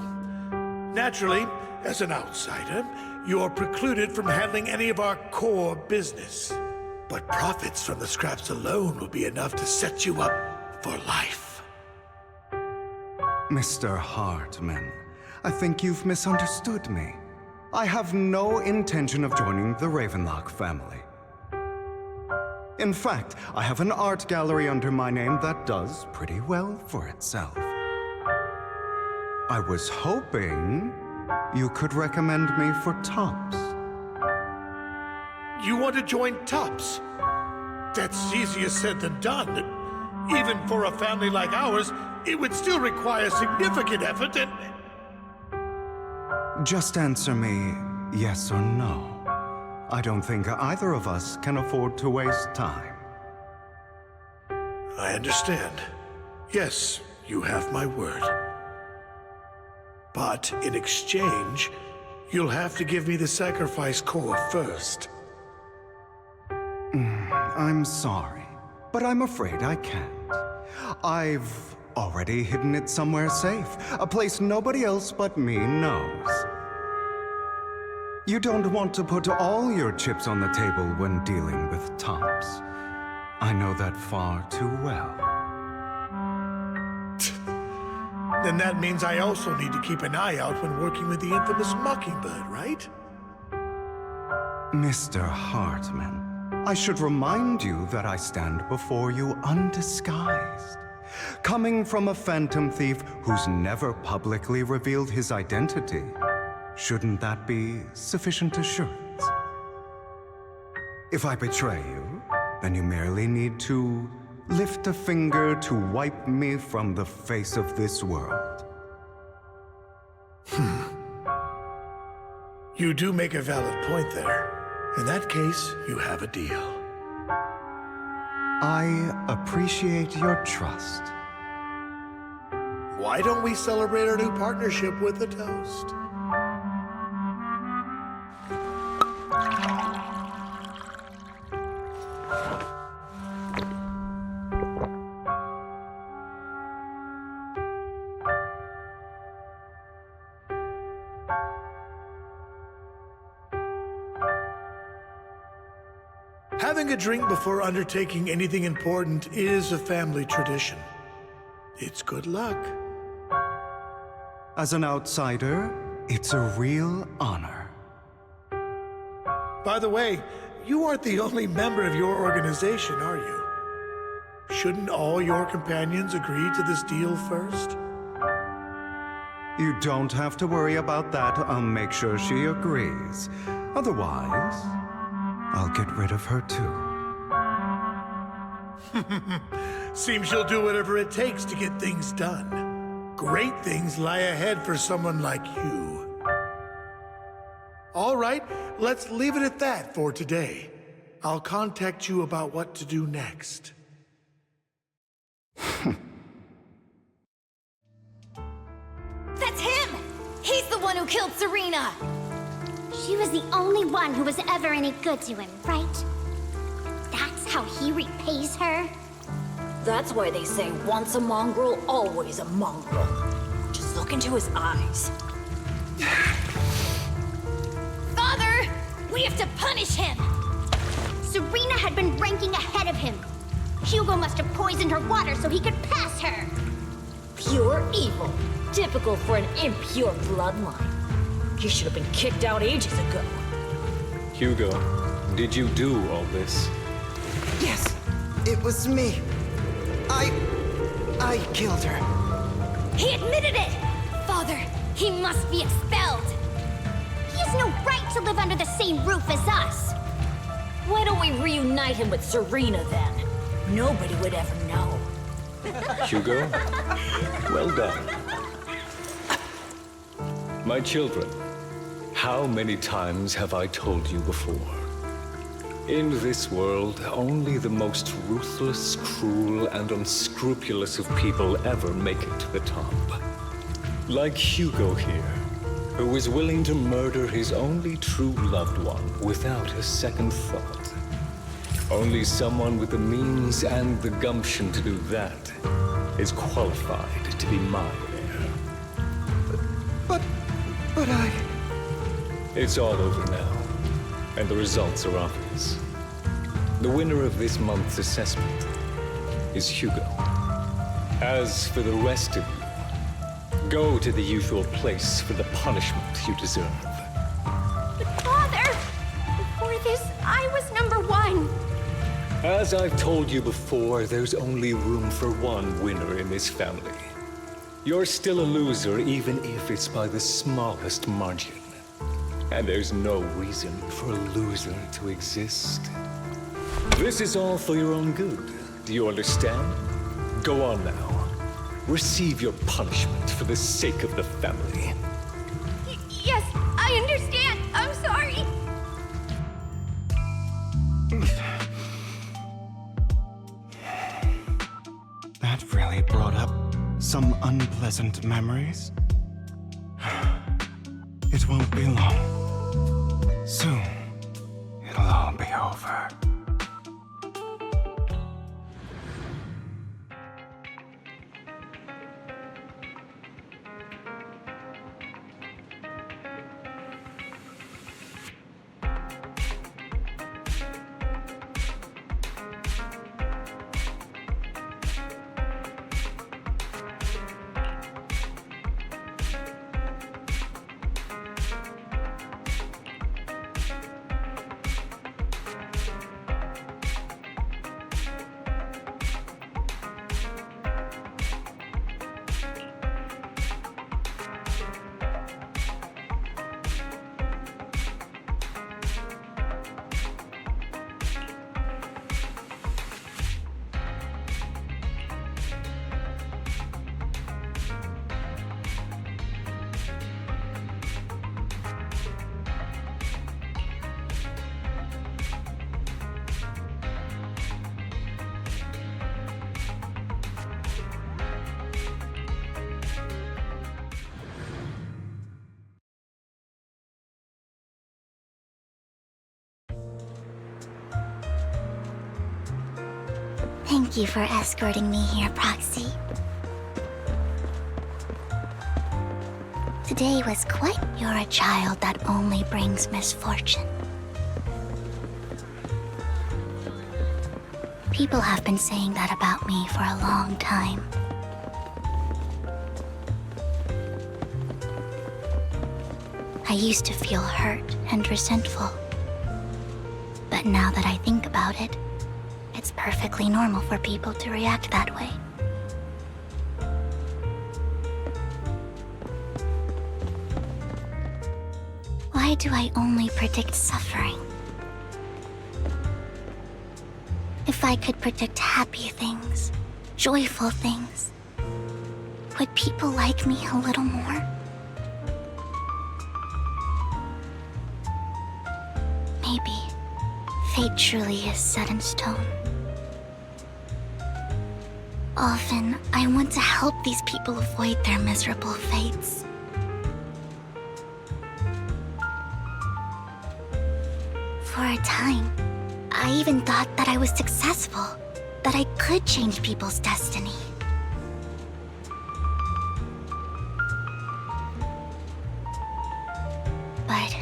Naturally, as an outsider, you're precluded from handling any of our core business. But profits from the scraps alone will be enough to set you up for life. Mr. Hartman, I think you've misunderstood me. I have no intention of joining the Ravenlock family. In fact, I have an art gallery under my name that does pretty well for itself. I was hoping you could recommend me for Tops. You want to join Tops? That's easier said than done. Even for a family like ours, it would still require significant effort and... Just answer me yes or no. I don't think either of us can afford to waste time. I understand. Yes, you have my word. But in exchange, you'll have to give me the sacrifice core first. I'm sorry, but I'm afraid I can't. I've already hidden it somewhere safe, a place nobody else but me knows. You don't want to put all your chips on the table when dealing with Tops. I know that far too well. Then that means I also need to keep an eye out when working with the infamous Mockingbird, right? Mr. Hartman, I should remind you that I stand before you undisguised. Coming from a phantom thief who's never publicly revealed his identity, shouldn't that be sufficient assurance? If I betray you, then you merely need to lift a finger to wipe me from the face of this world. You do make a valid point there. In that case, you have a deal. I appreciate your trust. Why don't we celebrate our new partnership with a toast? Having a drink before undertaking anything important is a family tradition. It's good luck. As an outsider, it's a real honor. By the way, you aren't the only member of your organization, are you? Shouldn't all your companions agree to this deal first? You don't have to worry about that. I'll make sure she agrees. Otherwise, I'll get rid of her too. Seems you'll do whatever it takes to get things done. Great things lie ahead for someone like you. All right, let's leave it at that for today. I'll contact you about what to do next. one who killed Serena! She was the only one who was ever any good to him, right? That's how he repays her? That's why they say once a mongrel, always a mongrel. Just look into his eyes. Father! We have to punish him! Serena had been ranking ahead of him. Hugo must have poisoned her water so he could pass her. Pure evil. Typical for an impure bloodline. He should have been kicked out ages ago. Hugo, did you do all this? Yes, it was me. I killed her. He admitted it! Father, he must be expelled. He has no right to live under the same roof as us. Why don't we reunite him with Serena then? Nobody would ever know. Hugo, well done. My children, how many times have I told you before? In this world, only the most ruthless, cruel, and unscrupulous of people ever make it to the top. Like Hugo here, who was willing to murder his only true loved one without a second thought. Only someone with the means and the gumption to do that is qualified to be my heir. But I... It's all over now, and the results are obvious. The winner of this month's assessment is Hugo. As for the rest of you, go to the usual place for the punishment you deserve. But Father! Before this, I was number one. As I've told you before, there's only room for one winner in this family. You're still a loser, even if it's by the smallest margin. And there's no reason for a loser to exist. This is all for your own good. Do you understand? Go on now. Receive your punishment for the sake of the family. Yes, I understand. I'm sorry. That really brought up some unpleasant memories. It won't be long. Soon, it'll all be over. Thank you for escorting me here, Proxy. Today was quite... You're a child that only brings misfortune. People have been saying that about me for a long time. I used to feel hurt and resentful. But now that I think about it, it's perfectly normal for people to react that way. Why do I only predict suffering? If I could predict happy things, joyful things, would people like me a little more? Maybe fate truly is set in stone. Often, I want to help these people avoid their miserable fates. a time, I even thought that I was successful, that I could change people's destiny. But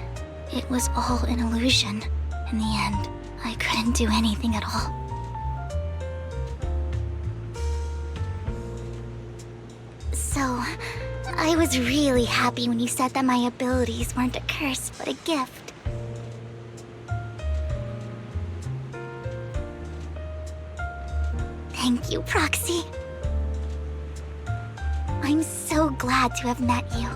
it was all an illusion. In the end, I couldn't do anything at all. So, I was really happy when you said that my abilities weren't a curse, but a gift. Thank you, Proxy. I'm so glad to have met you.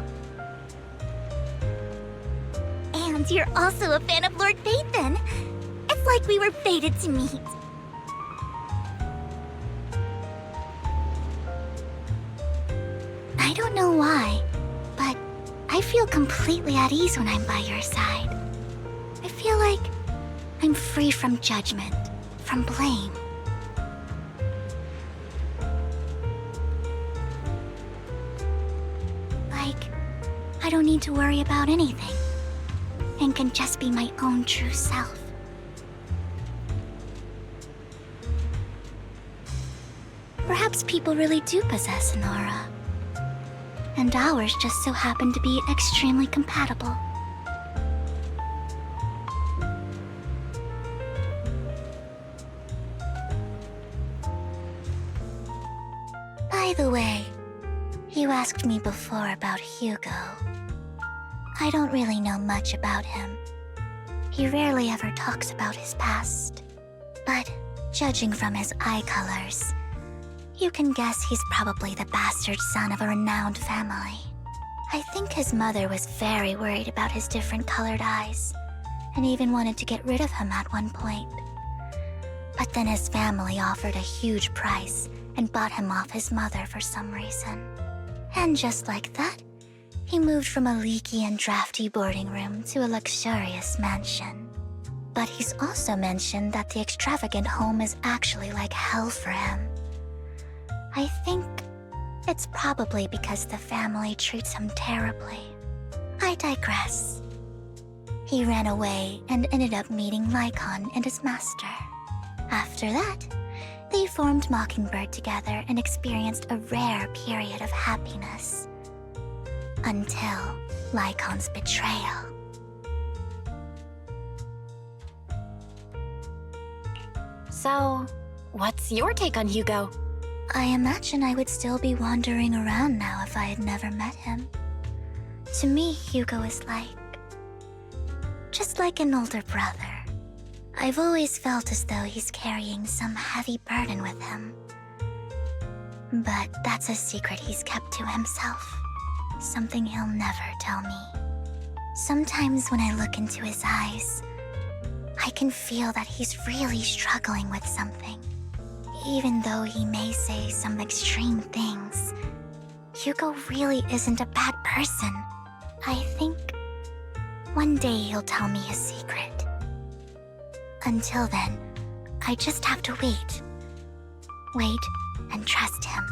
And you're also a fan of Lord Phaethon. It's like we were fated to meet. I don't know why, but I feel completely at ease when I'm by your side. I feel like I'm free from judgment, from blame. Like, I don't need to worry about anything, and can just be my own true self. Perhaps people really do possess an aura, and ours just so happen to be extremely compatible. By the way, you asked me before about Hugo. I don't really know much about him. He rarely ever talks about his past. But judging from his eye colors, you can guess he's probably the bastard son of a renowned family. I think his mother was very worried about his different colored eyes, and even wanted to get rid of him at one point. But then his family offered a huge price and bought him off his mother for some reason. And just like that, he moved from a leaky and drafty boarding room to a luxurious mansion. But he's also mentioned that the extravagant home is actually like hell for him. I think it's probably because the family treats him terribly. I digress. He ran away and ended up meeting Lycon and his master. After that, they formed Mockingbird together and experienced a rare period of happiness. Until Lycon's betrayal. So, what's your take on Hugo? I imagine I would still be wandering around now if I had never met him. To me, Hugo is just like an older brother. I've always felt as though he's carrying some heavy burden with him. But that's a secret he's kept to himself. Something he'll never tell me. Sometimes when I look into his eyes, I can feel that he's really struggling with something. Even though he may say some extreme things, Hugo really isn't a bad person. I think one day he'll tell me his secret. Until then, I just have to wait. Wait and trust him.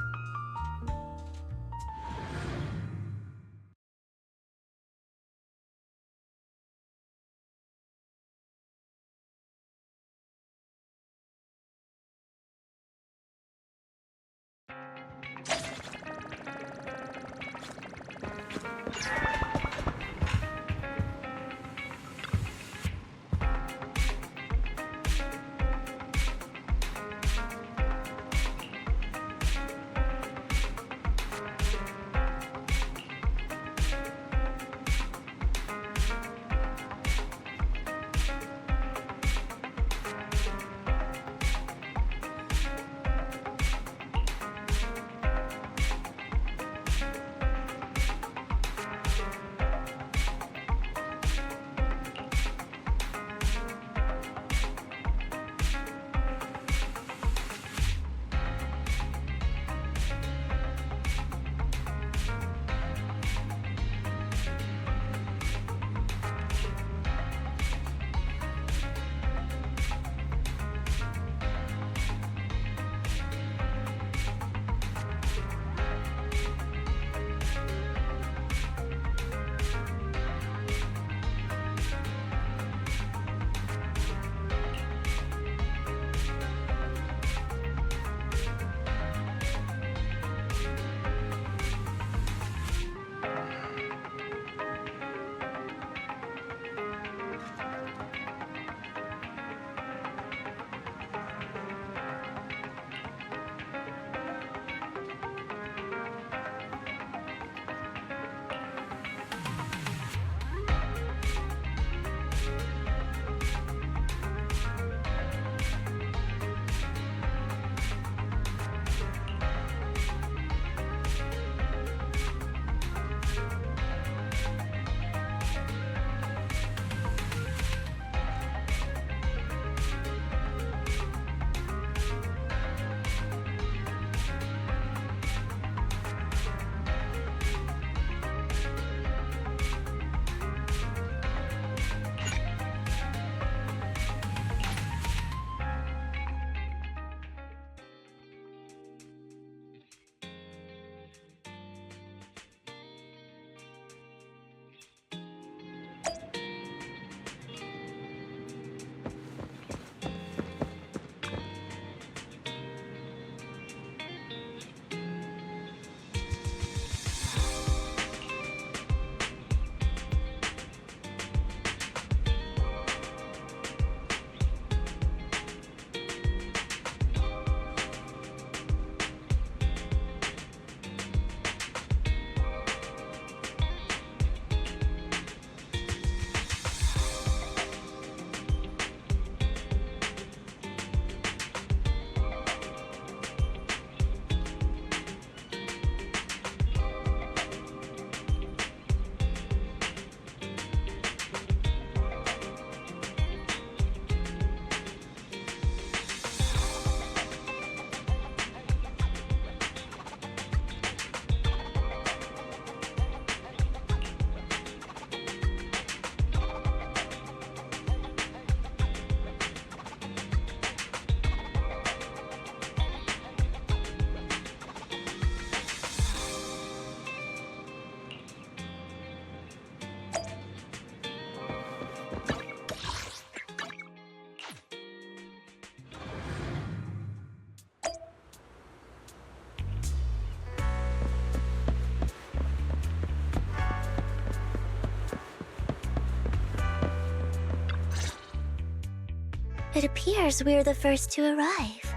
It appears we're the first to arrive.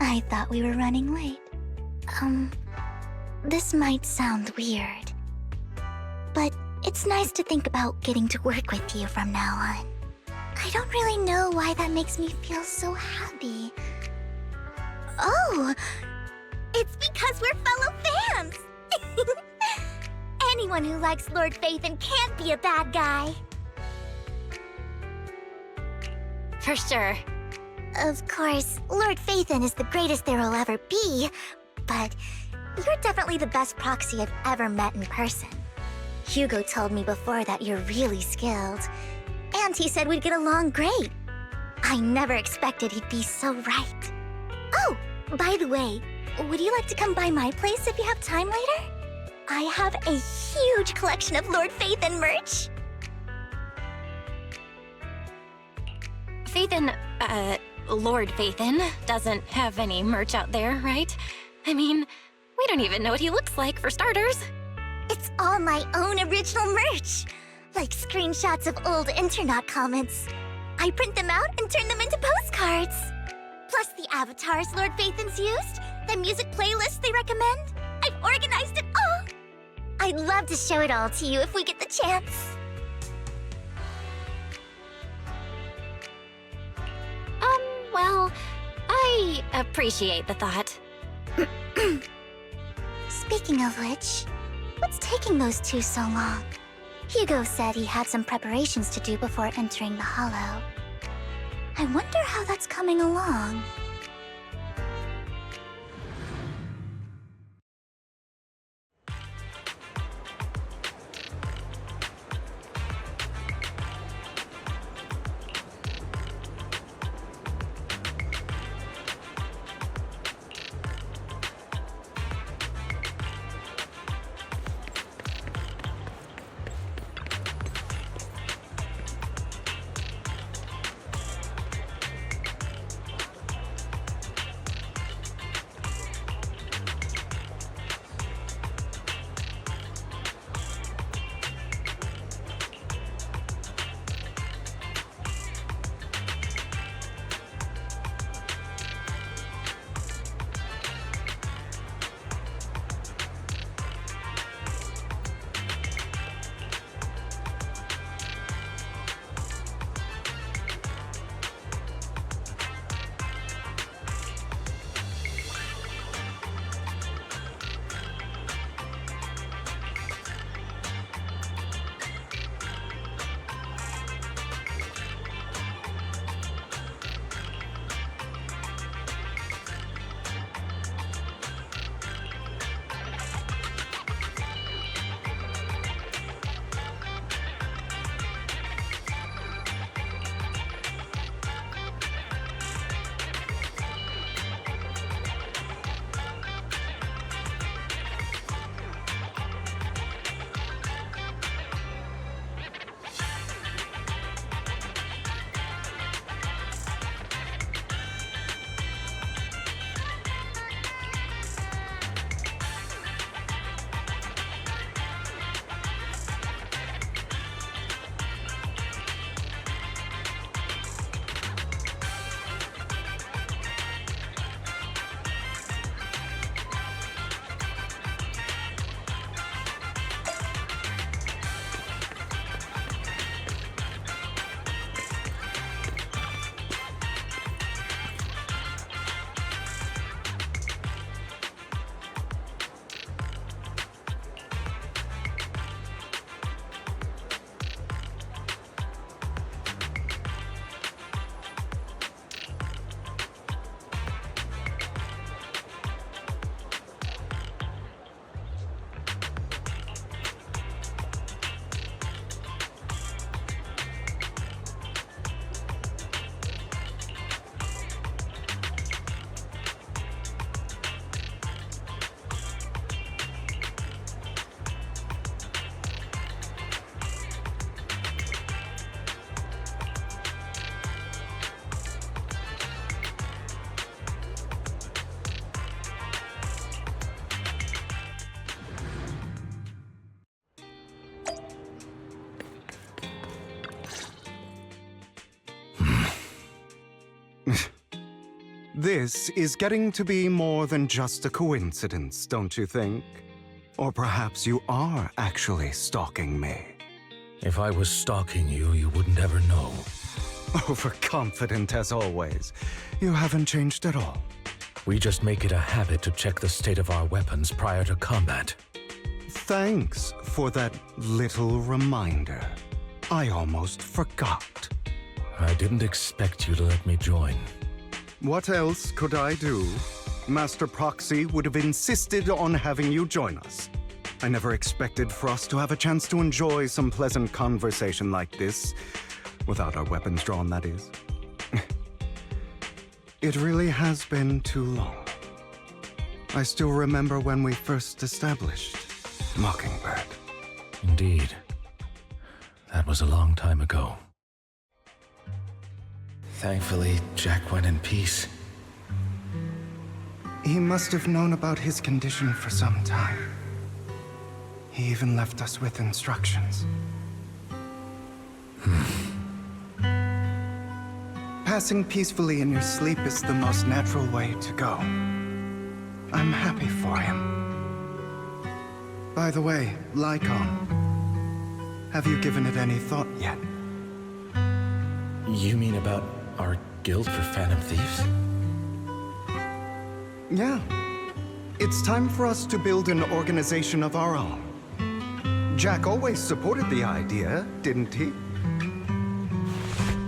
I thought we were running late. This might sound weird, but it's nice to think about getting to work with you from now on. I don't really know why that makes me feel so happy. Oh, it's because we're fellow fans! Anyone who likes Lord Phaethon can't be a bad guy. For sure. Of course, Lord Phaethon is the greatest there will ever be, but you're definitely the best proxy I've ever met in person. Hugo told me before that you're really skilled, and he said we'd get along great. I never expected he'd be so right. Oh, by the way, would you like to come by my place if you have time later? I have a huge collection of Lord Phaethon merch. Phaethon, Lord Phaethon doesn't have any merch out there, right? I mean, we don't even know what he looks like, for starters. It's all my own original merch, like screenshots of old Internet comments. I print them out and turn them into postcards. Plus the avatars Lord Phaethon's used, the music playlists they recommend. I've organized it all. I'd love to show it all to you if we get the chance. Well, I appreciate the thought. Speaking of which, what's taking those two so long? Hugo said he had some preparations to do before entering the Hollow. I wonder how that's coming along. This is getting to be more than just a coincidence, don't you think? Or perhaps you are actually stalking me. If I was stalking you, you wouldn't ever know. Overconfident as always. You haven't changed at all. We just make it a habit to check the state of our weapons prior to combat. Thanks for that little reminder. I almost forgot. I didn't expect you to let me join. What else could I do? Master Proxy would have insisted on having you join us. I never expected for us to have a chance to enjoy some pleasant conversation like this. Without our weapons drawn, that is. It really has been too long. I still remember when we first established Mockingbird. Indeed. That was a long time ago. Thankfully, Jack went in peace. He must have known about his condition for some time. He even left us with instructions. Passing peacefully in your sleep is the most natural way to go. I'm happy for him. By the way, Lycon, have you given it any thought yet? You mean about our guild for Phantom Thieves? Yeah. It's time for us to build an organization of our own. Jack always supported the idea, didn't he?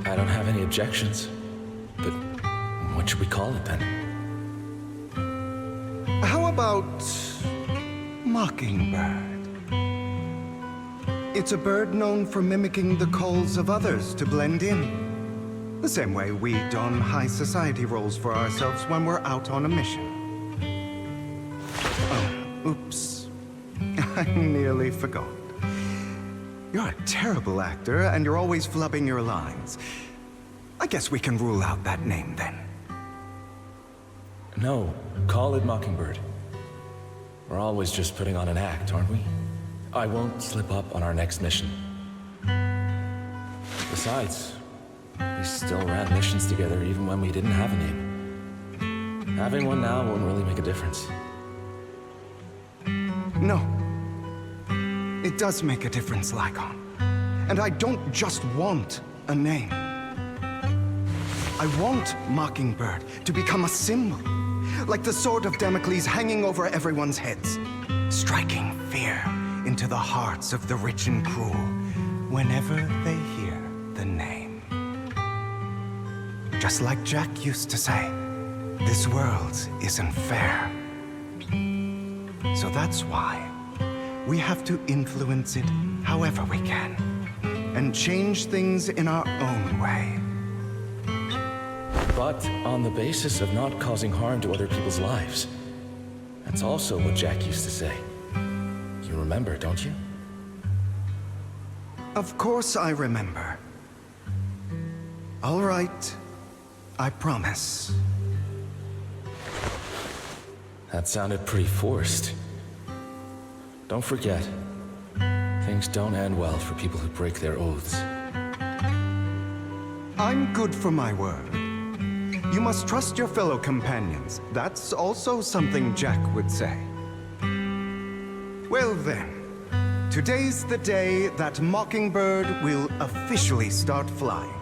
I don't have any objections. But what should we call it then? How about Mockingbird? It's a bird known for mimicking the calls of others to blend in. The same way we don high society roles for ourselves when we're out on a mission. Oh, oops. I nearly forgot. You're a terrible actor, and you're always flubbing your lines. I guess we can rule out that name, then. No, call it Mockingbird. We're always just putting on an act, aren't we? I won't slip up on our next mission. Besides, we still ran missions together even when we didn't have a name. Having one now won't really make a difference. No. It does make a difference, Lycon. And I don't just want a name. I want Mockingbird to become a symbol, like the sword of Damocles hanging over everyone's heads, striking fear into the hearts of the rich and cruel whenever they hear the name. Just like Jack used to say, this world isn't fair. So that's why we have to influence it however we can, and change things in our own way. But on the basis of not causing harm to other people's lives. That's also what Jack used to say. You remember, don't you? Of course I remember. All right, I promise. That sounded pretty forced. Don't forget, things don't end well for people who break their oaths. I'm good for my word. You must trust your fellow companions. That's also something Jack would say. Well then, today's the day that Mockingbird will officially start flying.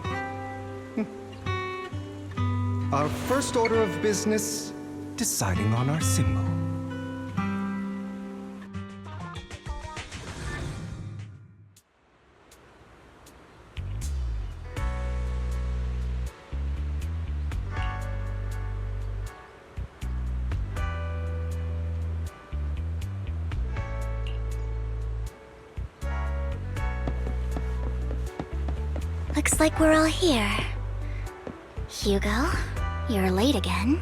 Our first order of business, deciding on our symbol. Looks like we're all here. Hugo, you're late again.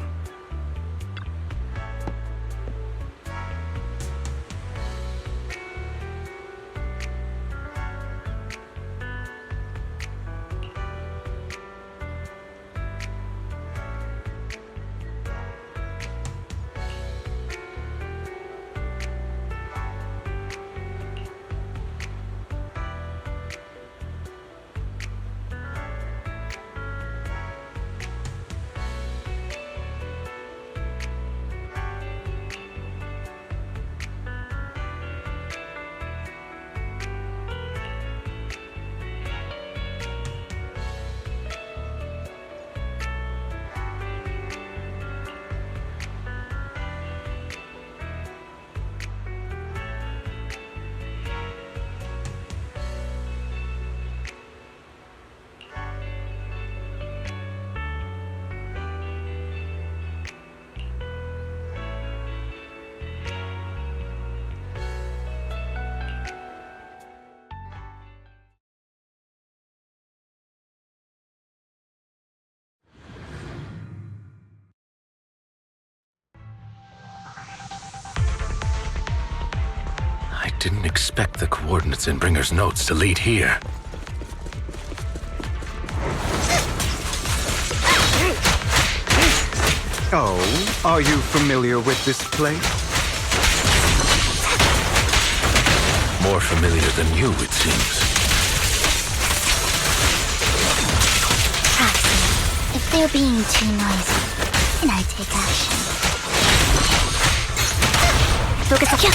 Didn't expect the coordinates in Bringer's notes to lead here. Oh, are you familiar with this place? More familiar than you, it seems. Proxy, if they're being too noisy, can I take action? Focus on you.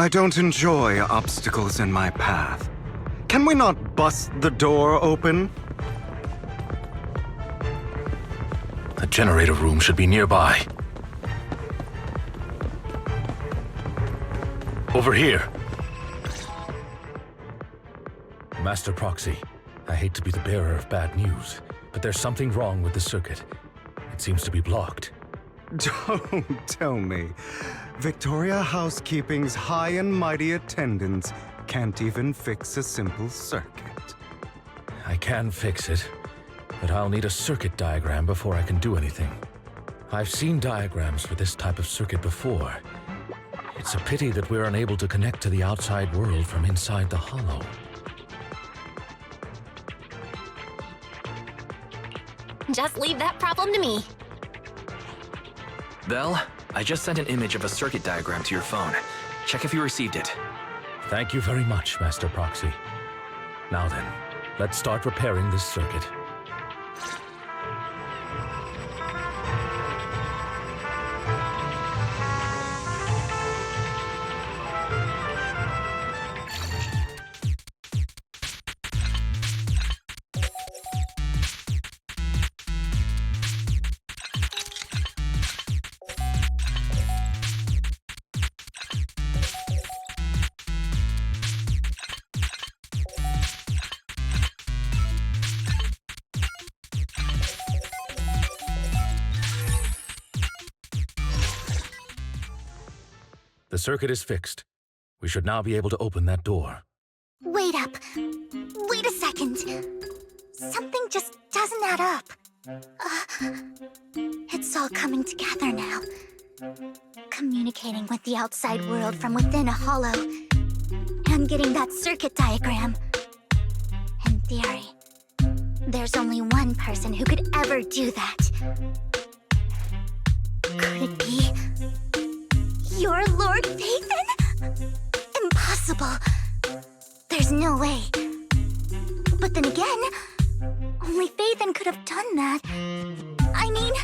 I don't enjoy obstacles in my path. Can we not bust the door open? The generator room should be nearby. Over here. Master Proxy, I hate to be the bearer of bad news, but there's something wrong with the circuit. It seems to be blocked. Don't tell me. Victoria Housekeeping's high and mighty attendants can't even fix a simple circuit. I can fix it, but I'll need a circuit diagram before I can do anything. I've seen diagrams for this type of circuit before. It's a pity that we're unable to connect to the outside world from inside the hollow. Just leave that problem to me. Belle, I just sent an image of a circuit diagram to your phone. Check if you received it. Thank you very much, Master Proxy. Now then, let's start repairing this circuit. The circuit is fixed. We should now be able to open that door. Wait up. Wait a second. Something just doesn't add up. It's all coming together now. Communicating with the outside world from within a hollow. And getting that circuit diagram. In theory, there's only one person who could ever do that. Could it be your Lord Phaethon? Impossible. There's no way. But then again, only Phaethon could have done that. I mean,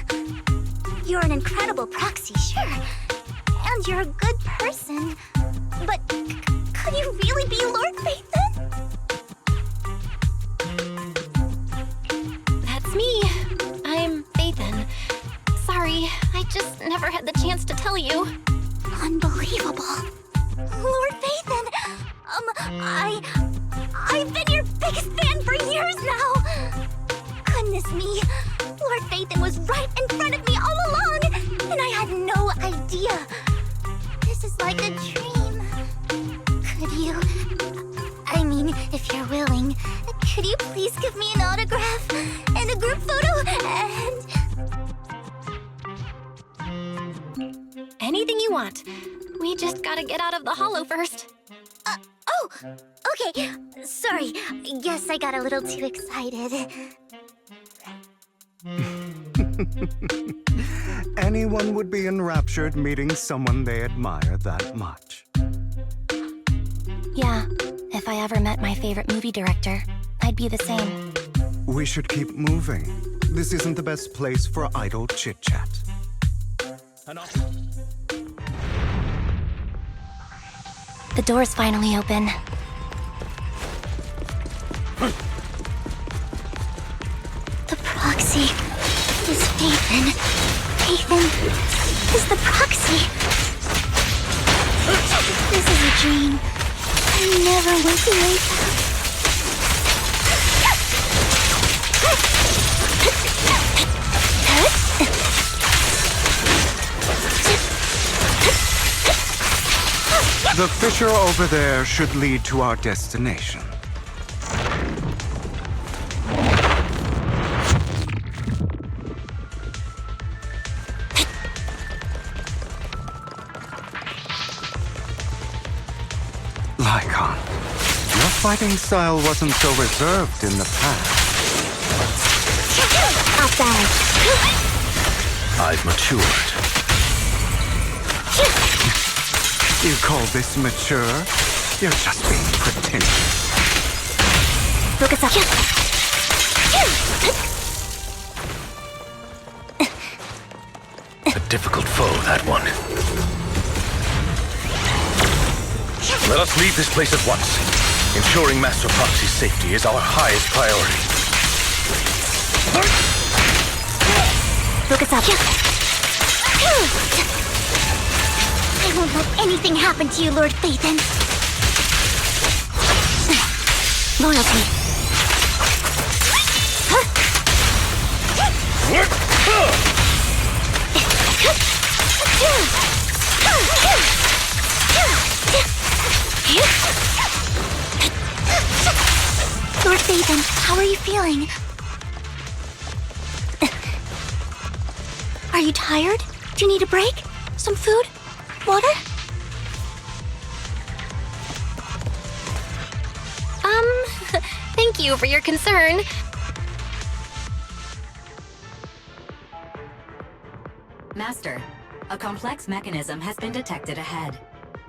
you're an incredible proxy, sure. And you're a good person. But could you really be Lord Phaethon? That's me. I'm Phaethon. Sorry, I just never had the chance to tell you. Unbelievable. Lord Phaethon! I've been your biggest fan for years now! Goodness me, Lord Phaethon was right in front of me all along, and I had no idea. This is like a dream. Could you... I mean, if you're willing, could you please give me an autograph and a group photo and... Anything you want. We just gotta get out of the hollow first. Oh! Okay, sorry. Guess I got a little too excited. Anyone would be enraptured meeting someone they admire that much. Yeah, if I ever met my favorite movie director, I'd be the same. We should keep moving. This isn't the best place for idle chit-chat. The door's finally open. The proxy is Phaethon. Phaethon is the proxy. This is a dream. I never went the way back. The fissure over there should lead to our destination. Lycon, your fighting style wasn't so reserved in the past. Outside. I've matured. You call this mature? You're just being pretentious. Focus up. A difficult foe, that one. Let us leave this place at once. Ensuring Master Proxy's safety is our highest priority. Focus up. I won't let anything happen to you, Lord Phaethon. Loyalty. Lord Phaethon, how are you feeling? Are you tired? Do you need a break? Some food? Water? Thank you for your concern. Master, a complex mechanism has been detected ahead.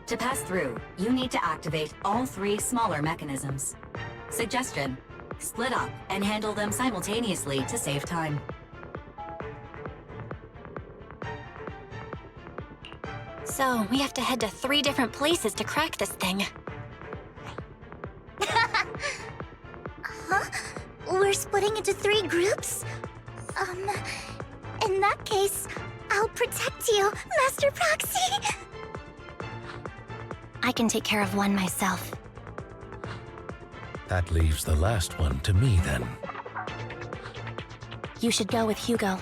To pass through, you need to activate all 3 smaller mechanisms. Suggestion: split up and handle them simultaneously to save time. So, we have to head to 3 different places to crack this thing. Huh? We're splitting into 3 groups? In that case, I'll protect you, Master Proxy! I can take care of one myself. That leaves the last one to me, then. You should go with Hugo.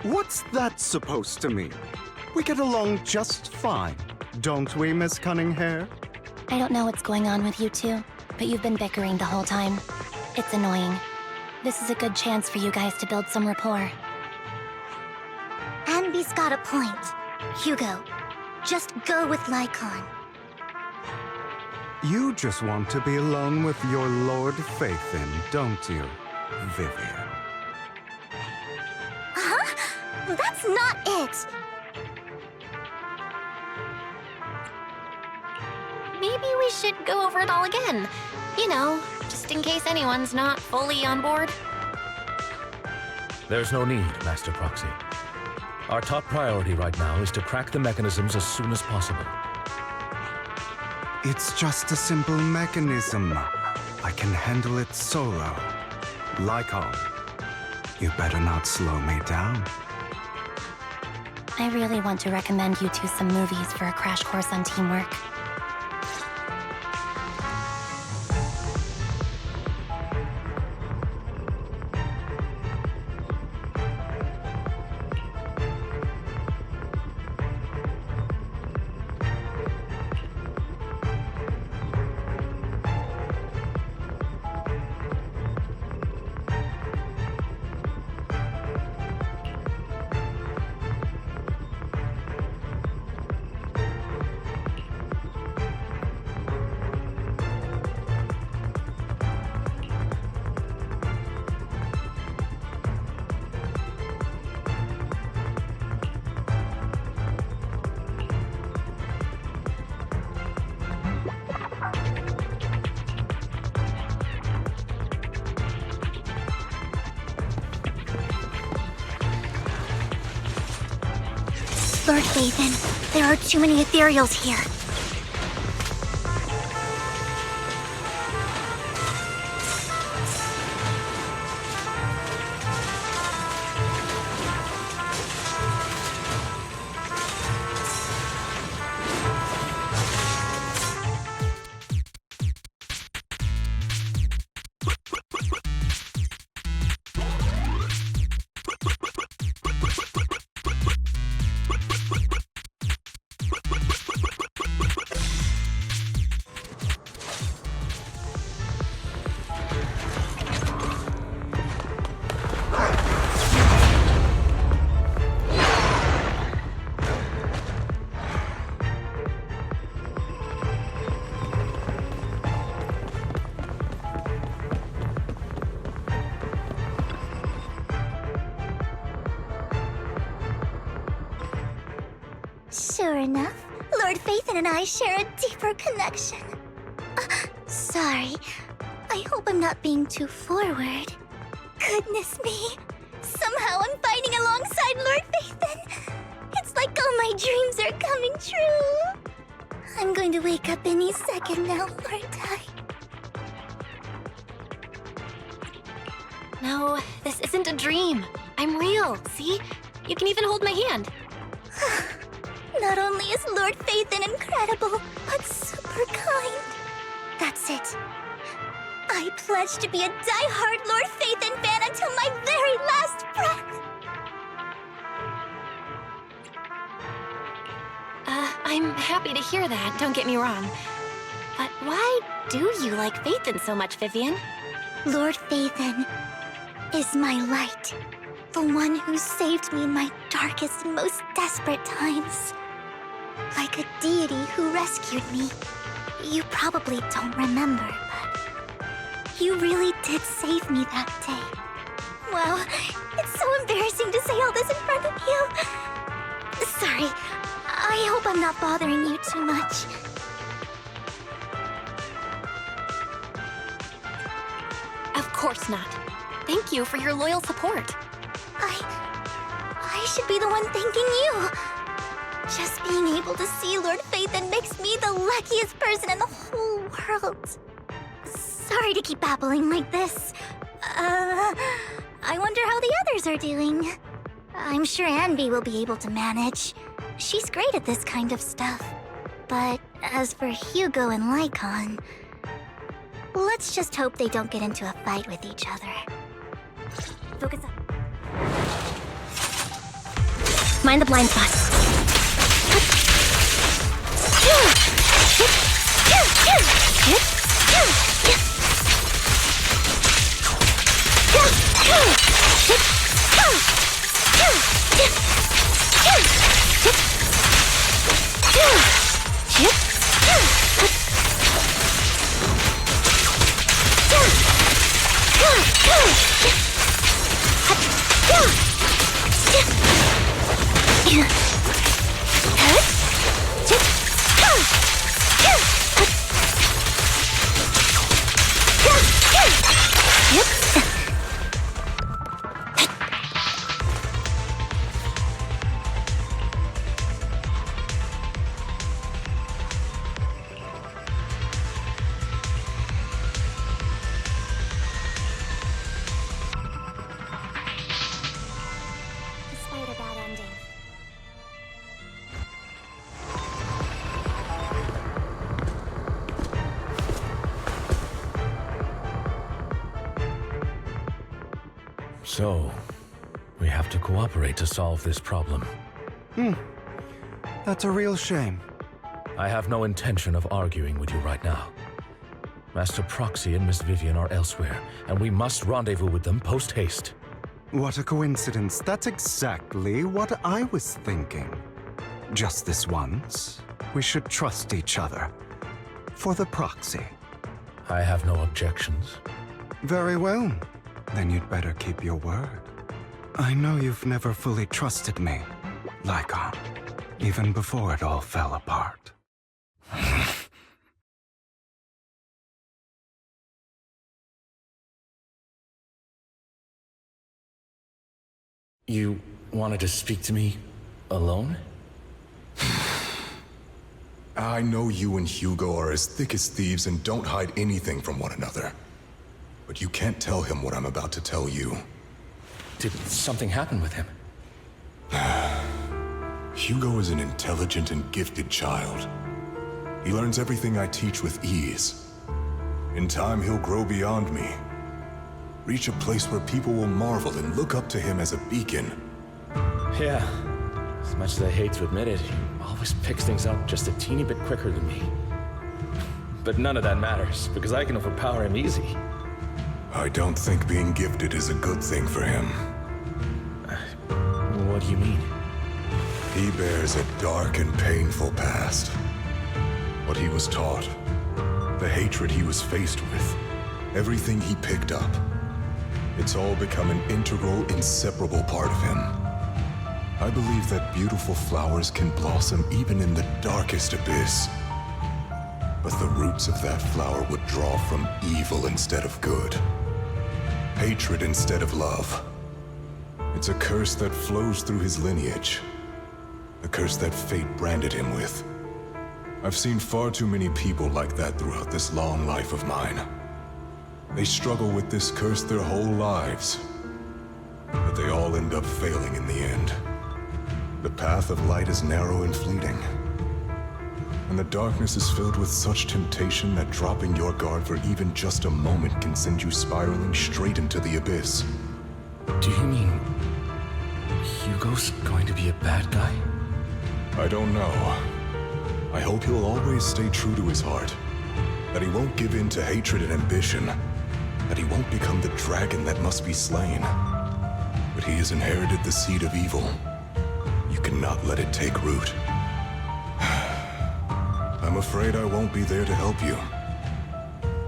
What's that supposed to mean? We get along just fine, don't we, Miss Cunninghair? I don't know what's going on with you two, but you've been bickering the whole time. It's annoying. This is a good chance for you guys to build some rapport. Anby's got a point. Hugo, just go with Lycon. You just want to be alone with your Lord Phaethon, don't you, Vivian? Huh? That's not it! Maybe we should go over it all again. You know, just in case anyone's not fully on board. There's no need, Master Proxy. Our top priority right now is to crack the mechanisms as soon as possible. It's just a simple mechanism. I can handle it solo. Lycon, you better not slow me down. I really want to recommend you two some movies for a crash course on teamwork. Lord Phaethon, there are too many ethereals here. Sure enough, Lord Phaethon and I share a deeper connection. Sorry. I hope I'm not being too forward. Goodness me. Somehow I'm fighting alongside Lord Phaethon. It's like all my dreams are coming true. I'm going to wake up any second now, aren't I? No, this isn't a dream. I'm real, see? You can even hold my hand. Not only is Lord Phaethon incredible, but super kind. That's it. I pledge to be a die-hard Lord Phaethon fan until my very last breath. I'm happy to hear that, don't get me wrong. But why do you like Phaethon so much, Vivian? Lord Phaethon is my light. The one who saved me in my darkest and most desperate times. Like a deity who rescued me. You probably don't remember, but you really did save me that day. Wow, it's so embarrassing to say all this in front of you. Sorry, I hope I'm not bothering you too much. Of course not. Thank you for your loyal support. I should be the one thanking you. Just being able to see Lord Phaethon makes me the luckiest person in the whole world. Sorry to keep babbling like this. I wonder how the others are doing. I'm sure Anvi will be able to manage. She's great at this kind of stuff. But as for Hugo and Lycon, let's just hope they don't get into a fight with each other. Focus up. Mind the blind spot. Despite a bad ending. So, we have to cooperate to solve this problem. That's a real shame. I have no intention of arguing with you right now. Master Proxy and Miss Vivian are elsewhere, and we must rendezvous with them post-haste. What a coincidence. That's exactly what I was thinking. Just this once, we should trust each other. For the Proxy. I have no objections. Very well. Then you'd better keep your word. I know you've never fully trusted me, Lycon, even before it all fell apart. You wanted to speak to me alone? I know you and Hugo are as thick as thieves and don't hide anything from one another. But you can't tell him what I'm about to tell you. Did something happen with him? Hugo is an intelligent and gifted child. He learns everything I teach with ease. In time, he'll grow beyond me. Reach a place where people will marvel and look up to him as a beacon. Yeah. As much as I hate to admit it, he always picks things up just a teeny bit quicker than me. But none of that matters, because I can overpower him easy. I don't think being gifted is a good thing for him. What do you mean? He bears a dark and painful past. What he was taught, the hatred he was faced with, everything he picked up. It's all become an integral, inseparable part of him. I believe that beautiful flowers can blossom even in the darkest abyss. But the roots of that flower would draw from evil instead of good. Hatred instead of love. It's a curse that flows through his lineage. The curse that fate branded him with. I've seen far too many people like that throughout this long life of mine. They struggle with this curse their whole lives. But they all end up failing in the end. The path of light is narrow and fleeting. And the darkness is filled with such temptation that dropping your guard for even just a moment can send you spiraling straight into the abyss. Do you mean Hugo's going to be a bad guy? I don't know. I hope he'll always stay true to his heart. That he won't give in to hatred and ambition. That he won't become the dragon that must be slain. But he has inherited the seed of evil. You cannot let it take root. I'm afraid I won't be there to help you.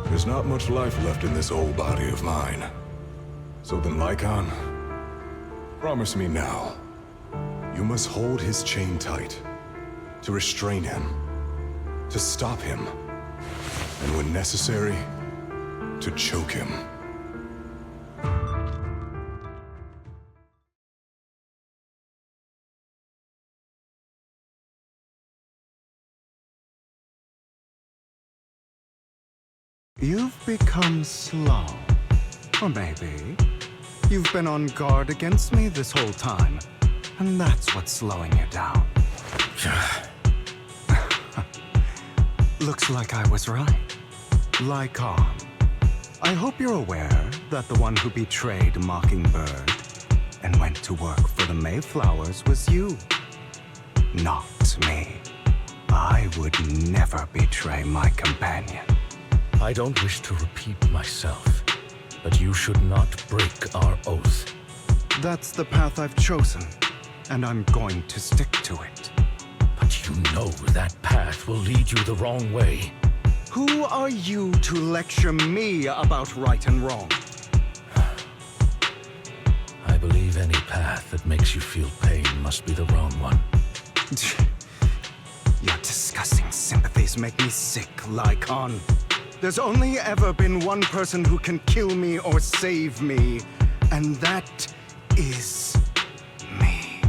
There's not much life left in this old body of mine. So then, Lycon, promise me now. You must hold his chain tight. To restrain him. To stop him. And when necessary, to choke him. You've become slow. Or maybe you've been on guard against me this whole time, and that's what's slowing you down. Looks like I was right. Lycon, I hope you're aware that the one who betrayed Mockingbird and went to work for the Mayflowers was you, not me. I would never betray my companion. I don't wish to repeat myself, but you should not break our oath. That's the path I've chosen, and I'm going to stick to it. But you know that path will lead you the wrong way. Who are you to lecture me about right and wrong? I believe any path that makes you feel pain must be the wrong one. Your disgusting sympathies make me sick, Lycon. There's only ever been one person who can kill me or save me, and that is me.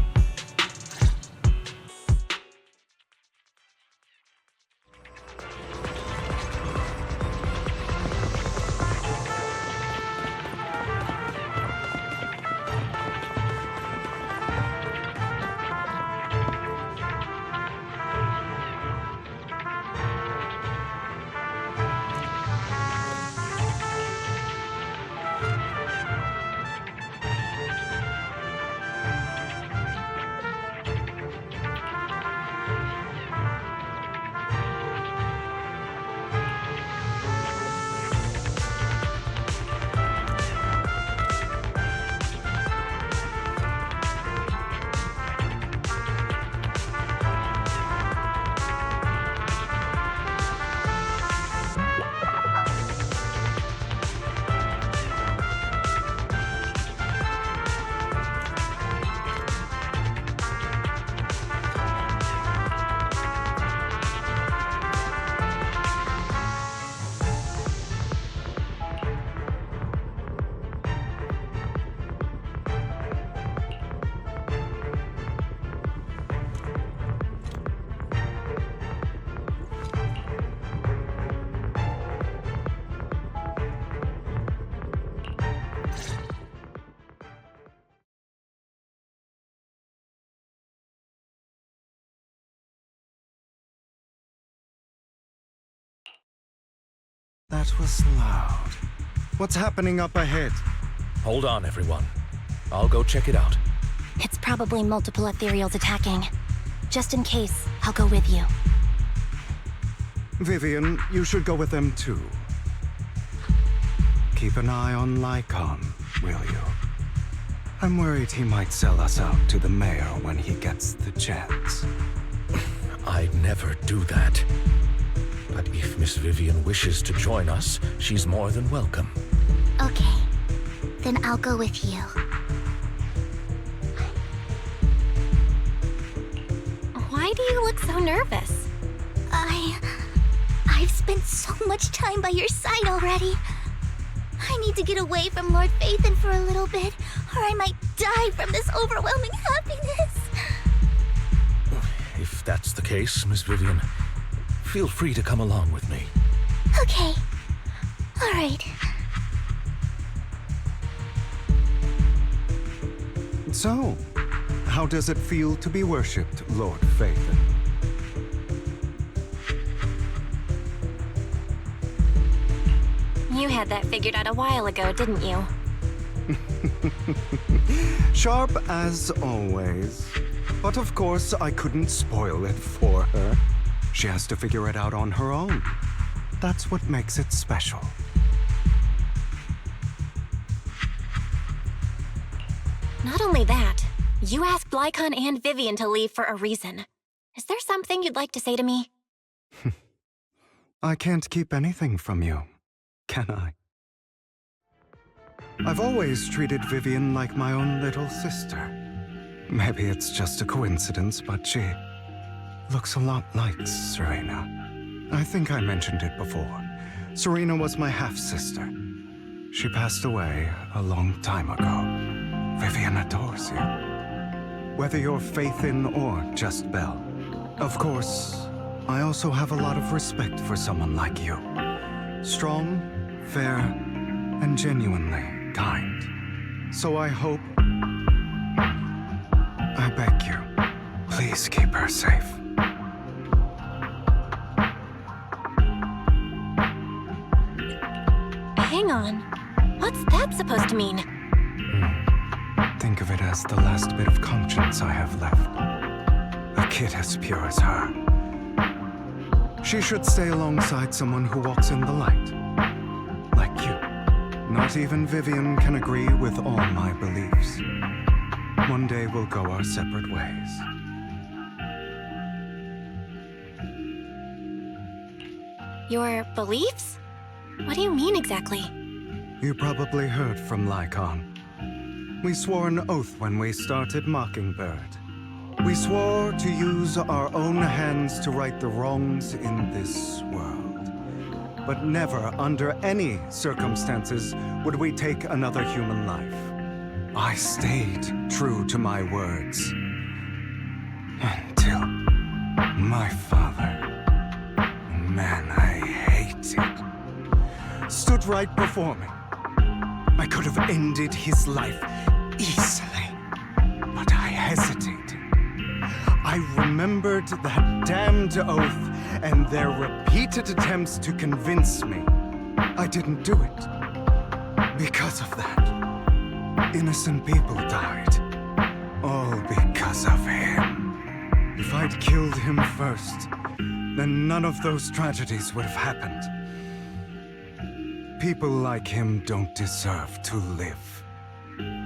That was loud. What's happening up ahead? Hold on, everyone. I'll go check it out. It's probably multiple ethereals attacking. Just in case, I'll go with you. Vivian, you should go with them too. Keep an eye on Lycon, will you? I'm worried he might sell us out to the mayor when he gets the chance. I'd never do that. But if Miss Vivian wishes to join us, she's more than welcome. Okay. Then I'll go with you. Why do you look so nervous? I've spent so much time by your side already. I need to get away from Lord Phaethon for a little bit, or I might die from this overwhelming happiness. If that's the case, Miss Vivian, feel free to come along with me. Okay. All right. So, how does it feel to be worshipped, Lord Phaethon? You had that figured out a while ago, didn't you? Sharp as always. But of course, I couldn't spoil it for her. She has to figure it out on her own. That's what makes it special. Not only that, you asked Lycon and Vivian to leave for a reason. Is there something you'd like to say to me? I can't keep anything from you, can I? I've always treated Vivian like my own little sister. Maybe it's just a coincidence, but she looks a lot like Serena. I think I mentioned it before. Serena was my half-sister. She passed away a long time ago. Vivian adores you. Whether you're Phaethon or just Belle. Of course, I also have a lot of respect for someone like you. Strong, fair, and genuinely kind. So I hope... I beg you, please keep her safe. Hang on. What's that supposed to mean? Think of it as the last bit of conscience I have left. A kid as pure as her. She should stay alongside someone who walks in the light. Like you. Not even Vivian can agree with all my beliefs. One day we'll go our separate ways. Your beliefs? What do you mean exactly? You probably heard from Lycon. We swore an oath when we started Mockingbird. We swore to use our own hands to right the wrongs in this world. But never, under any circumstances, would we take another human life. I stayed true to my words. Until my father, a man I hated, stood right before me. I could have ended his life easily, but I hesitated. I remembered that damned oath and their repeated attempts to convince me I didn't do it. Because of that, innocent people died. All because of him. If I'd killed him first, then none of those tragedies would have happened. People like him don't deserve to live.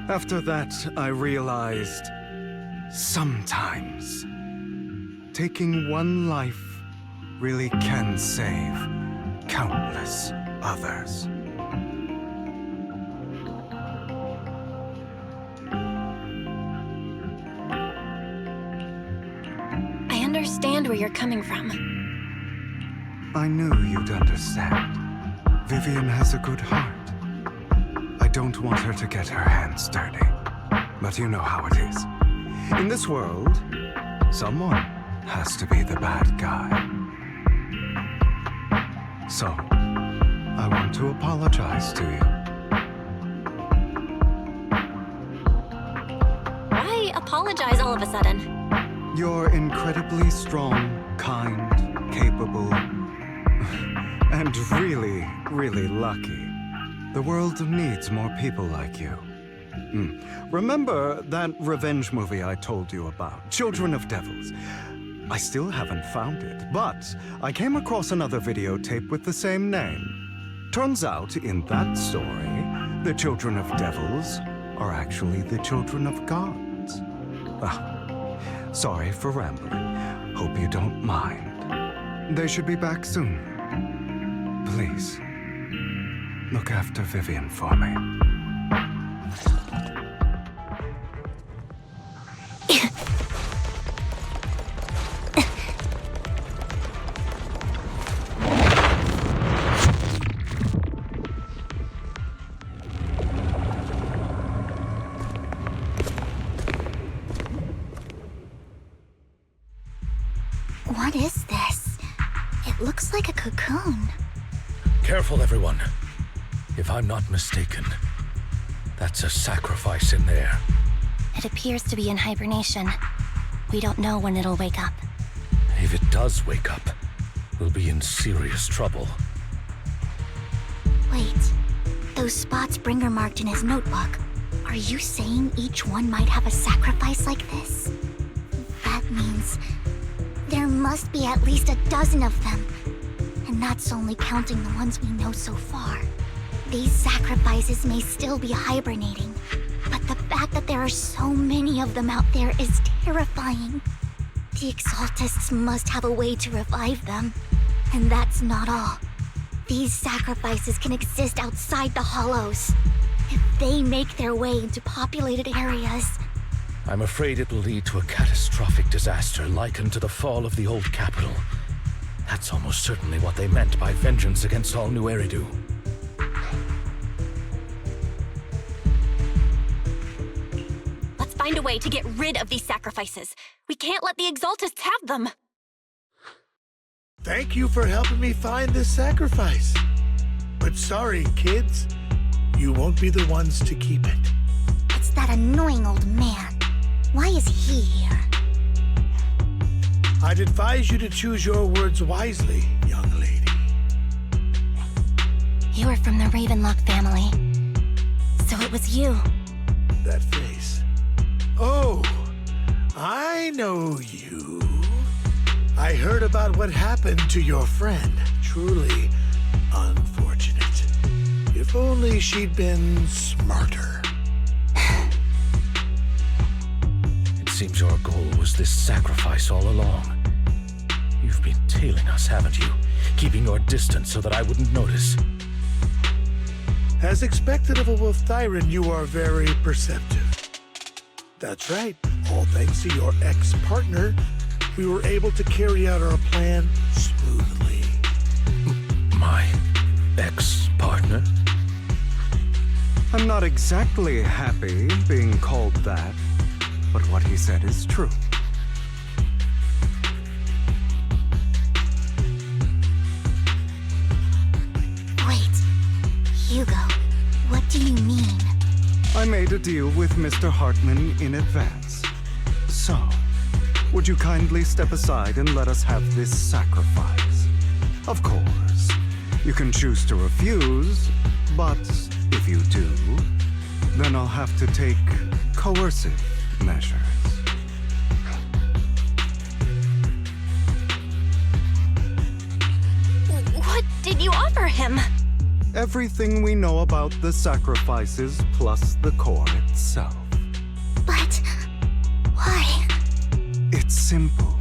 After that, I realized, sometimes, taking one life really can save countless others. I understand where you're coming from. I knew you'd understand. Vivian has a good heart. I don't want her to get her hands dirty. But you know how it is. In this world, someone has to be the bad guy. So, I want to apologize to you. Why apologize all of a sudden? You're incredibly strong, kind, capable, and really, really lucky. The world needs more people like you. Remember that revenge movie I told you about, Children of Devils? I still haven't found it, but I came across another videotape with the same name. Turns out, in that story, the Children of Devils are actually the children of gods. Sorry for rambling. Hope you don't mind. They should be back soon. Please, look after Vivian for me. What is this? It looks like a cocoon. Careful, everyone. If I'm not mistaken, that's a sacrifice in there. It appears to be in hibernation. We don't know when it'll wake up. If it does wake up, we'll be in serious trouble. Wait, those spots Bringer marked in his notebook. Are you saying each one might have a sacrifice like this? That means there must be at least a dozen of them. And that's only counting the ones we know so far. These sacrifices may still be hibernating, but the fact that there are so many of them out there is terrifying. The Exaltists must have a way to revive them. And that's not all. These sacrifices can exist outside the Hollows. If they make their way into populated areas... I'm afraid it will lead to a catastrophic disaster likened to the fall of the old capital. That's almost certainly what they meant by vengeance against all New Eridu. Let's find a way to get rid of these sacrifices. We can't let the Exaltists have them. Thank you for helping me find this sacrifice. But sorry, kids. You won't be the ones to keep it. It's that annoying old man. Why is he here? I'd advise you to choose your words wisely, young lady. You are from the Ravenlock family. So it was you. That face. Oh, I know you. I heard about what happened to your friend. Truly unfortunate. If only she'd been smarter. It seems your goal was this sacrifice all along. You've been tailing us, haven't you? Keeping your distance so that I wouldn't notice. As expected of a Wolf-Thyran, you are very perceptive. That's right. All thanks to your ex-partner, we were able to carry out our plan smoothly. My ex-partner? I'm not exactly happy being called that, but what he said is true. Wait, Hugo, what do you mean? I made a deal with Mr. Hartman in advance. So, would you kindly step aside and let us have this sacrifice? Of course, you can choose to refuse, but if you do, then I'll have to take coercive measures. What did you offer him? Everything we know about the sacrifices plus the core itself. But... why? It's simple.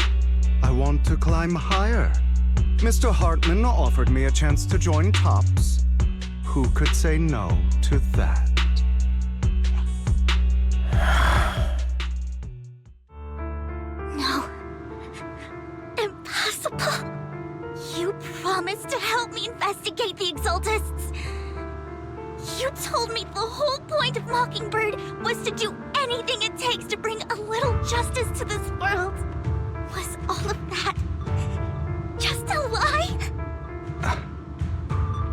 I want to climb higher. Mr. Hartman offered me a chance to join Tops. Who could say no to that? No. Impossible. You promised to help me investigate the Exaltists. You told me the whole point of Mockingbird was to do anything it takes to bring a little justice to this world. Was all of that just a lie?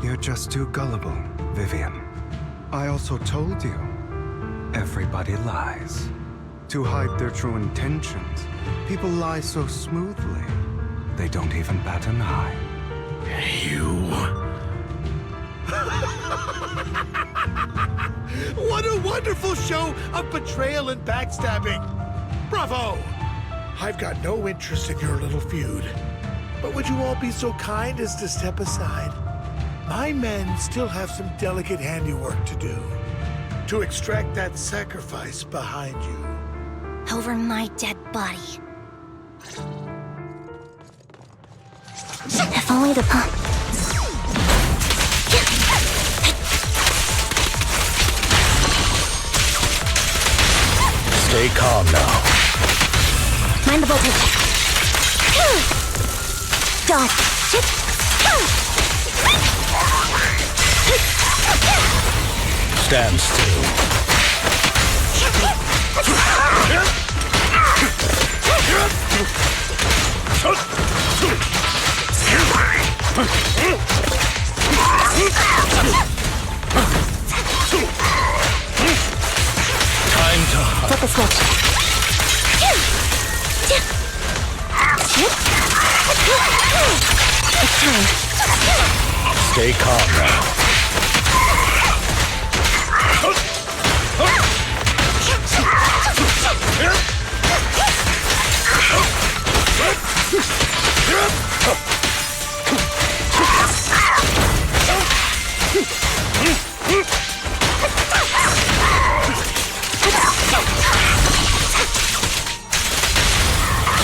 You're just too gullible, Vivian. I also told you, everybody lies. To hide their true intentions, people lie so smoothly, they don't even bat an eye. What a wonderful show of betrayal and backstabbing! Bravo! I've got no interest in your little feud. But would you all be so kind as to step aside? My men still have some delicate handiwork to do. To extract that sacrifice behind you. Over my dead body. If only the pump... Stay calm now. Mind the voltage. Dodge. Stand still. Time to Flip a switch. It's time. stay calm now.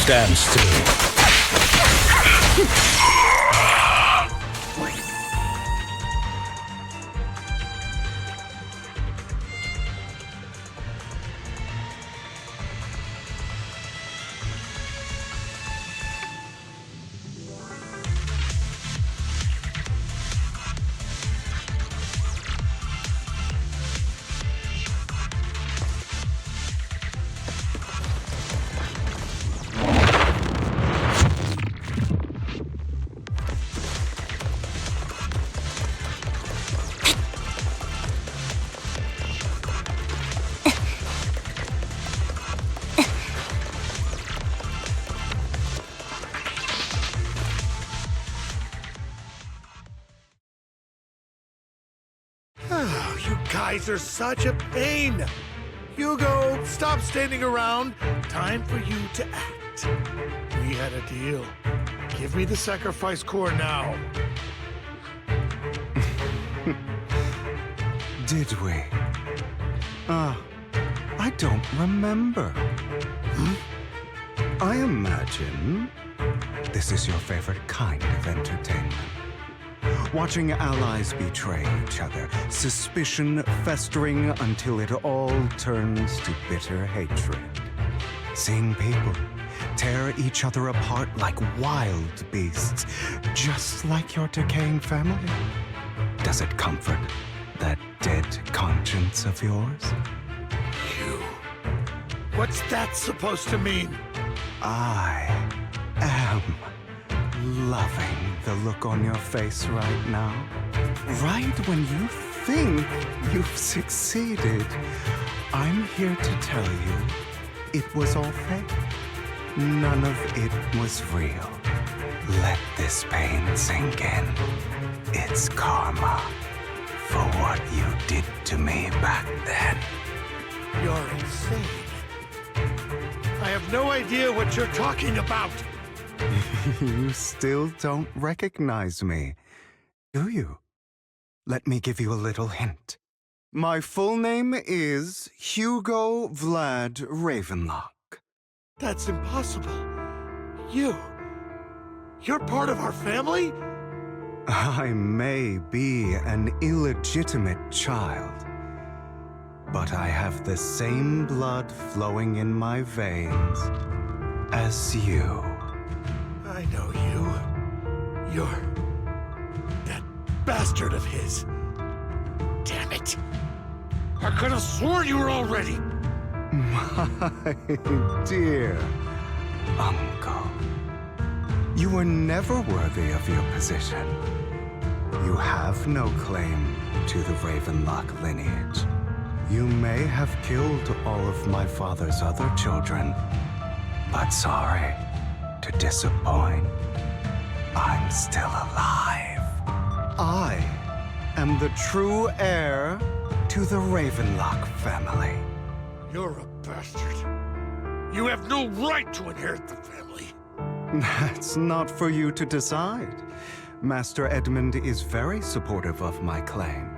Stand still. You guys are such a pain. Hugo, stop standing around. Time for you to act. We had a deal. Give me the sacrifice core now. Did we? I don't remember. I imagine this is your favorite kind of entertainment. Watching allies betray each other, suspicion festering until it all turns to bitter hatred. Seeing people tear each other apart like wild beasts, just like your decaying family. Does it comfort that dead conscience of yours? You. What's that supposed to mean? I am loving the look on your face right now. Right when you think you've succeeded, I'm here to tell you it was all fake. None of it was real. Let this pain sink in. It's karma for what you did to me back then. You're insane. I have no idea what you're talking about. You still don't recognize me, do you? Let me give you a little hint. My full name is Hugo Vlad Ravenlock. That's impossible. You're part of our family? I may be an illegitimate child, but I have the same blood flowing in my veins as you. I know you. You're that bastard of his. Damn it. I could have sworn you were already. My dear uncle, you were never worthy of your position. You have no claim to the Ravenlock lineage. You may have killed all of my father's other children, but sorry to disappoint, I'm still alive. I am the true heir to the Ravenlock family. You're a bastard. You have no right to inherit the family. That's not for you to decide. Master Edmund is very supportive of my claim.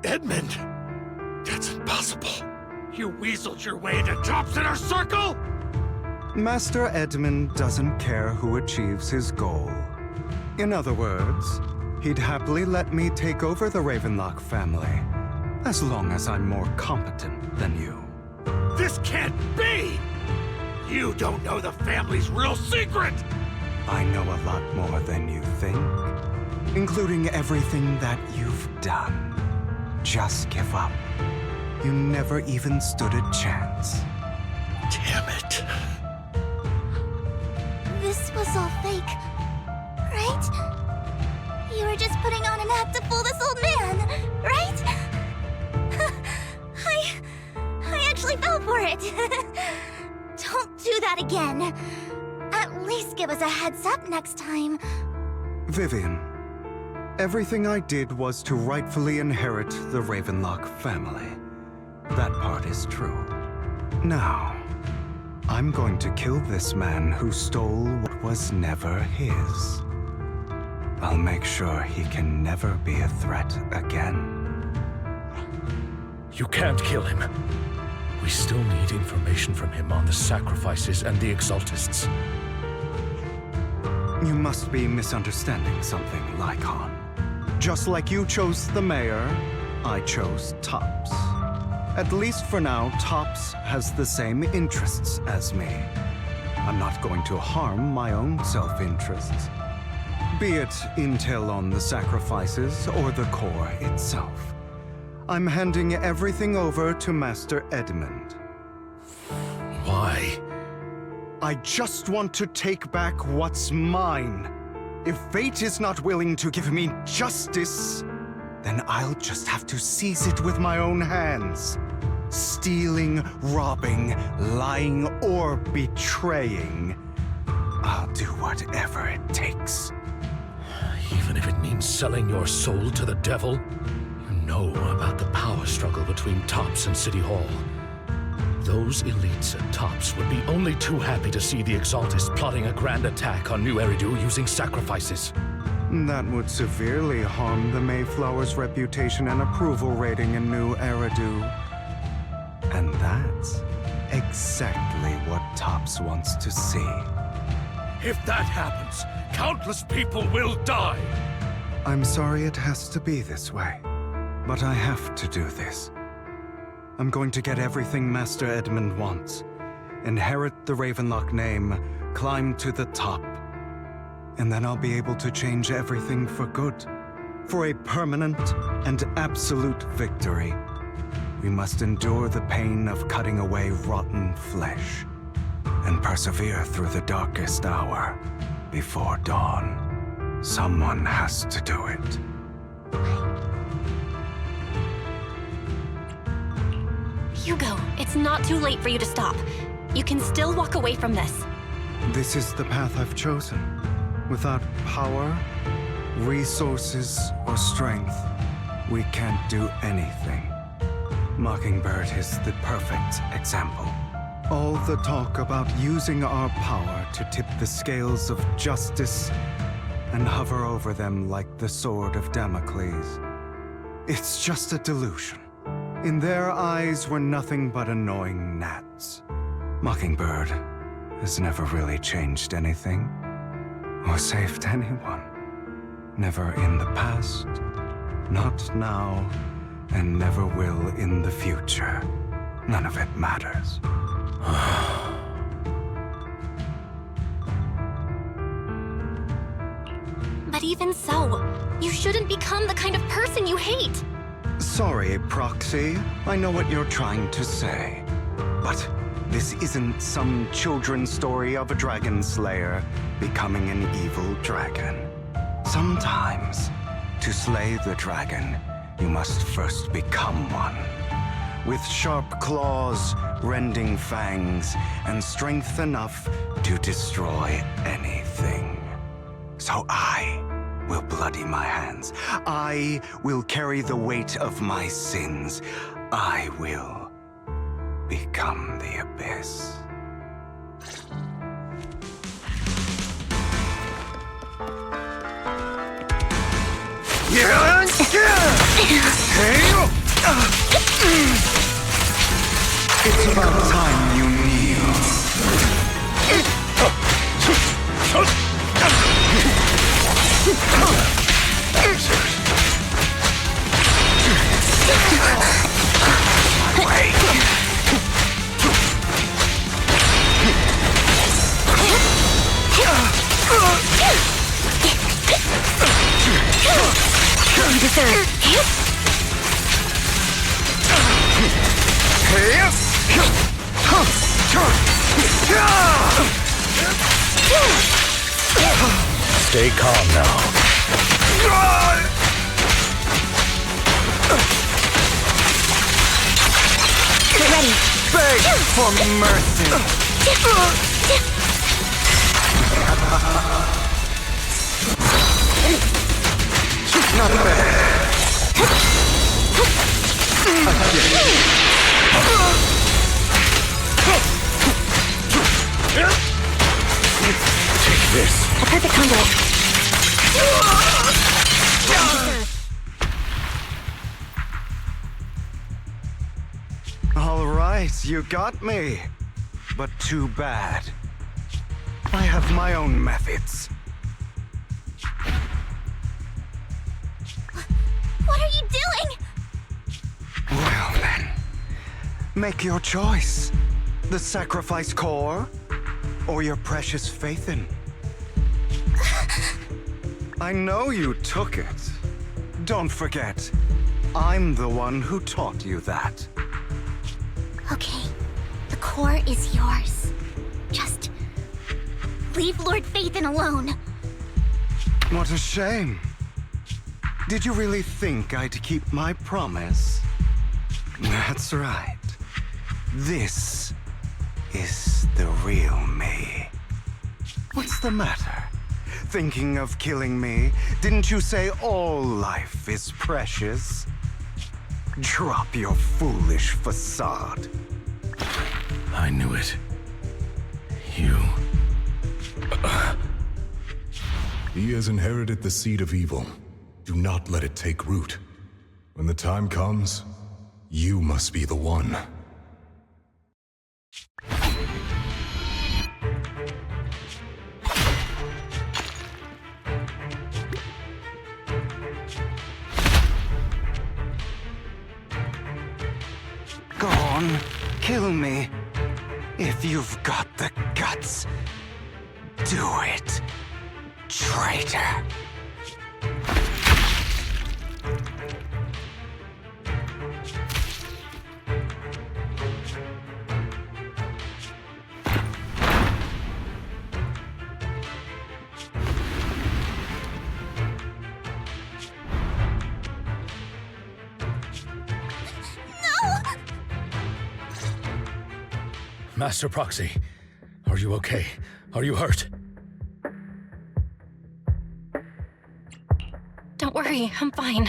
Edmund? That's impossible. You weaseled your way into Top Inner Circle? Master Edmund doesn't care who achieves his goal. In other words, he'd happily let me take over the Ravenlock family, as long as I'm more competent than you. This can't be! You don't know the family's real secret! I know a lot more than you think, including everything that you've done. Just give up. You never even stood a chance. Damn it. This was all fake, right? that again. At least give us a heads up next time. Vivian, everything I did was to rightfully inherit the Ravenlock family. That part is true. Now, I'm going to kill this man who stole what was never his. I'll make sure he can never be a threat again. You can't kill him. We still need information from him on the sacrifices and the Exaltists. You must be misunderstanding something, Lycon. Just like you chose the mayor, I chose Tops. At least for now, Tops has the same interests as me. I'm not going to harm my own self-interests. Be it intel on the sacrifices or the core itself. I'm handing everything over to Master Edmund. Why? I just want to take back what's mine. If fate is not willing to give me justice, then I'll just have to seize it with my own hands. Stealing, robbing, lying, or betraying. I'll do whatever it takes. Even if it means selling your soul to the devil? You know about the power struggle between Tops and City Hall. Those elites at Tops would be only too happy to see the Exaltists plotting a grand attack on New Eridu using sacrifices. That would severely harm the Mayflower's reputation and approval rating in New Eridu. And that's exactly what Tops wants to see. If that happens, countless people will die! I'm sorry it has to be this way, but I have to do this. I'm going to get everything Master Edmund wants. Inherit the Ravenlock name, climb to the top. And then I'll be able to change everything for good. For a permanent and absolute victory. We must endure the pain of cutting away rotten flesh. And persevere through the darkest hour before dawn. Someone has to do it. Hugo, it's not too late for you to stop. You can still walk away from this. This is the path I've chosen. Without power, resources, or strength, we can't do anything. Mockingbird is the perfect example. All the talk about using our power to tip the scales of justice and hover over them like the sword of Damocles. It's just a delusion. In their eyes, we're nothing but annoying gnats. Mockingbird has never really changed anything, or saved anyone. Never in the past, not now, and never will in the future. None of it matters. But even so, you shouldn't become the kind of person you hate. Sorry, Proxy. I know what you're trying to say. But this isn't some children's story of a dragon slayer becoming an evil dragon. Sometimes, to slay the dragon, you must first become one. With sharp claws, rending fangs, and strength enough to destroy anything. So I will bloody my hands. I will carry the weight of my sins. I will become the abyss. It's about time you kneel. You deserve Stay calm now. Get ready. Beg for mercy. Take this. A perfect conduit. All right, you got me. But too bad. I have my own methods. What are you doing? Well then, make your choice. The sacrifice core, or your precious Faithin. I know you took it. Don't forget, I'm the one who taught you that. Okay, the core is yours. Just leave Lord Faithin alone. What a shame. Did you really think I'd keep my promise? That's right. This is the real me. What's the matter? Thinking of killing me? Didn't you say all life is precious? Drop your foolish facade. I knew it. You... He has inherited the seed of evil. Do not let it take root. When the time comes, you must be the one. Go on, kill me. If you've got the guts, do it, traitor. Master Proxy, are you okay? Are you hurt? Don't worry, I'm fine.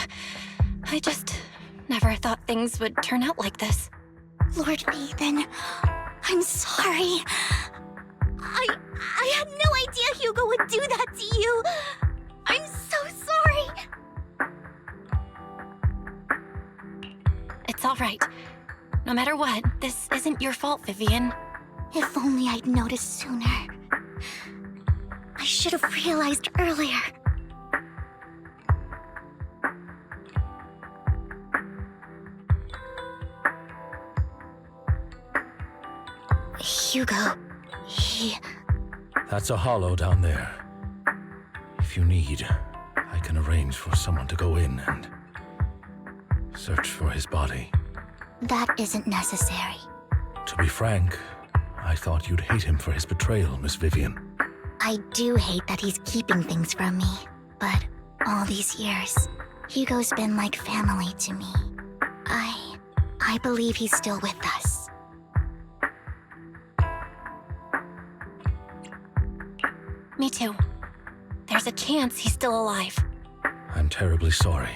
I just never thought things would turn out like this. Lord Faithin, I'm sorry. I had no idea Hugo would do that to you. I'm so sorry. It's all right. No matter what, this isn't your fault, Vivian. If only I'd noticed sooner. I should have realized earlier. Hugo, he... That's a hollow down there. If you need, I can arrange for someone to go in and search for his body. That isn't necessary. To be frank, I thought you'd hate him for his betrayal, Miss Vivian. I do hate that he's keeping things from me, but all these years, Hugo's been like family to me. I believe he's still with us. Me too. There's a chance he's still alive. I'm terribly sorry,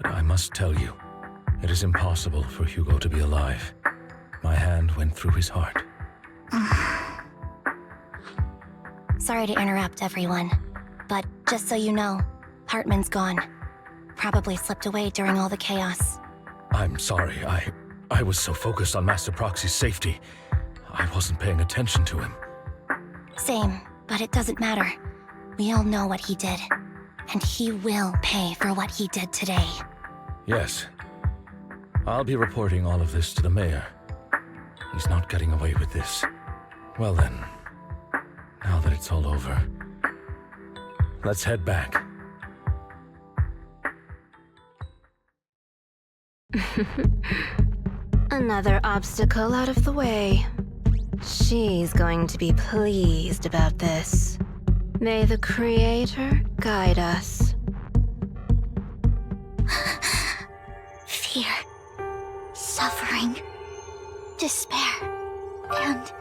but I must tell you, it is impossible for Hugo to be alive. My hand went through his heart. Sorry to interrupt, everyone. But just so you know, Hartman's gone. Probably slipped away during all the chaos. I'm sorry, I was so focused on Master Proxy's safety, I wasn't paying attention to him. Same, but it doesn't matter. We all know what he did. And he will pay for what he did today. Yes. I'll be reporting all of this to the mayor. He's not getting away with this. Well then, now that it's all over, let's head back. Another obstacle out of the way. She's going to be pleased about this. May the Creator guide us. Fear, suffering, despair, and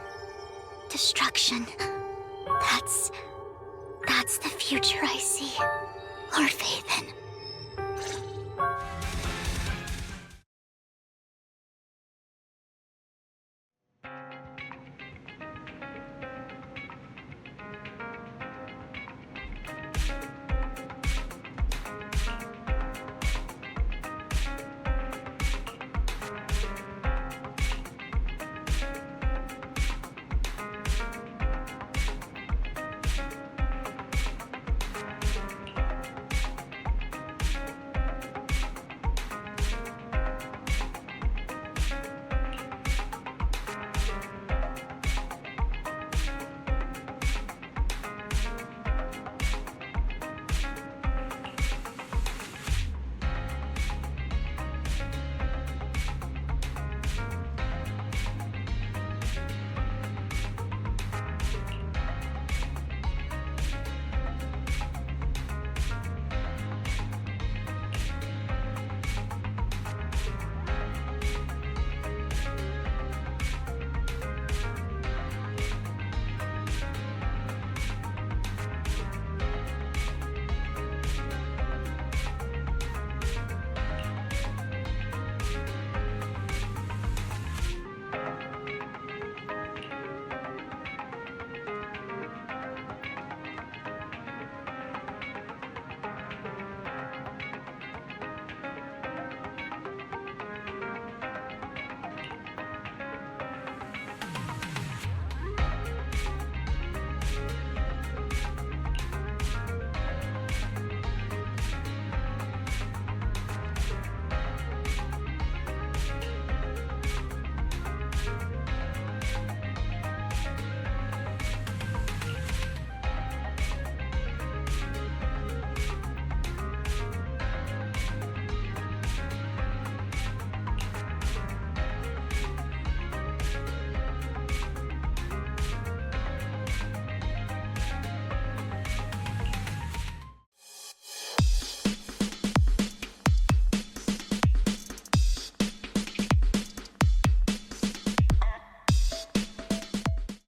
destruction. That's the future I see, Lord Faithin.